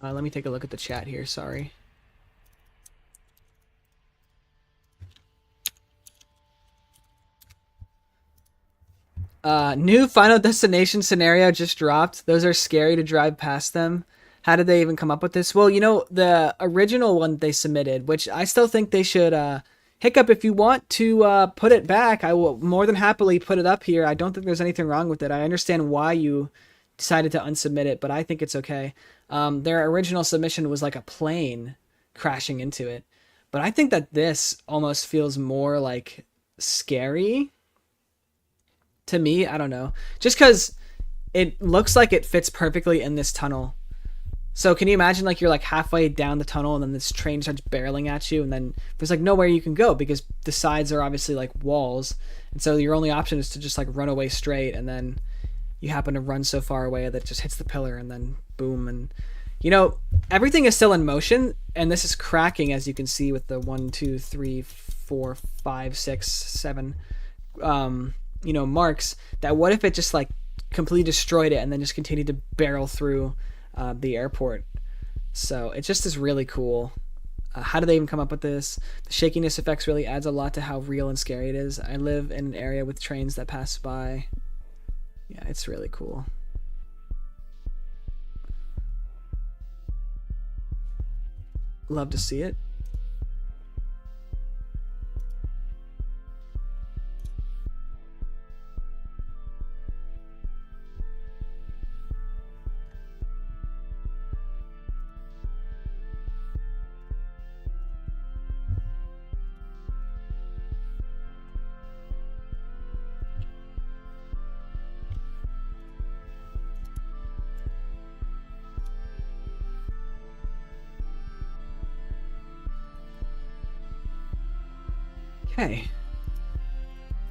Let me take a look at the chat here, sorry. New Final Destination scenario just dropped. Those are scary to drive past them. How did they even come up with this? Well, you know, the original one they submitted, which I still think they should Hiccup, if you want to put it back, I will more than happily put it up here. I don't think there's anything wrong with it. I understand why you decided to unsubmit it, but I think it's okay. Their original submission was like a plane crashing into it. But I think that this almost feels more like scary to me. I don't know. Just because it looks like it fits perfectly in this tunnel. So can you imagine like you're like halfway down the tunnel and then this train starts barreling at you and then there's like nowhere you can go because the sides are obviously like walls. And so your only option is to just like run away straight, and then you happen to run so far away that it just hits the pillar and then boom. And you know, everything is still in motion, and this is cracking, as you can see with the 1, 2, 3, 4, 5, 6, 7, you know, marks. That what if it just like completely destroyed it and then just continued to barrel through the airport? So it just is really cool. How do they even come up with this? The shakiness effects really adds a lot to how real and scary it is. I live in an area with trains that pass by. Yeah, it's really cool. Love to see it. Okay.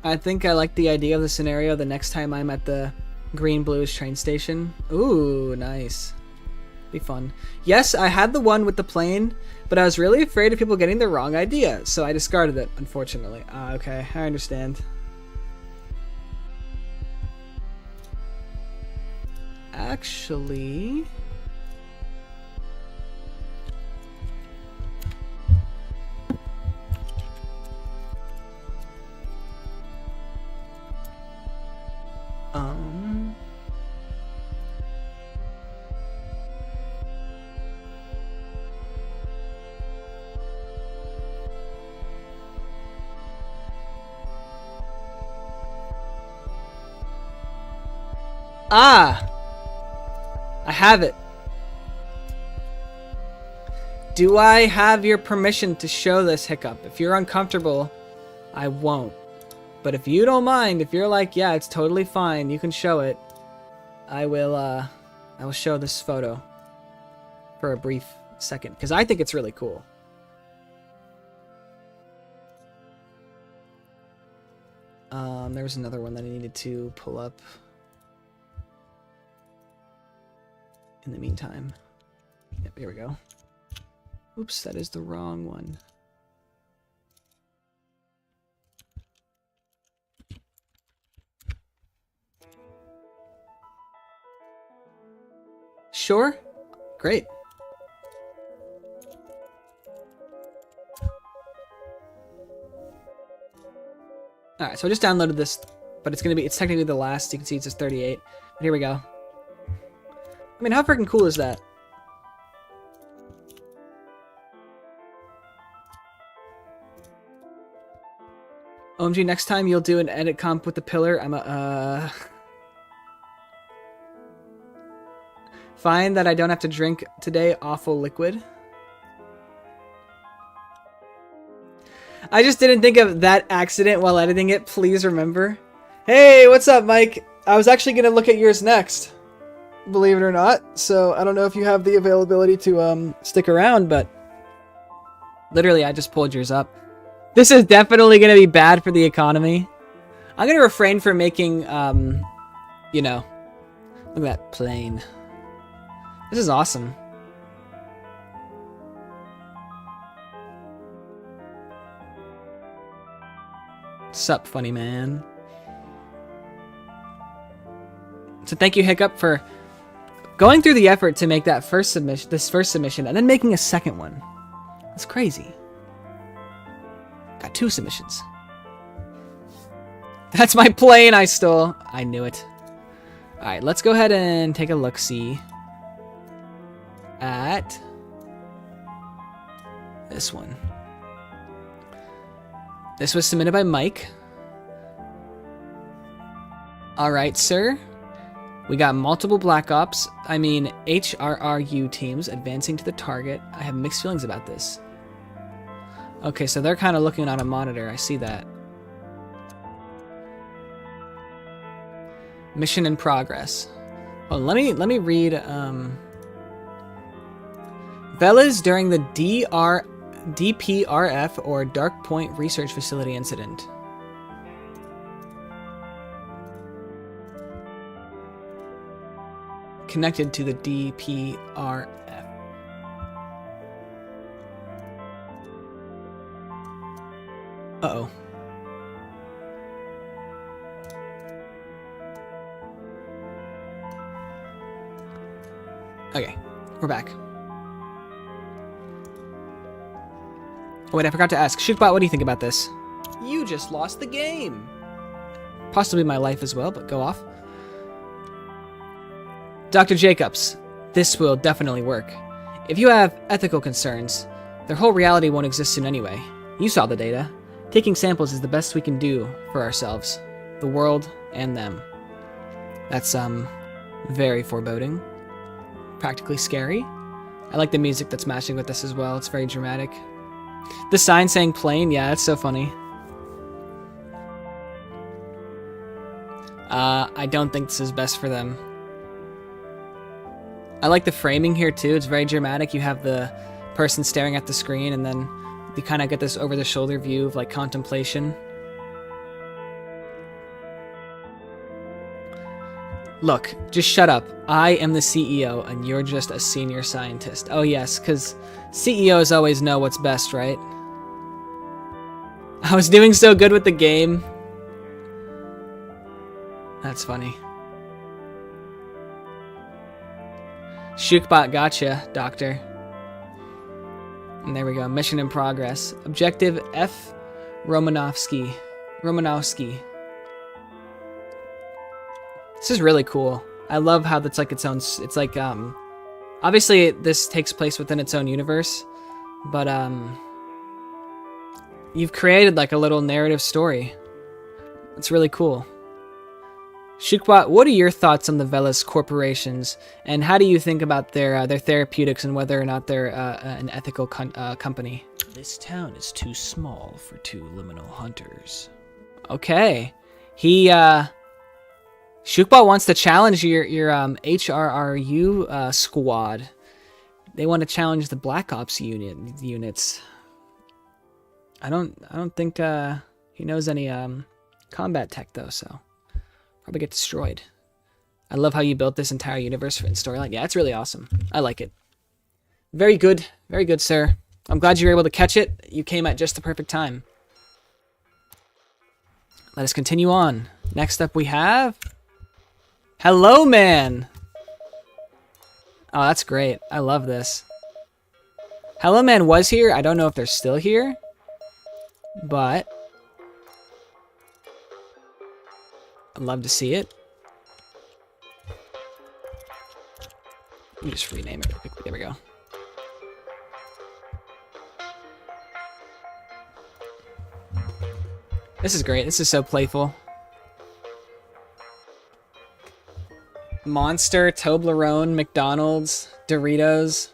I think I like the idea of the scenario the next time I'm at the Green Blues train station. Ooh, nice. Be fun. Yes, I had the one with the plane, but I was really afraid of people getting the wrong idea, so I discarded it, unfortunately. Okay, I understand. Actually... I have it. Do I have your permission to show this, Hiccup? If you're uncomfortable, I won't. But if you don't mind, if you're like, yeah, it's totally fine, you can show it, I will show this photo for a brief second, because I think it's really cool. There was another one that I needed to pull up in the meantime. Yep, here we go. Oops, that is the wrong one. Sure? Great. Alright, so I just downloaded this, but it's technically the last. You can see it says 38. But here we go. I mean, how freaking cool is that? OMG, next time you'll do an edit comp with the pillar, Fine that I don't have to drink today, awful liquid. I just didn't think of that accident while editing it, please remember. Hey, what's up, Mike? I was actually gonna look at yours next, believe it or not, so I don't know if you have the availability to stick around, but literally I just pulled yours up. This is definitely gonna be bad for the economy. I'm gonna refrain from making, you know, look at that plane. This is awesome. Sup, funny man. So thank you, Hiccup, for going through the effort to make that first submission, and then making a second one. That's crazy. Got 2 submissions. That's my plane I stole. I knew it. Alright, let's go ahead and take a look-see at this one. This was submitted by Mike. All right, sir. We got multiple HRRU teams advancing to the target. I have mixed feelings about this. Okay, so they're kind of looking on a monitor. I see that. Mission in progress. Oh, let me read. Velas during the DPRF or Dark Point Research Facility incident. Connected to the DPRF. Uh-oh. Okay, we're back. Oh wait, I forgot to ask. Shookbot, what do you think about this? You just lost the game. Possibly my life as well, but go off. Dr. Jacobs, this will definitely work. If you have ethical concerns, their whole reality won't exist soon anyway. You saw the data. Taking samples is the best we can do for ourselves, the world, and them. That's, very foreboding. Practically scary. I like the music that's matching with this as well. It's very dramatic. The sign saying plane, yeah, it's so funny. I don't think this is best for them. I like the framing here too. It's very dramatic. You have the person staring at the screen and then you kind of get this over the shoulder view of like contemplation. Look, just shut up. I am the CEO and you're just a senior scientist. Oh yes, because CEOs always know what's best, right? I was doing so good with the game. That's funny. Shookbot gotcha, Doctor. And there we go. Mission in progress. Objective F. Romanowski. This is really cool. I love how that's like its own. It's like obviously this takes place within its own universe, but you've created like a little narrative story. It's really cool. Shookbot, what are your thoughts on the Velas corporations, and how do you think about their therapeutics and whether or not they're an ethical company? This town is too small for 2 liminal hunters. Okay, Shookbot wants to challenge your HRRU squad. They want to challenge the Black Ops units. I don't think he knows any combat tech though, so. Probably get destroyed. I love how you built this entire universe and storyline. Yeah, it's really awesome. I like it. Very good, sir. I'm glad you were able to catch it. You came at just the perfect time. Let us continue on. Next up we have... Hello, Man! Oh, that's great. I love this. Hello, Man was here. I don't know if they're still here. But... I'd love to see it. Let me just rename it real quickly. There we go. This is great. This is so playful. Monster, Toblerone, McDonald's, Doritos.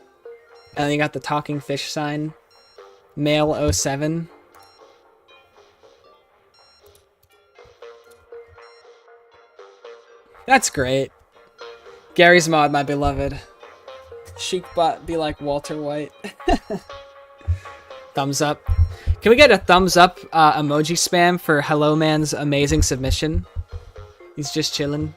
And then you got the talking fish sign. Male 07. That's great. Gary's Mod, my beloved. Shookbot be like Walter White. Thumbs up. Can we get a thumbs up emoji spam for Hello Man's amazing submission? He's just chilling.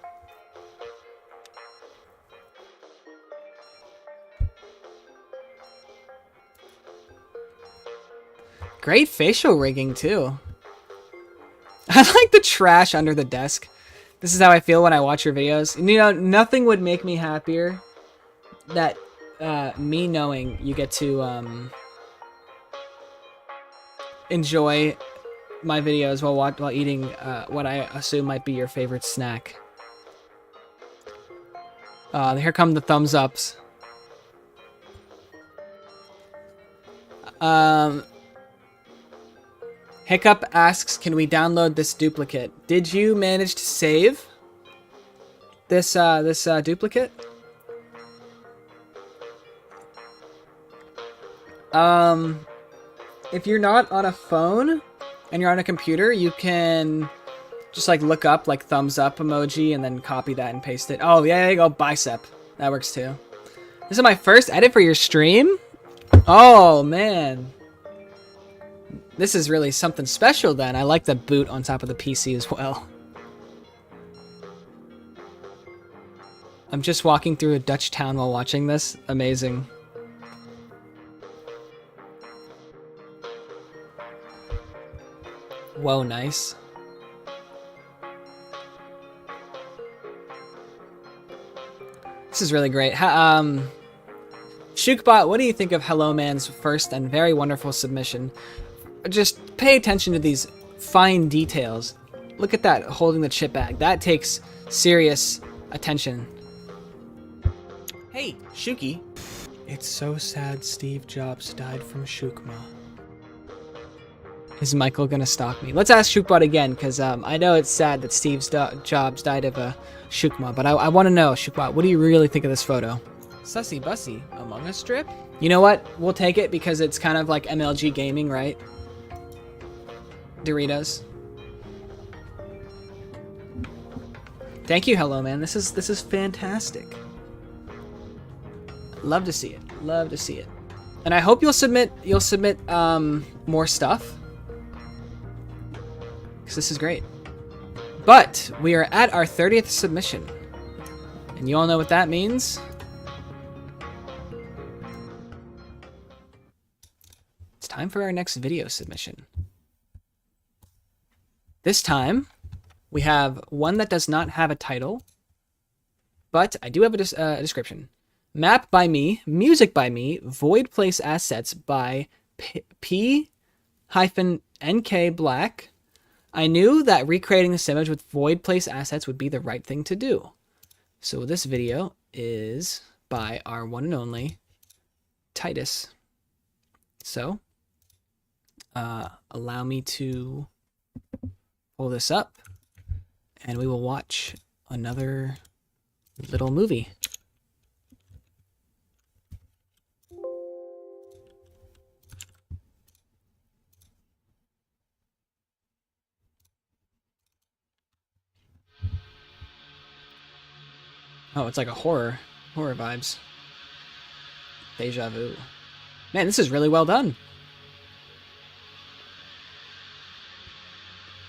Great facial rigging too. I like the trash under the desk. This is how I feel when I watch your videos. You know, nothing would make me happier that me knowing you get to enjoy my videos while eating what I assume might be your favorite snack. Here come the thumbs ups. Hiccup asks, can we download this duplicate? Did you manage to save this duplicate? If you're not on a phone and you're on a computer, you can just like look up like thumbs up emoji and then copy that and paste it. Oh yeah, there you go, bicep. That works too. This is my first edit for your stream? Oh man. This is really something special then. I like the boot on top of the PC as well. I'm just walking through a Dutch town while watching this. Amazing. Whoa, nice. This is really great. Shookbot, what do you think of Hello Man's first and very wonderful submission? Just pay attention to these fine details. Look at that, holding the chip bag. That takes serious attention. Hey, Shookey. It's so sad Steve Jobs died from Shookma. Is Michael gonna stalk me? Let's ask Shookbot again, because I know it's sad that Steve Jobs died of a Shookma, but I want to know, Shookbot, what do you really think of this photo? Sussy Bussy, Among Us strip? You know what? We'll take it because it's kind of like MLG gaming, right? Doritos. Thank you, Hello Man. This is fantastic. Love to see it. Love to see it. And I hope you'll submit more stuff. Because this is great. But we are at our 30th submission. And you all know what that means. It's time for our next video submission. This time, we have one that does not have a title, but I do have a description. Map by me, music by me, void place assets by P-NK Black. I knew that recreating this image with void place assets would be the right thing to do. So this video is by our one and only Titus. So, allow me to pull this up and we will watch another little movie. Oh, it's like a horror vibes. Deja vu. Man, this is really well done.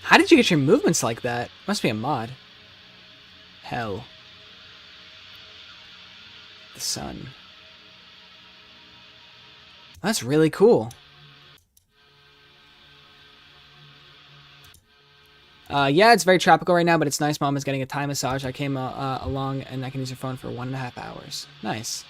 How did you get your movements like that? Must be a mod. Hell. The sun. That's really cool. Yeah, it's very tropical right now, but it's nice. Mom is getting a Thai massage. I came along and I can use your phone for 1.5 hours. Nice.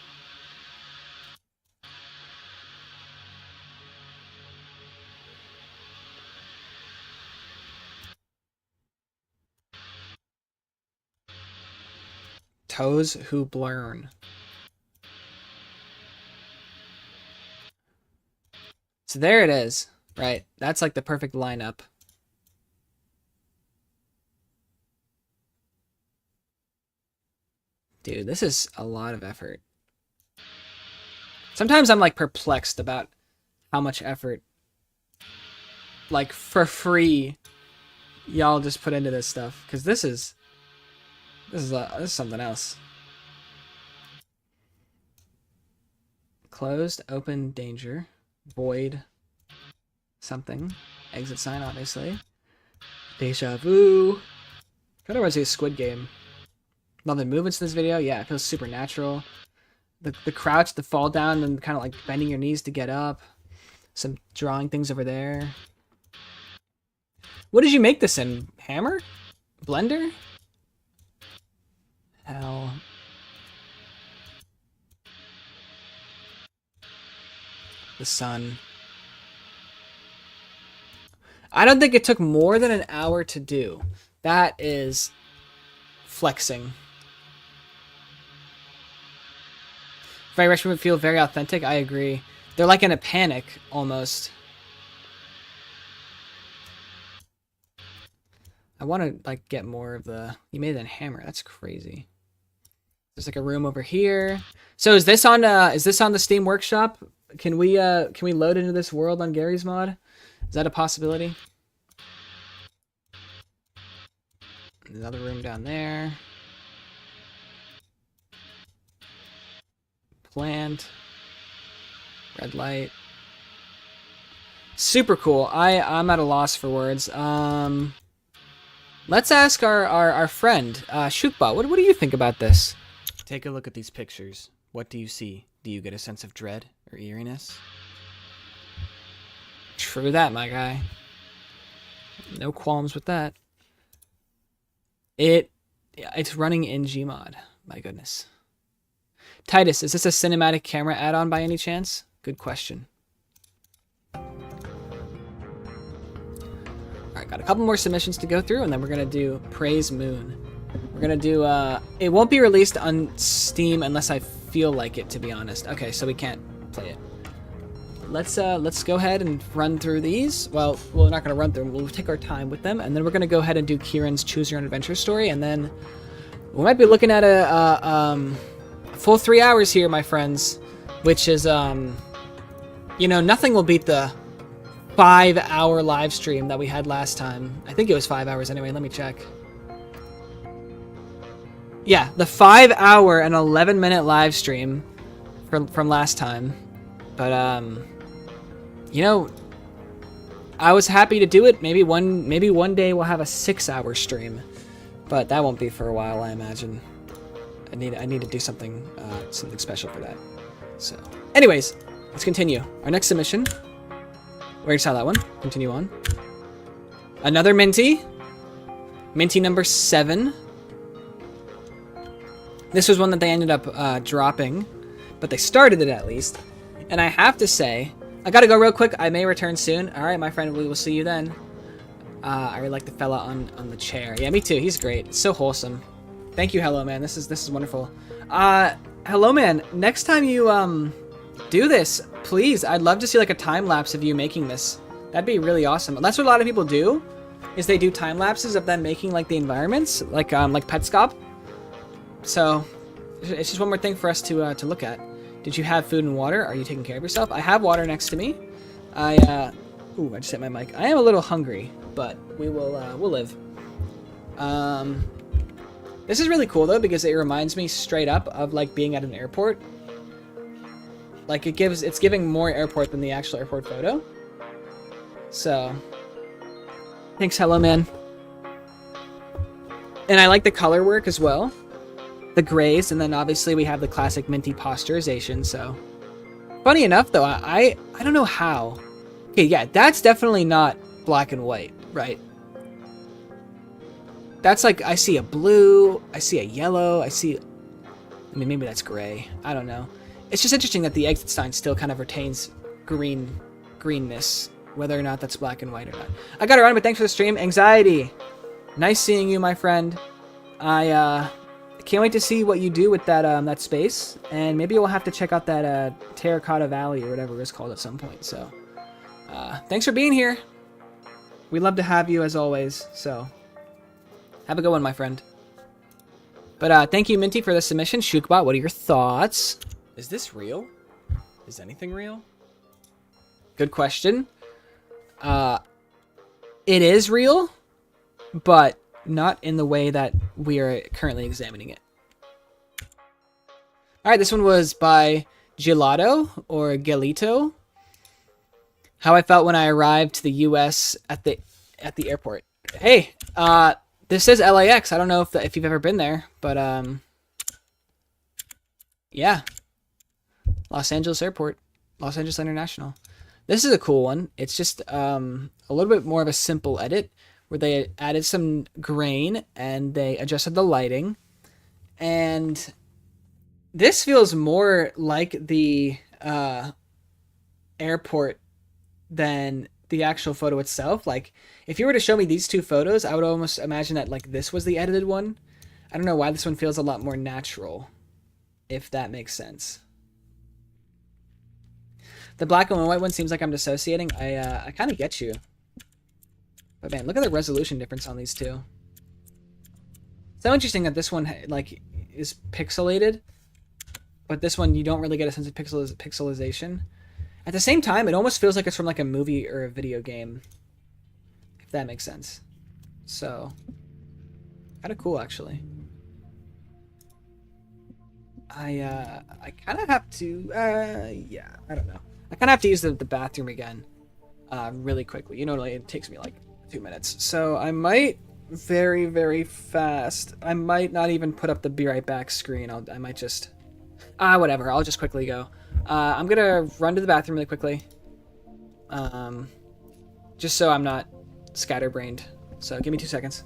Toes who blurn. So there it is. Right. That's like the perfect lineup. Dude, this is a lot of effort. Sometimes I'm like perplexed about how much effort, like for free, y'all just put into this stuff. Because this is something else. Closed, open, danger, void, something, exit sign, obviously. Deja vu. Kind of reminds me of Squid Game. Love the movements in this video. Yeah, it feels supernatural. The crouch, the fall down, and kind of like bending your knees to get up. Some drawing things over there. What did you make this in? Hammer? Blender? Hell. The sun. I don't think it took more than an hour to do. That is flexing. Very Russian would feel very authentic. I agree. They're like in a panic almost. I want to like get more of the. You made it in hammer. That's crazy. There's like a room over here. So is this on the Steam Workshop? Can we load into this world on Gary's mod? Is that a possibility? Another room down there. Plant. Red light. Super cool. I'm at a loss for words. Let's ask our friend, Shookbot, what do you think about this? Take a look at these pictures. What do you see? Do you get a sense of dread or eeriness? True that, my guy. No qualms with that. It's running in Gmod. My goodness. Titus, is this a cinematic camera add-on by any chance? Good question. Alright, got a couple more submissions to go through, and then we're gonna do Praise Moon. We're gonna do, it won't be released on Steam unless I feel like it, to be honest. Okay, so we can't play it. Let's go ahead and run through these. Well, we're not gonna run through them, we'll take our time with them, and then we're gonna go ahead and do Kieran's Choose Your Own Adventure story, and then we might be looking at a full 3 hours here, my friends, which is, you know, nothing will beat the 5-hour live stream that we had last time. I think it was 5 hours anyway, let me check. Yeah, the 5-hour and 11-minute live stream from last time. But, you know, I was happy to do it. Maybe one day we'll have a 6-hour stream, but that won't be for a while, I imagine. I need to do something special for that. So, anyways, let's continue. Our next submission. We already saw that one. Continue on. Another Minty. Minty number 7. This was one that they ended up dropping, but they started it at least. And I have to say, I gotta go real quick. I may return soon. All right, my friend, we will see you then. I really like the fella on the chair. Yeah, me too. He's great. It's so wholesome. Thank you, Hello Man. This is wonderful. Hello Man. Next time you do this, please, I'd love to see like a time lapse of you making this. That'd be really awesome. That's what a lot of people do, is they do time lapses of them making like the environments, like Petscop. So it's just one more thing for us to look at. Did you have food and water? Are you taking care of yourself? I have water next to me. Ooh, I just hit my mic. I am a little hungry, but we'll live. This is really cool though, because it reminds me straight up of like being at an airport. Like it's giving more airport than the actual airport photo. So, thanks, Hello Man. And I like the color work as well. The grays, and then obviously we have the classic minty posturization, so. Funny enough though, I don't know how. Okay, yeah, that's definitely not black and white, right? That's like, I see a blue, I see a yellow, I mean, maybe that's gray. I don't know. It's just interesting that the exit sign still kind of retains greenness, whether or not that's black and white or not. I gotta run, but thanks for the stream. Anxiety. Nice seeing you, my friend. I can't wait to see what you do with that that space, and maybe we'll have to check out that Terracotta Valley or whatever it's called at some point. So, thanks for being here. We love to have you as always. So, have a good one, my friend. But thank you, Minty, for the submission. Shookbot, what are your thoughts? Is this real? Is anything real? Good question. It is real, but not in the way that we are currently examining it. Alright, this one was by Gelato, or Gelito. How I felt when I arrived to the US at the airport. Hey, this is LAX. I don't know if you've ever been there, but yeah. Los Angeles Airport. Los Angeles International. This is a cool one. It's just a little bit more of a simple edit, where they added some grain and they adjusted the lighting. And this feels more like the airport than the actual photo itself. Like, if you were to show me these two photos, I would almost imagine that like this was the edited one. I don't know why this one feels a lot more natural, if that makes sense. The black and white one seems like I'm dissociating. I kind of get you. But man, look at the resolution difference on these two. So interesting that this one like is pixelated, but this one you don't really get a sense of pixelization. At the same time, it almost feels like it's from like a movie or a video game, if that makes sense. So, kind of cool actually. I kind of have to, yeah, I don't know. I kind of have to use the bathroom again, really quickly. You know, like, it takes me like 2 minutes. So I might very, very fast. I might not even put up the be right back screen. I might just, whatever. I'll just quickly go. I'm gonna run to the bathroom really quickly. Just so I'm not scatterbrained. So give me 2 seconds.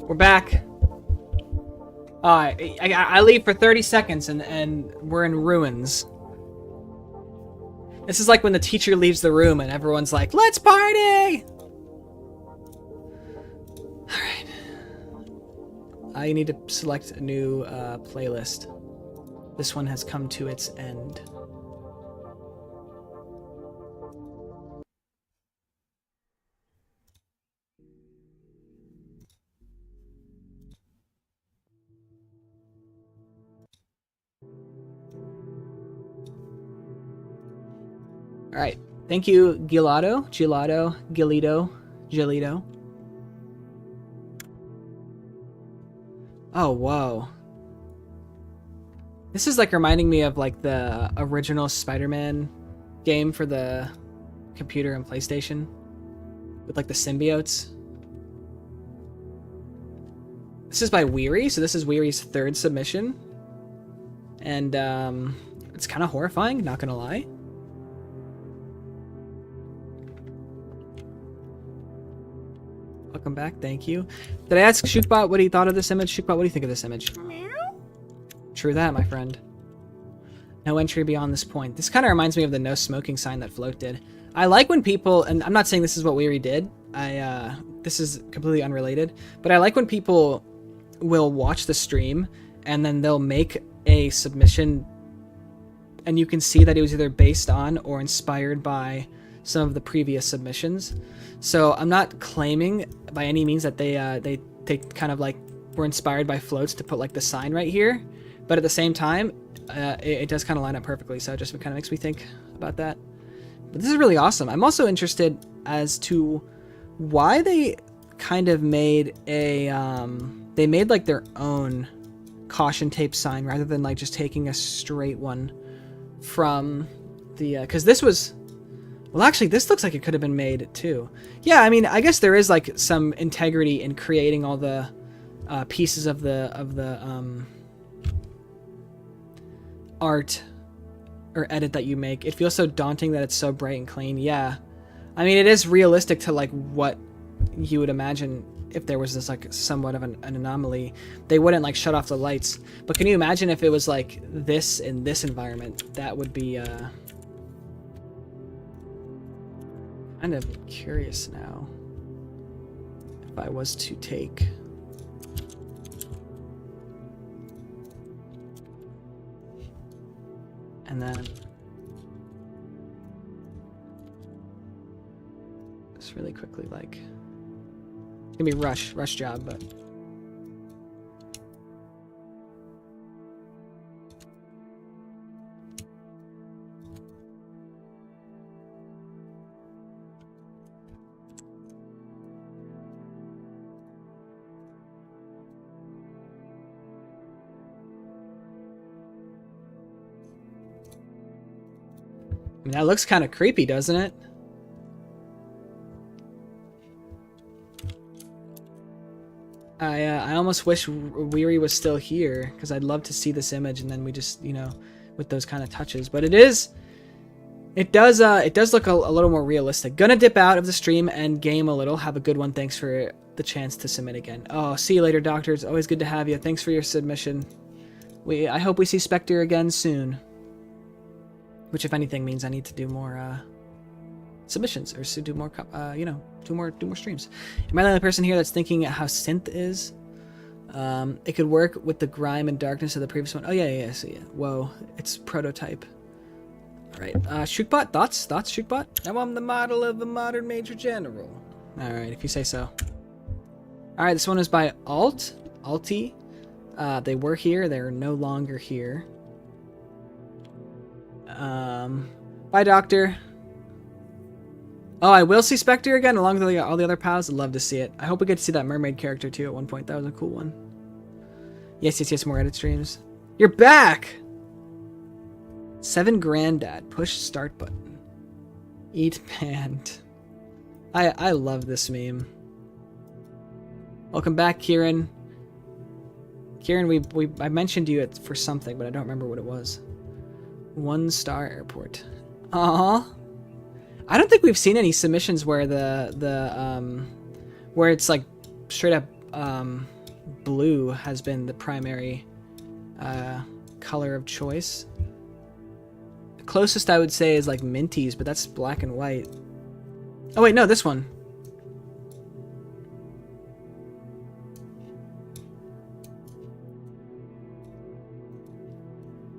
We're back. I leave for 30 seconds and we're in ruins. This is like when the teacher leaves the room and everyone's like, let's party! Alright. I need to select a new playlist. This one has come to its end. All right. Thank you, Gilito. Oh, whoa. This is like reminding me of like the original Spider-Man game for the computer and PlayStation with like the symbiotes. This is by Weary, so this is Weary's 3rd submission. And it's kind of horrifying, not gonna lie. Welcome back, thank you. Did I ask Shookbot what he thought of this image? Shookbot, what do you think of this image? True that, my friend. No entry beyond this point. This kind of reminds me of the no smoking sign that Float did. I like when people, and I'm not saying this is what Weary did. This is completely unrelated, but I like when people will watch the stream and then they'll make a submission and you can see that it was either based on or inspired by some of the previous submissions. So I'm not claiming by any means that they kind of like were inspired by Floats to put like the sign right here, but at the same time, it does kind of line up perfectly. So it just kind of makes me think about that. But this is really awesome. I'm also interested as to why they kind of made a they made like their own caution tape sign rather than like just taking a straight one from the because this was. Well, actually, this looks like it could have been made too. Yeah, I mean, I guess there is like some integrity in creating all the pieces of the art or edit that you make. It feels so daunting that it's so bright and clean. Yeah, I mean, it is realistic to like what you would imagine if there was this like somewhat of an anomaly. They wouldn't like shut off the lights. But can you imagine if it was like this in this environment? That would be. Kind of curious now if I was to take and then just really quickly like it's gonna be rush job, but mean, that looks kind of creepy, doesn't it? I almost wish Weary was still here, because I'd love to see this image, and then we just, you know, with those kind of touches. But it does look a little more realistic. Gonna dip out of the stream and game a little. Have a good one. Thanks for the chance to submit again. Oh, see you later, Doctor. It's always good to have you. Thanks for your submission. I hope we see Spectre again soon. Which, if anything, means I need to do more submissions, or to do more, you know, do more streams. Am I the only person here that's thinking how synth is? It could work with the grime and darkness of the previous one. Oh yeah. So yeah. Whoa, it's prototype. All right. Shookbot, thoughts, Shookbot? Now I'm the model of a modern major general. All right, if you say so. All right, this one is by Alti. They were here. They're no longer here. Bye, Doctor. Oh, I will see Spectre again along with all the other pals. I'd love to see it. I hope we get to see that mermaid character too at one point. That was a cool one. Yes, more edit streams. You're back! 7 Granddad. Push start button. Eat band. I love this meme. Welcome back, Kieran. Kieran, I mentioned you for something, but I don't remember what it was. 1-star airport. Aww. I don't think we've seen any submissions where where it's like straight up blue has been the primary color of choice. The closest I would say is like Minties, but that's black and white. Oh wait, no, this one.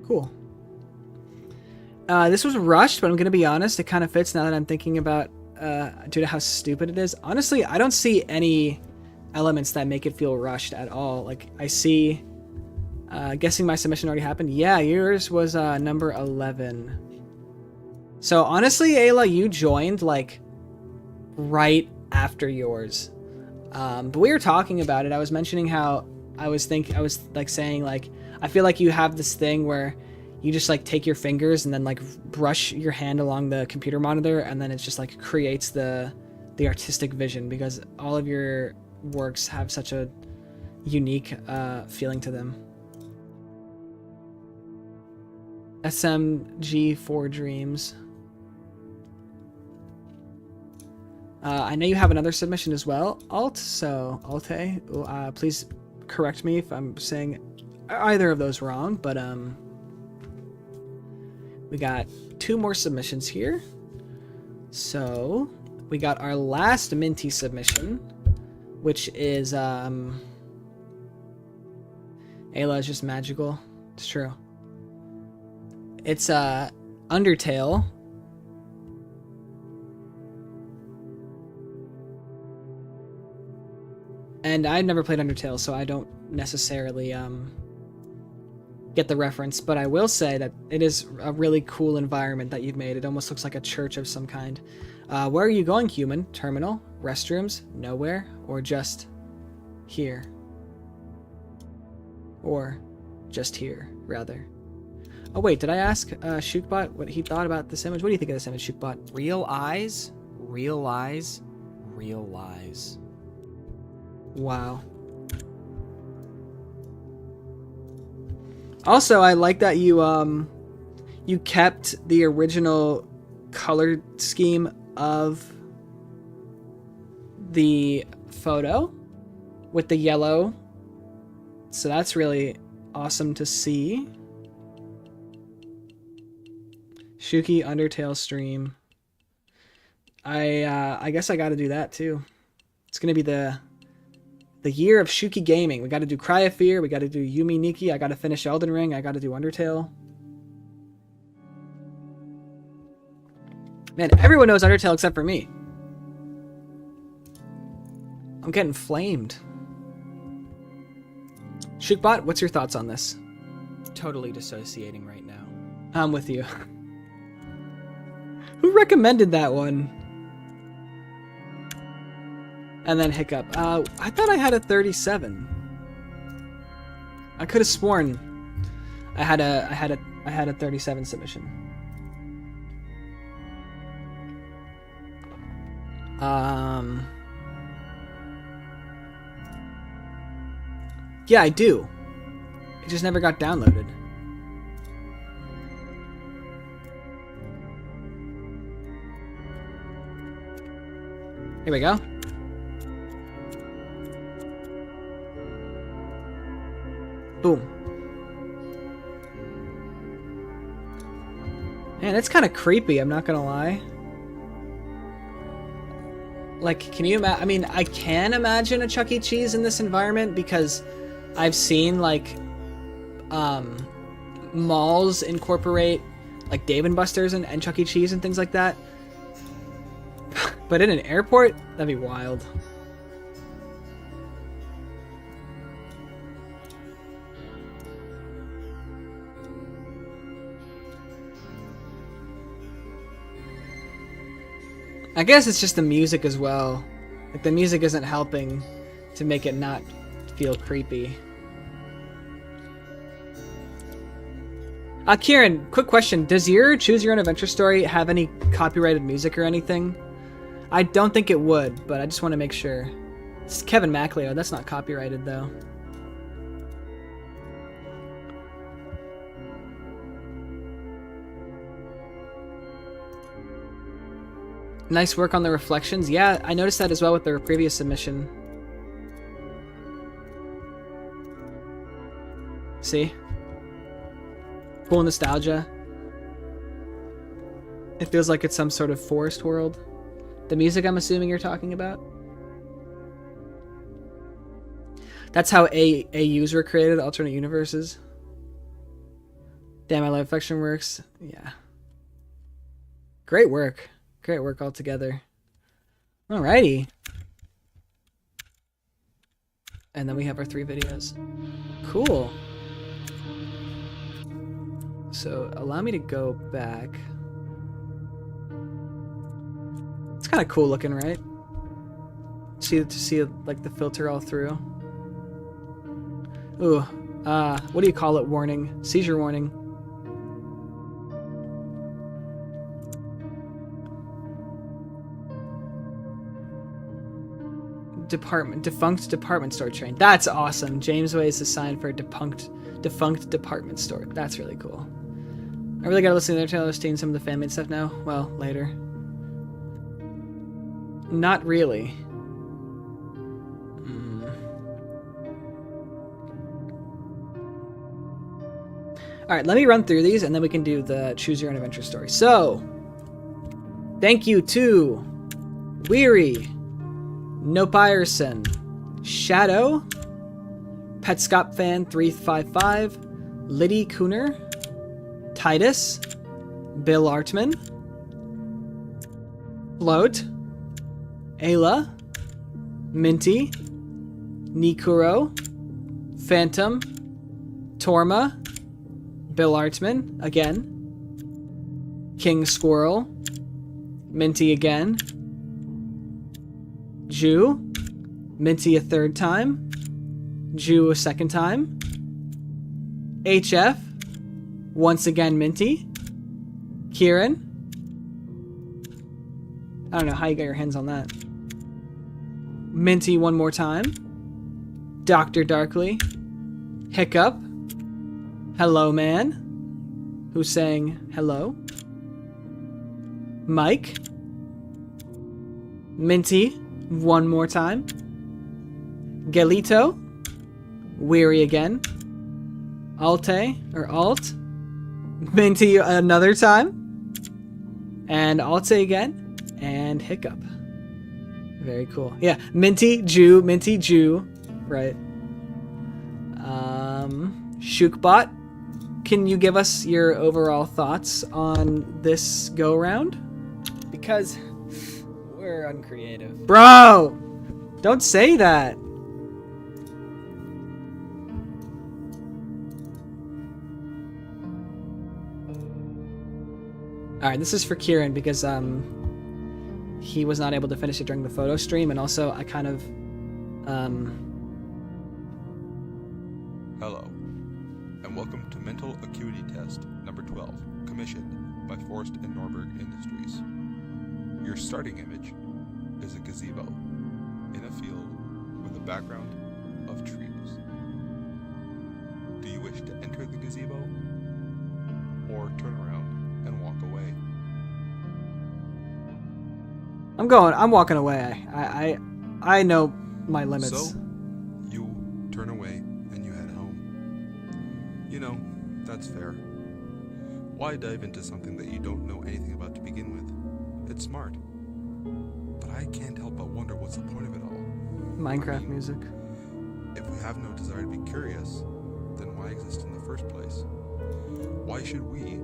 Cool. This was rushed, but I'm gonna be honest, it kind of fits now that I'm thinking about due to how stupid it is. Honestly, I don't see any elements that make it feel rushed at all. Like, I see, guessing my submission already happened. Yeah, yours was number 11. So honestly, Ayla, you joined like right after yours. But we were talking about it. I was mentioning how I was saying like, I feel like you have this thing where you just like take your fingers and then like brush your hand along the computer monitor, and then it just like creates the artistic vision, because all of your works have such a unique feeling to them. SMG4 Dreams. I know you have another submission as well, Alt. So Alte, please correct me if I'm saying either of those wrong, but we got 2 more submissions here. So we got our last Minty submission, which is Ayla is just magical. It's true. It's Undertale. And I've never played Undertale, so I don't necessarily get the reference, but I will say that it is a really cool environment that you've made. It almost looks like a church of some kind. Where are you going, human? Terminal? Restrooms? Nowhere? Or just here? Or just here, rather. Oh wait, did I ask Shookbot what he thought about this image? What do you think of this image, Shookbot? Real eyes, real eyes, real lies. Wow. Also, I like that you kept the original color scheme of the photo with the yellow. So that's really awesome to see. Shookey Undertale stream. I guess I got to do that too. It's gonna be the year of Shookey gaming. We got to do Cry of Fear. We got to do Yumi Nikki. I got to finish Elden Ring. I got to do Undertale. Man, everyone knows Undertale except for me. I'm getting flamed. Shookbot, what's your thoughts on this? Totally dissociating right now. I'm with you. Who recommended that one? And then Hiccup. I thought I had a 37. I could have sworn I had a 37 submission. Yeah, I do. It just never got downloaded. Here we go. Boom. Man, it's kind of creepy, I'm not gonna lie. Like, can you imagine? I mean, I can imagine a Chuck E. Cheese in this environment because I've seen, like, malls incorporate, like, Dave & Buster's and Chuck E. Cheese and things like that. But in an airport? That'd be wild. I guess it's just the music as well. Like, the music isn't helping to make it not feel creepy. Kieran, quick question. Does your Choose Your Own Adventure story have any copyrighted music or anything? I don't think it would, but I just want to make sure. It's Kevin MacLeod. That's not copyrighted, though. Nice work on the reflections. Yeah, I noticed that as well with their previous submission. See? Cool nostalgia. It feels like it's some sort of forest world. The music, I'm assuming you're talking about? That's how AUs were created, alternate universes. Damn, I love affection works. Yeah. Great work. Great work altogether. Alrighty. And then we have our 3 videos. Cool. So allow me to go back. It's kind of cool looking, right? To see like the filter all through. Ooh, what do you call it? Warning, seizure warning. Defunct department store chain. That's awesome. James Way is the sign for a defunct department store. That's really cool. I really gotta listen to their Taylor Steen some of the fan-made stuff now. Well, later. Not really. Alright, let me run through these and then we can do the Choose Your Own Adventure story. So, thank you to Weary, Nope Ierson, Shadow, Petscop Fan 355, Liddy Cooner, Titus, Bill Artman, Float, Ayla, Minty, Nikuro, Phantom, Torma, Bill Artman again, King Squirrel, Minty again, Jew, Minty a 3rd time, Jew a 2nd time, HF, once again Minty, Kieran, I don't know how you got your hands on that, Minty one more time, Dr. Darkly, Hiccup, Hello Man, who's saying hello, Mike, Minty one more time, Galito, Weary again, Alte, or Alt, Minty another time, and Alte again, and Hiccup. Very cool. Yeah, Minty, Jew, right. Shookbot, can you give us your overall thoughts on this go-round? Because we're uncreative. Bro! Don't say that! Alright, this is for Kieran because he was not able to finish it during the photo stream, and also I kind of Hello, and welcome to Mental Acuity Test number 12, commissioned by Forrest and Norberg Industries. Your starting image is a gazebo in a field with a background of trees. Do you wish to enter the gazebo or turn around and walk away? I'm walking away. I know my limits. So, you turn away and you head home. You know, that's fair. Why dive into something that you don't know anything about to begin with? It's smart. But I can't help but wonder what's the point of it all. Minecraft music. If we have no desire to be curious, then why exist in the first place? Why should we,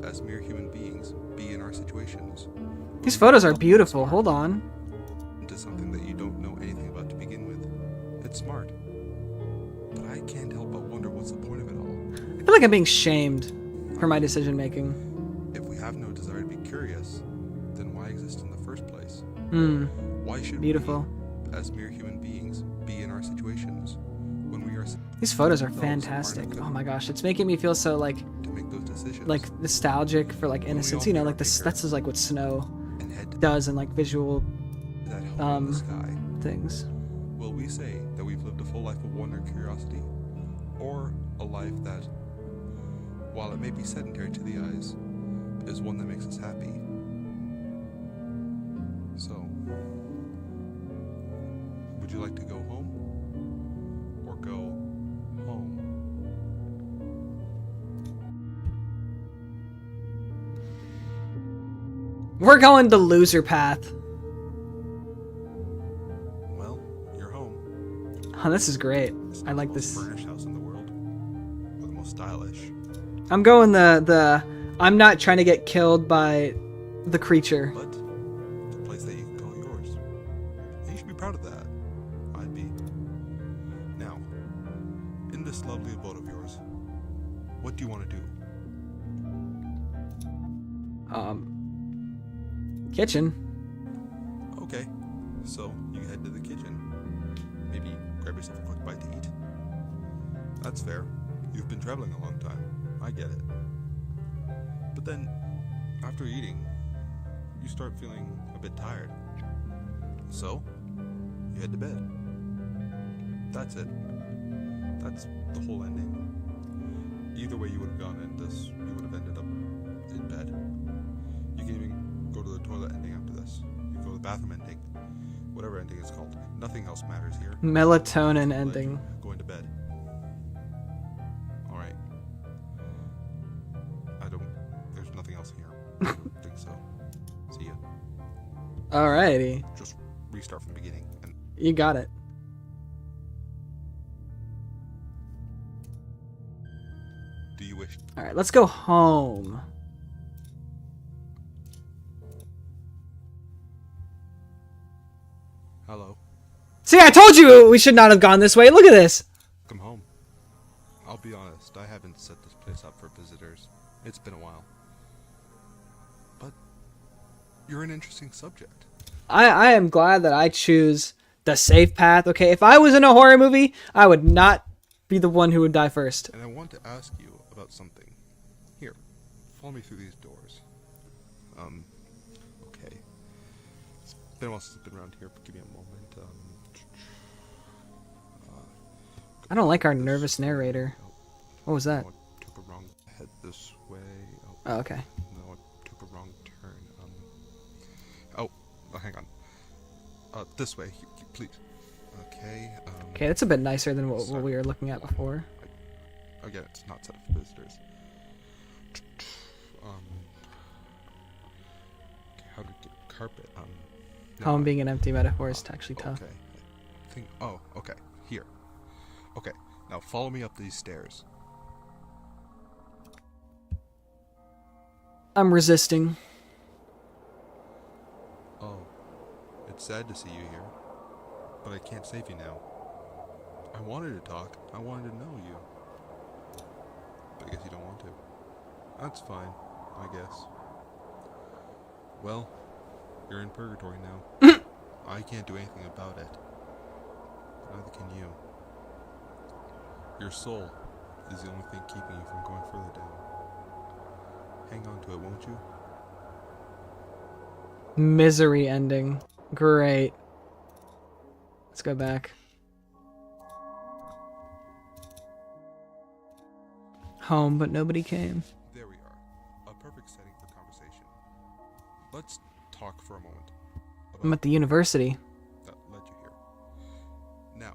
as mere human beings, be in our situations? These photos are beautiful. Hold on. Into something that you don't know anything about to begin with. It's smart. But I can't help but wonder what's the point of it all. I feel like I'm being shamed for my decision making. If we have no desire to be curious, then why exist in the first place? Why should Beautiful. we, as mere human beings, be in our situations when we are These photos are themselves fantastic. aren't Oh my gosh, it's making me feel so like to make those decisions? nostalgic for like innocence. You know, like this. That's just like what snow And head to does and like visual that home in the sky. things. Will we say that we've lived a full life of wonder and curiosity, or a life that, while it may be sedentary to the eyes, is one that makes us happy? So, would you like to go home? Or go home? We're going the loser path. Well, you're home. Oh, this is great. It's I not like the this. most furnished house in the world, or the most stylish. I'm going the I'm not trying to get killed by the creature. But the place that you can call yours. And you should be proud of that. I'd be. Now, in this lovely abode of yours, what do you want to do? Kitchen. Okay, so you head to the kitchen. Maybe grab yourself a quick bite to eat. That's fair. You've been traveling a long time. I get it. But then, after eating, you start feeling a bit tired. So, you head to bed. That's it. That's the whole ending. Either way you would have gone in this, you would have ended up in bed. You can even go to the toilet ending after this. You can go to the bathroom ending. Whatever ending is called. Nothing else matters here. Melatonin Like ending. going to bed. Alright. There's nothing else here. I don't think so. See ya. Alrighty. Just restart from the beginning. And You got it. do you wish? Alright, let's go home. Hello. See, I told you we should not have gone this way. Look at this. Come home. I'll be honest, I haven't set this place up for visitors. It's been a while. But you're an interesting subject. I am glad that I choose the safe path. Okay, if I was in a horror movie, I would not be the one who would die first. And I want to ask you about something. Here, follow me through these doors. Okay. It's been a while since I've been around here, but give me a moment. I don't like our nervous narrator. What was that? No, I took a wrong head this way. Oh, okay. No, I took a wrong turn. Hang on. This way, please. Okay. Okay, that's a bit nicer than what sorry. we were looking at before. Again, it's not set up for visitors. How to get carpet? Home being an empty metaphor is actually tough. Okay. Okay. Here. Okay. Now follow me up these stairs. I'm resisting. Oh. It's sad to see you here. But I can't save you now. I wanted to talk. I wanted to know you. But I guess you don't want to. That's fine, I guess. Well, you're in purgatory now. I can't do anything about it. Neither can you. Your soul is the only thing keeping you from going further down. Hang on to it, won't you? Misery ending. Great. Let's go back. Home, but nobody came. There we are. A perfect setting for conversation. Let's talk for a moment I'm at the university. that led you here. Now,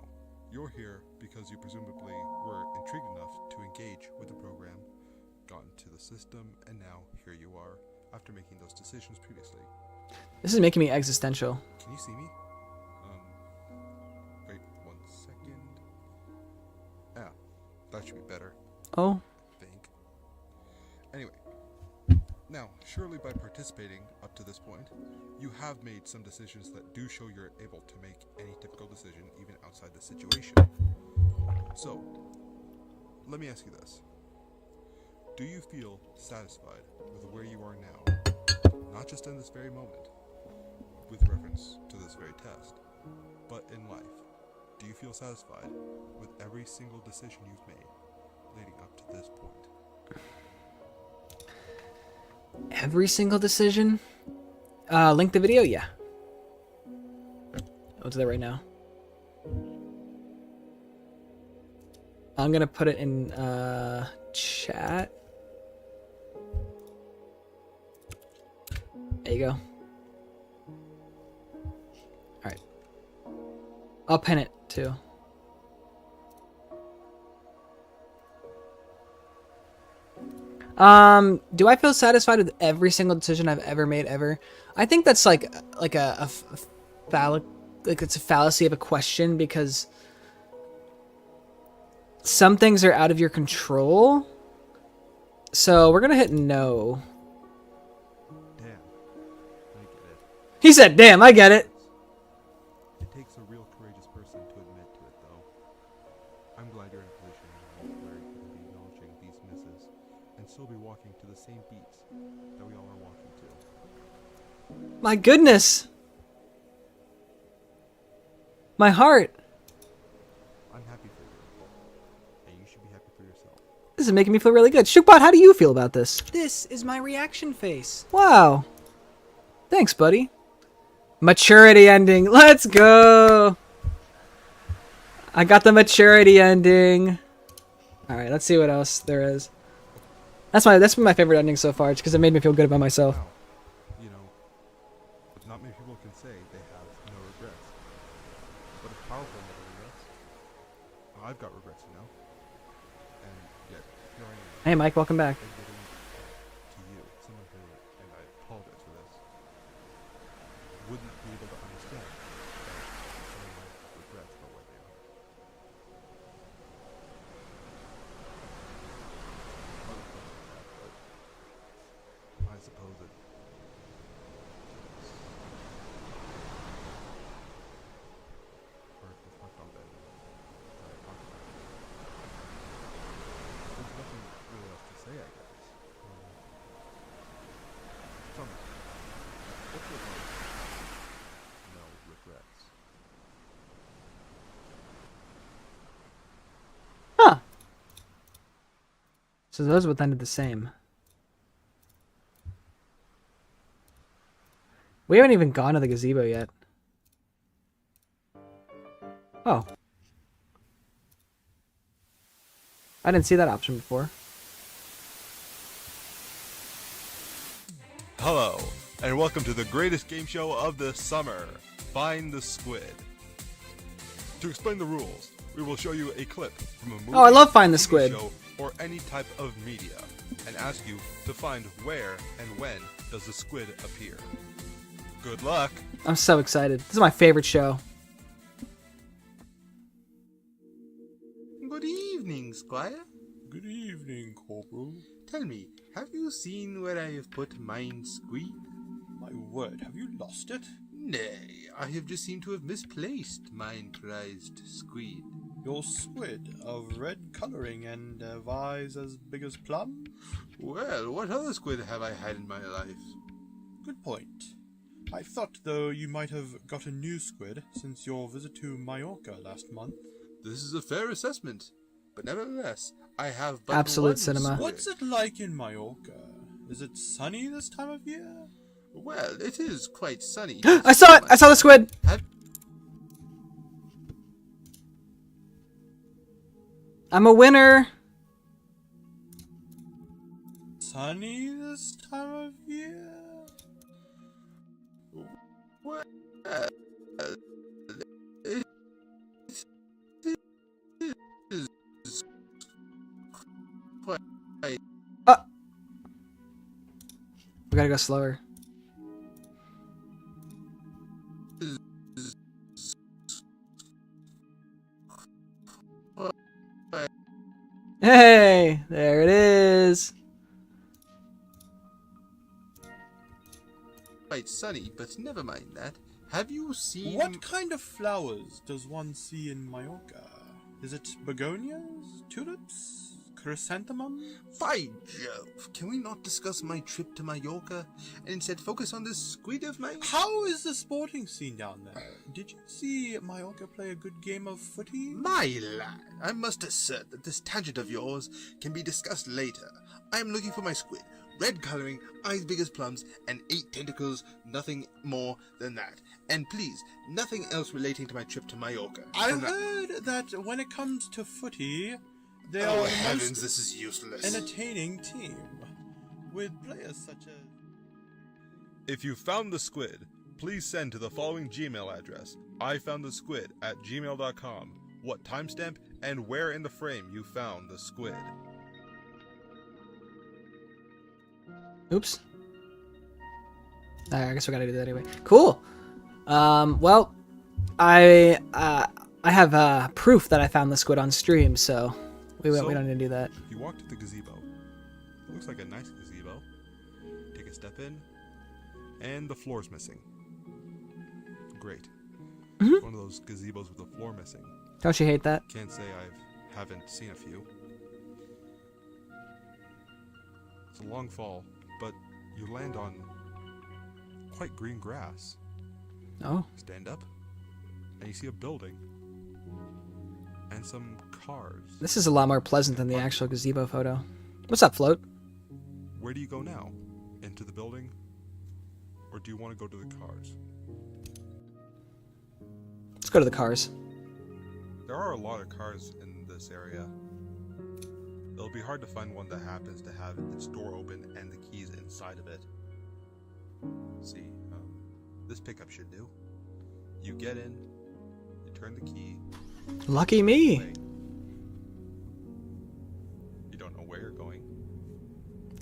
you're here because you presumably were intrigued enough to engage with the program, got into the system, and now here you are after making those decisions previously. This is making me existential. Can you see me? Wait 1 second. Ah, that should be better. Oh, I think. Anyway, now, surely by participating up to this point, you have made some decisions that do show you're able to make any difficult decision even outside the situation. So, let me ask you this. Do you feel satisfied with where you are now? Not just in this very moment, with reference to this very test, but in life. Do you feel satisfied with every single decision you've made leading up to this point? every single decision? Link the video? Yeah. I'll do that right now. I'm gonna put it in chat. There you go. Alright. I'll pin it too. Do I feel satisfied with every single decision I've ever made ever? I think that's like a phallic, like it's a fallacy of a question, because some things are out of your control. So we're gonna hit no. Damn, I get it. He said, damn, I get it. It takes a real courageous person to admit to it, though. I'm glad you're in a position where you can be acknowledging these misses and still be walking to the same beats that we all are walking to. My goodness. My heart. I'm happy for you, and you should be happy for yourself. This is making me feel really good. Shookbot, how do you feel about this? This is my reaction face. Wow. Thanks, buddy. Maturity ending. Let's go. I got the maturity ending. All right, let's see what else there is. That's been my favorite ending so far, just because it made me feel good about myself. Wow. You know, not many people can say they have no regrets. But it's powerful never regrets. I've got regrets, you know? And yet, here I am. Hey, Mike, welcome back. Admitting to you, someone who, and I apologize for this, wouldn't be able to understand that someone might regrets about what they are. I suppose it. Or reflect on that. There's nothing really else to say, I guess. Tell me, what's your life? No regrets. Huh. So those would ended the same. We haven't even gone to the gazebo yet. Oh. I didn't see that option before. Hello, and welcome to the greatest game show of the summer, Find the Squid. To explain the rules, we will show you a clip from a movie, Oh, I love Find the TV Squid. show, or any type of media, and ask you to find where and when does the squid appear. Good luck! I'm so excited. This is my favorite show. Good evening, Squire. Good evening, Corporal. Tell me, have you seen where I have put mine squid? My word, have you lost it? Nay, I have just seemed to have misplaced mine prized squid. Your squid of red colouring and of eyes as big as plum? Well, what other squid have I had in my life? Good point. I thought, though, you might have got a new squid since your visit to Mallorca last month. This is a fair assessment, but nevertheless, I have but Absolute one cinema. squid. What's it like in Mallorca? Is it sunny this time of year? Well, it is quite sunny. I saw it! I saw the squid! I'm a winner. Sunny this time of year? We gotta go slower. Hey, there it is. Quite sunny, but never mind that. Have you seen... What kind of flowers does one see in Mallorca? Is it begonias, tulips, chrysanthemums? By Jove, can we not discuss my trip to Mallorca and instead focus on this squid of mine? How is the sporting scene down there? Did you see Mallorca play a good game of footy? My lad, I must assert that this tangent of yours can be discussed later. I am looking for my squid. Red colouring, eyes big as plums, and 8 tentacles, nothing more than that. And please, nothing else relating to my trip to Mallorca. I heard that when it comes to footy, they Oh are the heavens, most this is useless. entertaining team, with players such as... If you found the squid, please send to the following Gmail address, ifoundthesquid@gmail.com, what timestamp and where in the frame you found the squid. Oops. I guess we gotta do that anyway. Cool. Well, I have proof that I found the squid on stream, so we don't need to do that. You walk to the gazebo. It looks like a nice gazebo. Take a step in, and the floor's missing. Great. It's one of those gazebos with the floor missing. Don't you hate that? Can't say I haven't seen a few. It's a long fall, but you land on quite green grass. Oh. Stand up, and you see a building and some cars. This is a lot more pleasant than the actual gazebo photo. What's up, Float? Where do you go now? Into the building? Or do you want to go to the cars? Let's go to the cars. There are a lot of cars in this area. It'll be hard to find one that happens to have its door open and the keys inside of it. See, this pickup should do. You get in, you turn the key. Lucky me. Away. You don't know where you're going.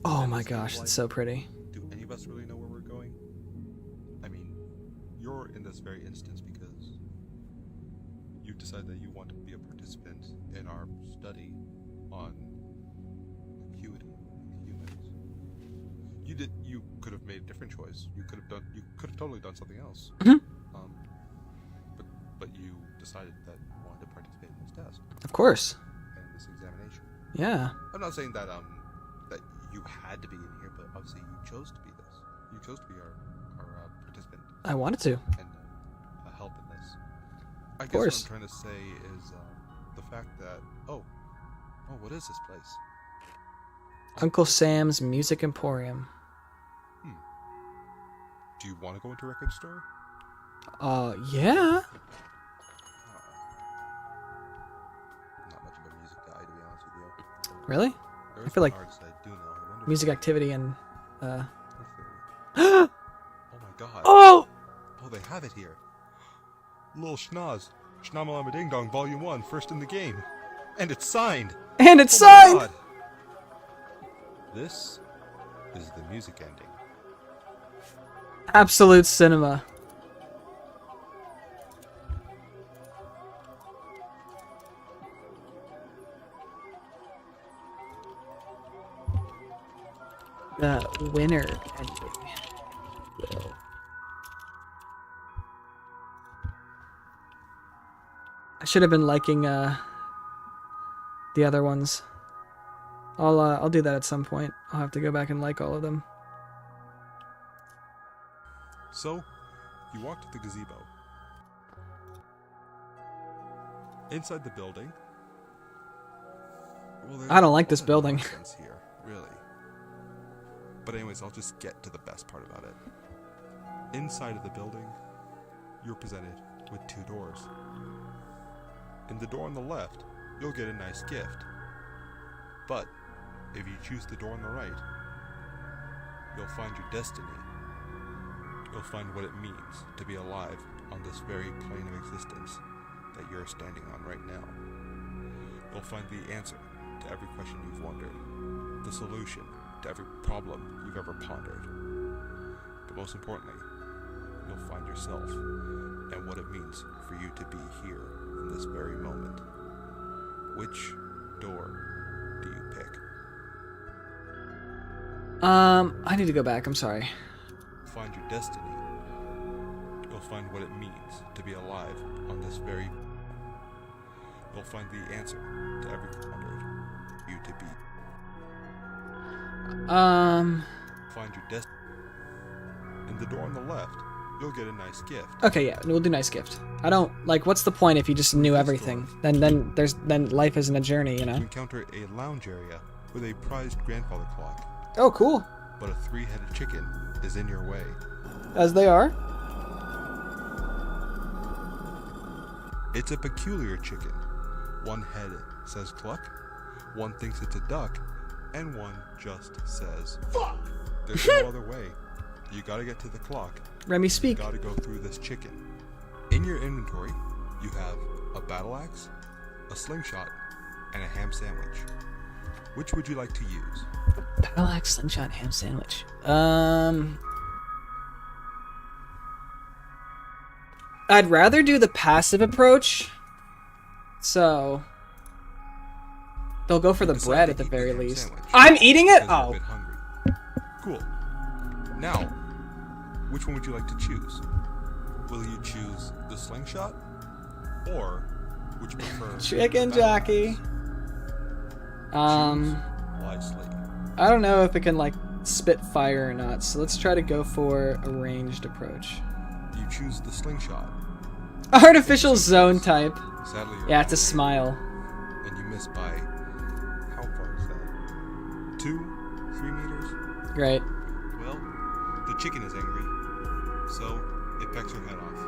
Oh And my it's gosh, like, that's so pretty. Do any of us really know where we're going? I mean, you're in this very instance because you decided that you want to be a participant in our study on acuity in humans. You could have made a different choice. You could have totally done something else. But you decided that you wanted to participate in this test Of course. and this examination. Yeah. I'm not saying that that you had to be in here, but obviously you chose to be this. You chose to be our participant I wanted to. and help in this. I guess course. what I'm trying to say is the fact that what is this place? Uncle Sam's Music Emporium. Do you want to go into a record store? Yeah. Not much of a music guy, to be honest with you. Really? There I are feel like some artists I do know. I wonder if music activity and Oh my god. Oh! Oh, they have it here. Lil Schnoz. Schnamalama Ding Dong Volume 1, first in the game. And it's signed! And it's Oh my signed! God. This is the music ending. Absolute cinema. The winner ending. I should have been liking the other ones. I'll do that at some point. I'll have to go back and like all of them. So, you walk to the gazebo. Inside the building. Well, I don't like this there's building. nonsense here, really. But anyways, I'll just get to the best part about it. Inside of the building, you're presented with 2 doors. In the door on the left, you'll get a nice gift. But if you choose the door on the right, you'll find your destiny. You'll find what it means to be alive on this very plane of existence that you're standing on right now. You'll find the answer to every question you've wondered, the solution to every problem you've ever pondered. But most importantly, you'll find yourself and what it means for you to be here in this very moment. Which door do you pick? I need to go back. I'm sorry. Find your destiny. You'll find what it means to be alive on this very. You'll find the answer to every wondered you to be. Find your destiny. In the door on the left, you'll get a nice gift. Okay, yeah, we'll do nice gift. I don't like. What's the point if you just knew everything? Then life isn't a journey, you know. You encounter a lounge area with a prized grandfather clock, Oh, cool. but a 3-headed chicken is in your way. As they are. It's a peculiar chicken. One head says cluck, one thinks it's a duck, and one just says fuck. There's no other way. You gotta get to the clock. Remy, You speak. gotta go through this chicken. In your inventory, you have a battle axe, a slingshot, and a ham sandwich. Which would you like to use? Battle axe, slingshot, ham sandwich. I'd rather do the passive approach. So they'll go for the Decide bread to at the eat very ham least. sandwich I'm eating it? because you're a Oh. bit hungry. Cool. Now, which one would you like to choose? Will you choose the slingshot, or would you prefer Chicken the battle jockey. axe? Choose wisely. I don't know if it can like spit fire or not, so let's try to go for a ranged approach. You choose the slingshot. Artificial zone type. Sadly, you're Yeah, it's a wrong, smile. and you miss by how far is that? 2-3 meters? Great. Well, the chicken is angry, so it pecks your head off.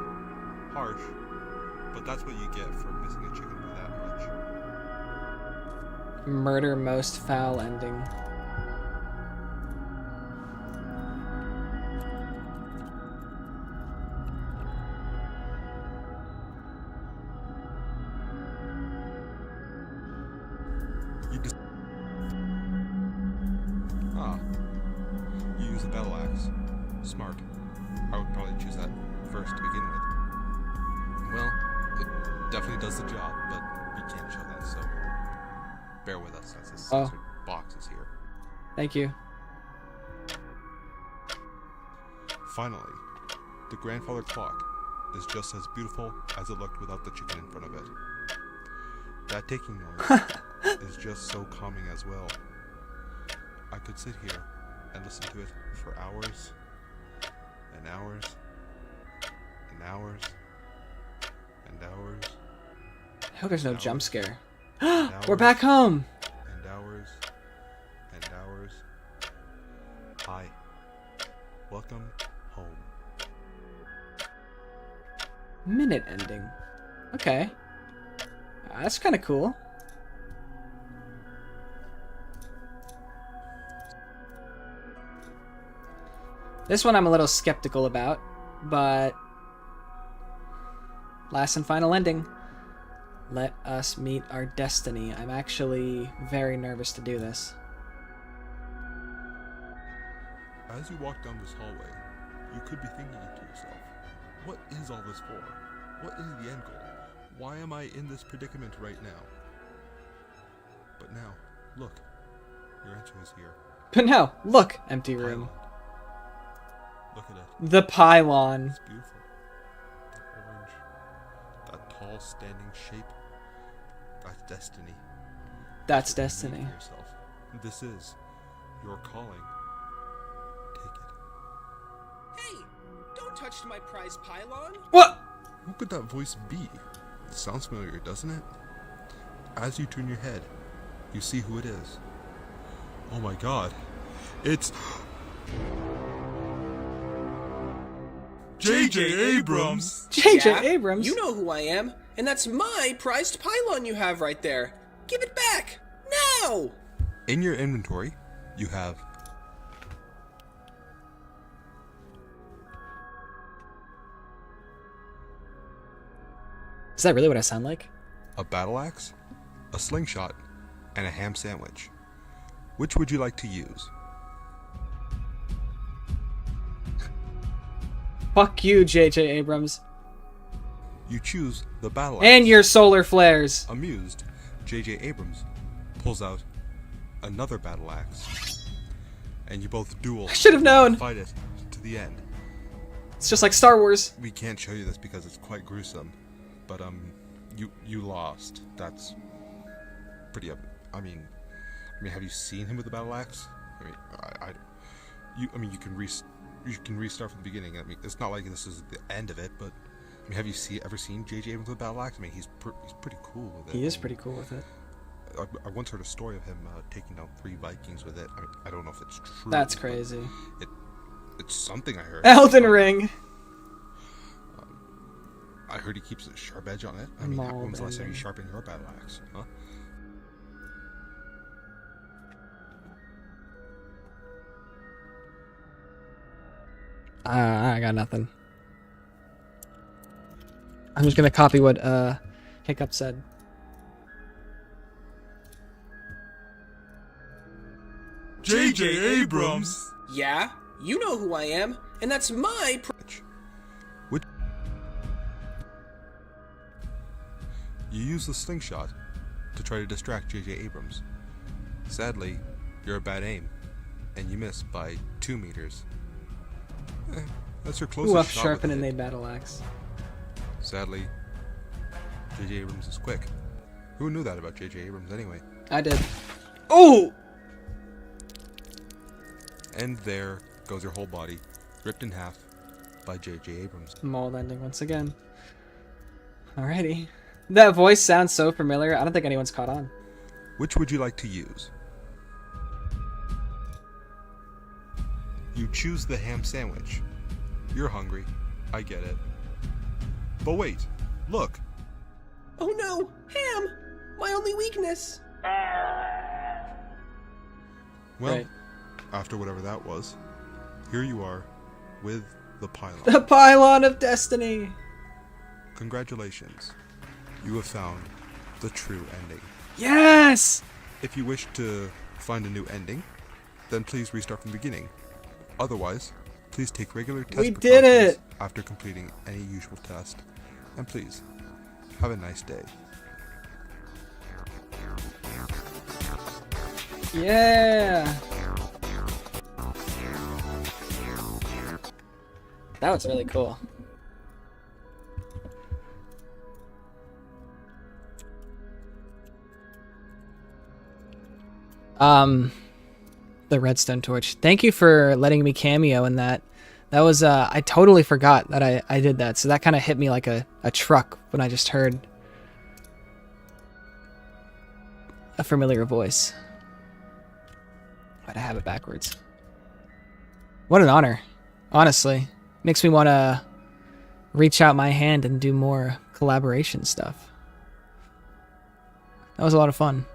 Harsh, but that's what you get for missing a chicken by that much. Murder most foul ending. You just you use a battle axe. Smart. I would probably choose that first to begin with. Well, it definitely does the job, but we can't show that, so bear with us as this Oh. censored box is here. Thank you. Finally, the grandfather clock is just as beautiful as it looked without the chicken in front of it. That ticking noise is just so calming as well. I could sit here and listen to it for hours and hours and hours and hours I hope there's no jump scare. and We're hours back home. and hours and hours. Hi. Welcome home. Minute ending. Okay. That's kind of cool. This one I'm a little skeptical about, but last and final ending. Let us meet our destiny. I'm actually very nervous to do this. As you walk down this hallway, you could be thinking to yourself, what is all this for? What is the end goal? Why am I in this predicament right now? But now, look, your answer is here. But now, look, empty room. Pylon. Look at it. The pylon. It's beautiful. That orange, that tall standing shape, that's destiny. That's Believe destiny. in yourself. This is your calling. Take it. Hey, don't touch my prized pylon. What? Who could that voice be? It sounds familiar, doesn't it? As you turn your head, you see who it is. Oh my god. It's J.J. Abrams! J.J. Yeah, Abrams. You know who I am, and that's my prized pylon you have right there. Give it back! Now! In your inventory, you have Is that really what I sound like? a battle axe, a slingshot, and a ham sandwich. Which would you like to use? Fuck you, J.J. Abrams. You choose the battle axe. And your solar flares. Amused, J.J. Abrams pulls out another battle axe, and you both duel. I should have known. Fight it to the end. It's just like Star Wars. We can't show you this because it's quite gruesome, but you lost. That's pretty. I mean, have you seen him with the battle axe? I mean, you can restart from the beginning. I mean, it's not like this is the end of it, but I mean, have you ever seen J.J. Abrams with a battle axe? I mean, he's pretty cool with it. He is pretty cool with it. I once heard a story of him taking down 3 Vikings with it. I mean, I don't know if it's true. That's crazy. It's something I heard. Elden Ring. I heard he keeps a sharp edge on it. I mean, when was the last time you sharpened your battle axe? Huh? I got nothing. I'm just gonna copy what Hiccup said. J.J. Abrams! Yeah, you know who I am, and that's my You use the slingshot to try to distract J.J. Abrams. Sadly, you're a bad aim, and you miss by 2 meters. That's your closest Ooh, up shot sharpen with and a a hit. battle axe. Sadly, J.J. Abrams is quick. Who knew that about J.J. Abrams anyway? I did. Oh! And there goes your whole body, ripped in half by J.J. Abrams. Mold ending once again. Alrighty. That voice sounds so familiar. I don't think anyone's caught on. Which would you like to use? You choose the ham sandwich. You're hungry. I get it. But wait, look. Oh no, Ham! My only weakness! Well, Right. after whatever that was, here you are with the pylon. The pylon of destiny! Congratulations. You have found the true ending. Yes! If you wish to find a new ending, then please restart from the beginning. Otherwise, please take regular test We did precautions it! after completing any usual test. And please, have a nice day. Yeah! That was really cool. The redstone torch. Thank you for letting me cameo in that. That was, I totally forgot that I did that, so that kind of hit me like a truck when I just heard a familiar voice. Why'd I have it backwards? What an honor, honestly. Makes me want to reach out my hand and do more collaboration stuff. That was a lot of fun.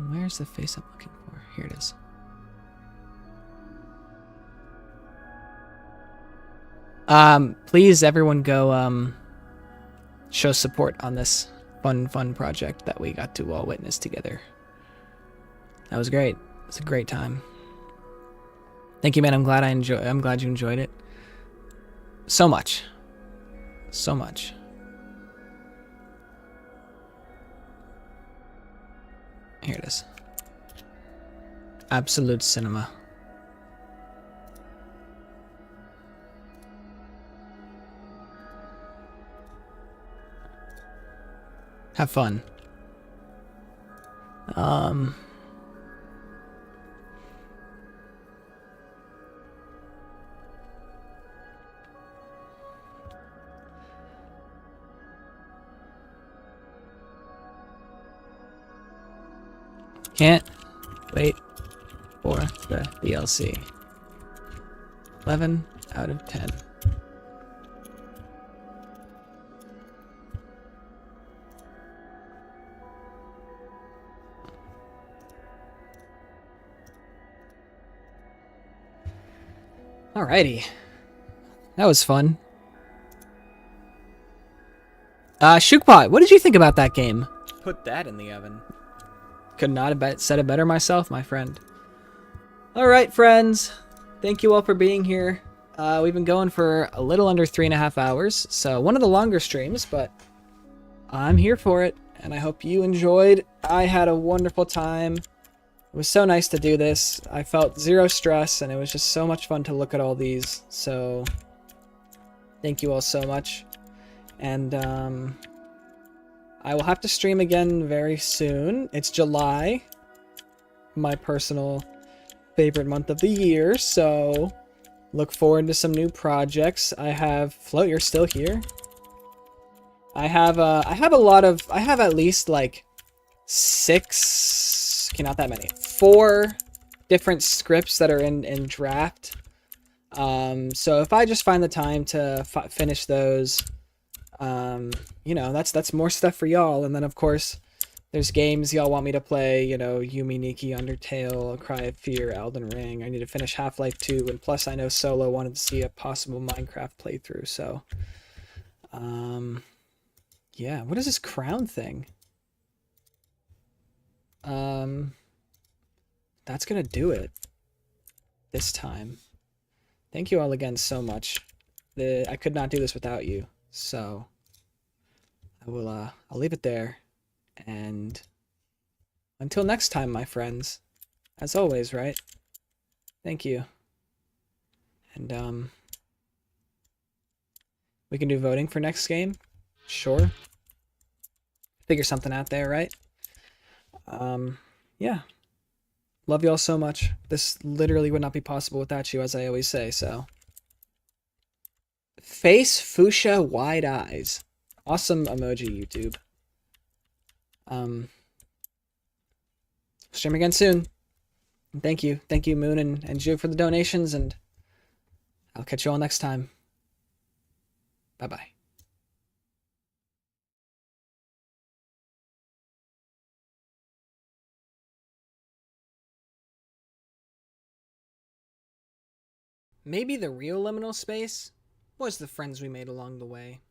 Where's the face I'm looking for? Here it is. Please, everyone, go show support on this fun project that we got to all witness together. That was great. It was a great time. Thank you, man. I'm glad you enjoyed it. So much. So much. Here it is. Absolute cinema. Have fun. Can't wait for the DLC. 11 out of 10. Alrighty. That was fun. Shookpot, what did you think about that game? Put that in the oven. Could not have said it better myself, my friend. Alright, friends. Thank you all for being here. We've been going for a little under 3.5 hours, so one of the longer streams, but I'm here for it, and I hope you enjoyed. I had a wonderful time. It was so nice to do this. I felt zero stress, and it was just so much fun to look at all these, so thank you all so much. And I will have to stream again very soon. It's July, my personal favorite month of the year, so look forward to some new projects. I have Float, you're still here. I have at least like 6, okay, not that many, 4 different scripts that are in draft. So if I just find the time to finish those, you know, that's more stuff for y'all. And then of course there's games y'all want me to play, you know, Yumi Nikki, Undertale, Cry of Fear, Elden Ring. I need to finish Half-Life 2, and plus I know Solo wanted to see a possible Minecraft playthrough, so yeah, what is this crown thing? That's gonna do it this time. Thank you all again so much. I could not do this without you, so I'll leave it there, and until next time, my friends, as always, right? Thank you. And we can do voting for next game, sure. Figure something out there, right? Yeah. Love y'all so much. This literally would not be possible without you, as I always say, so. Face Fuchsia Wide Eyes. Awesome emoji, YouTube. Stream again soon. Thank you. Thank you, Moon and Ju, for the donations, and I'll catch you all next time. Bye-bye. Maybe the real liminal space was the friends we made along the way.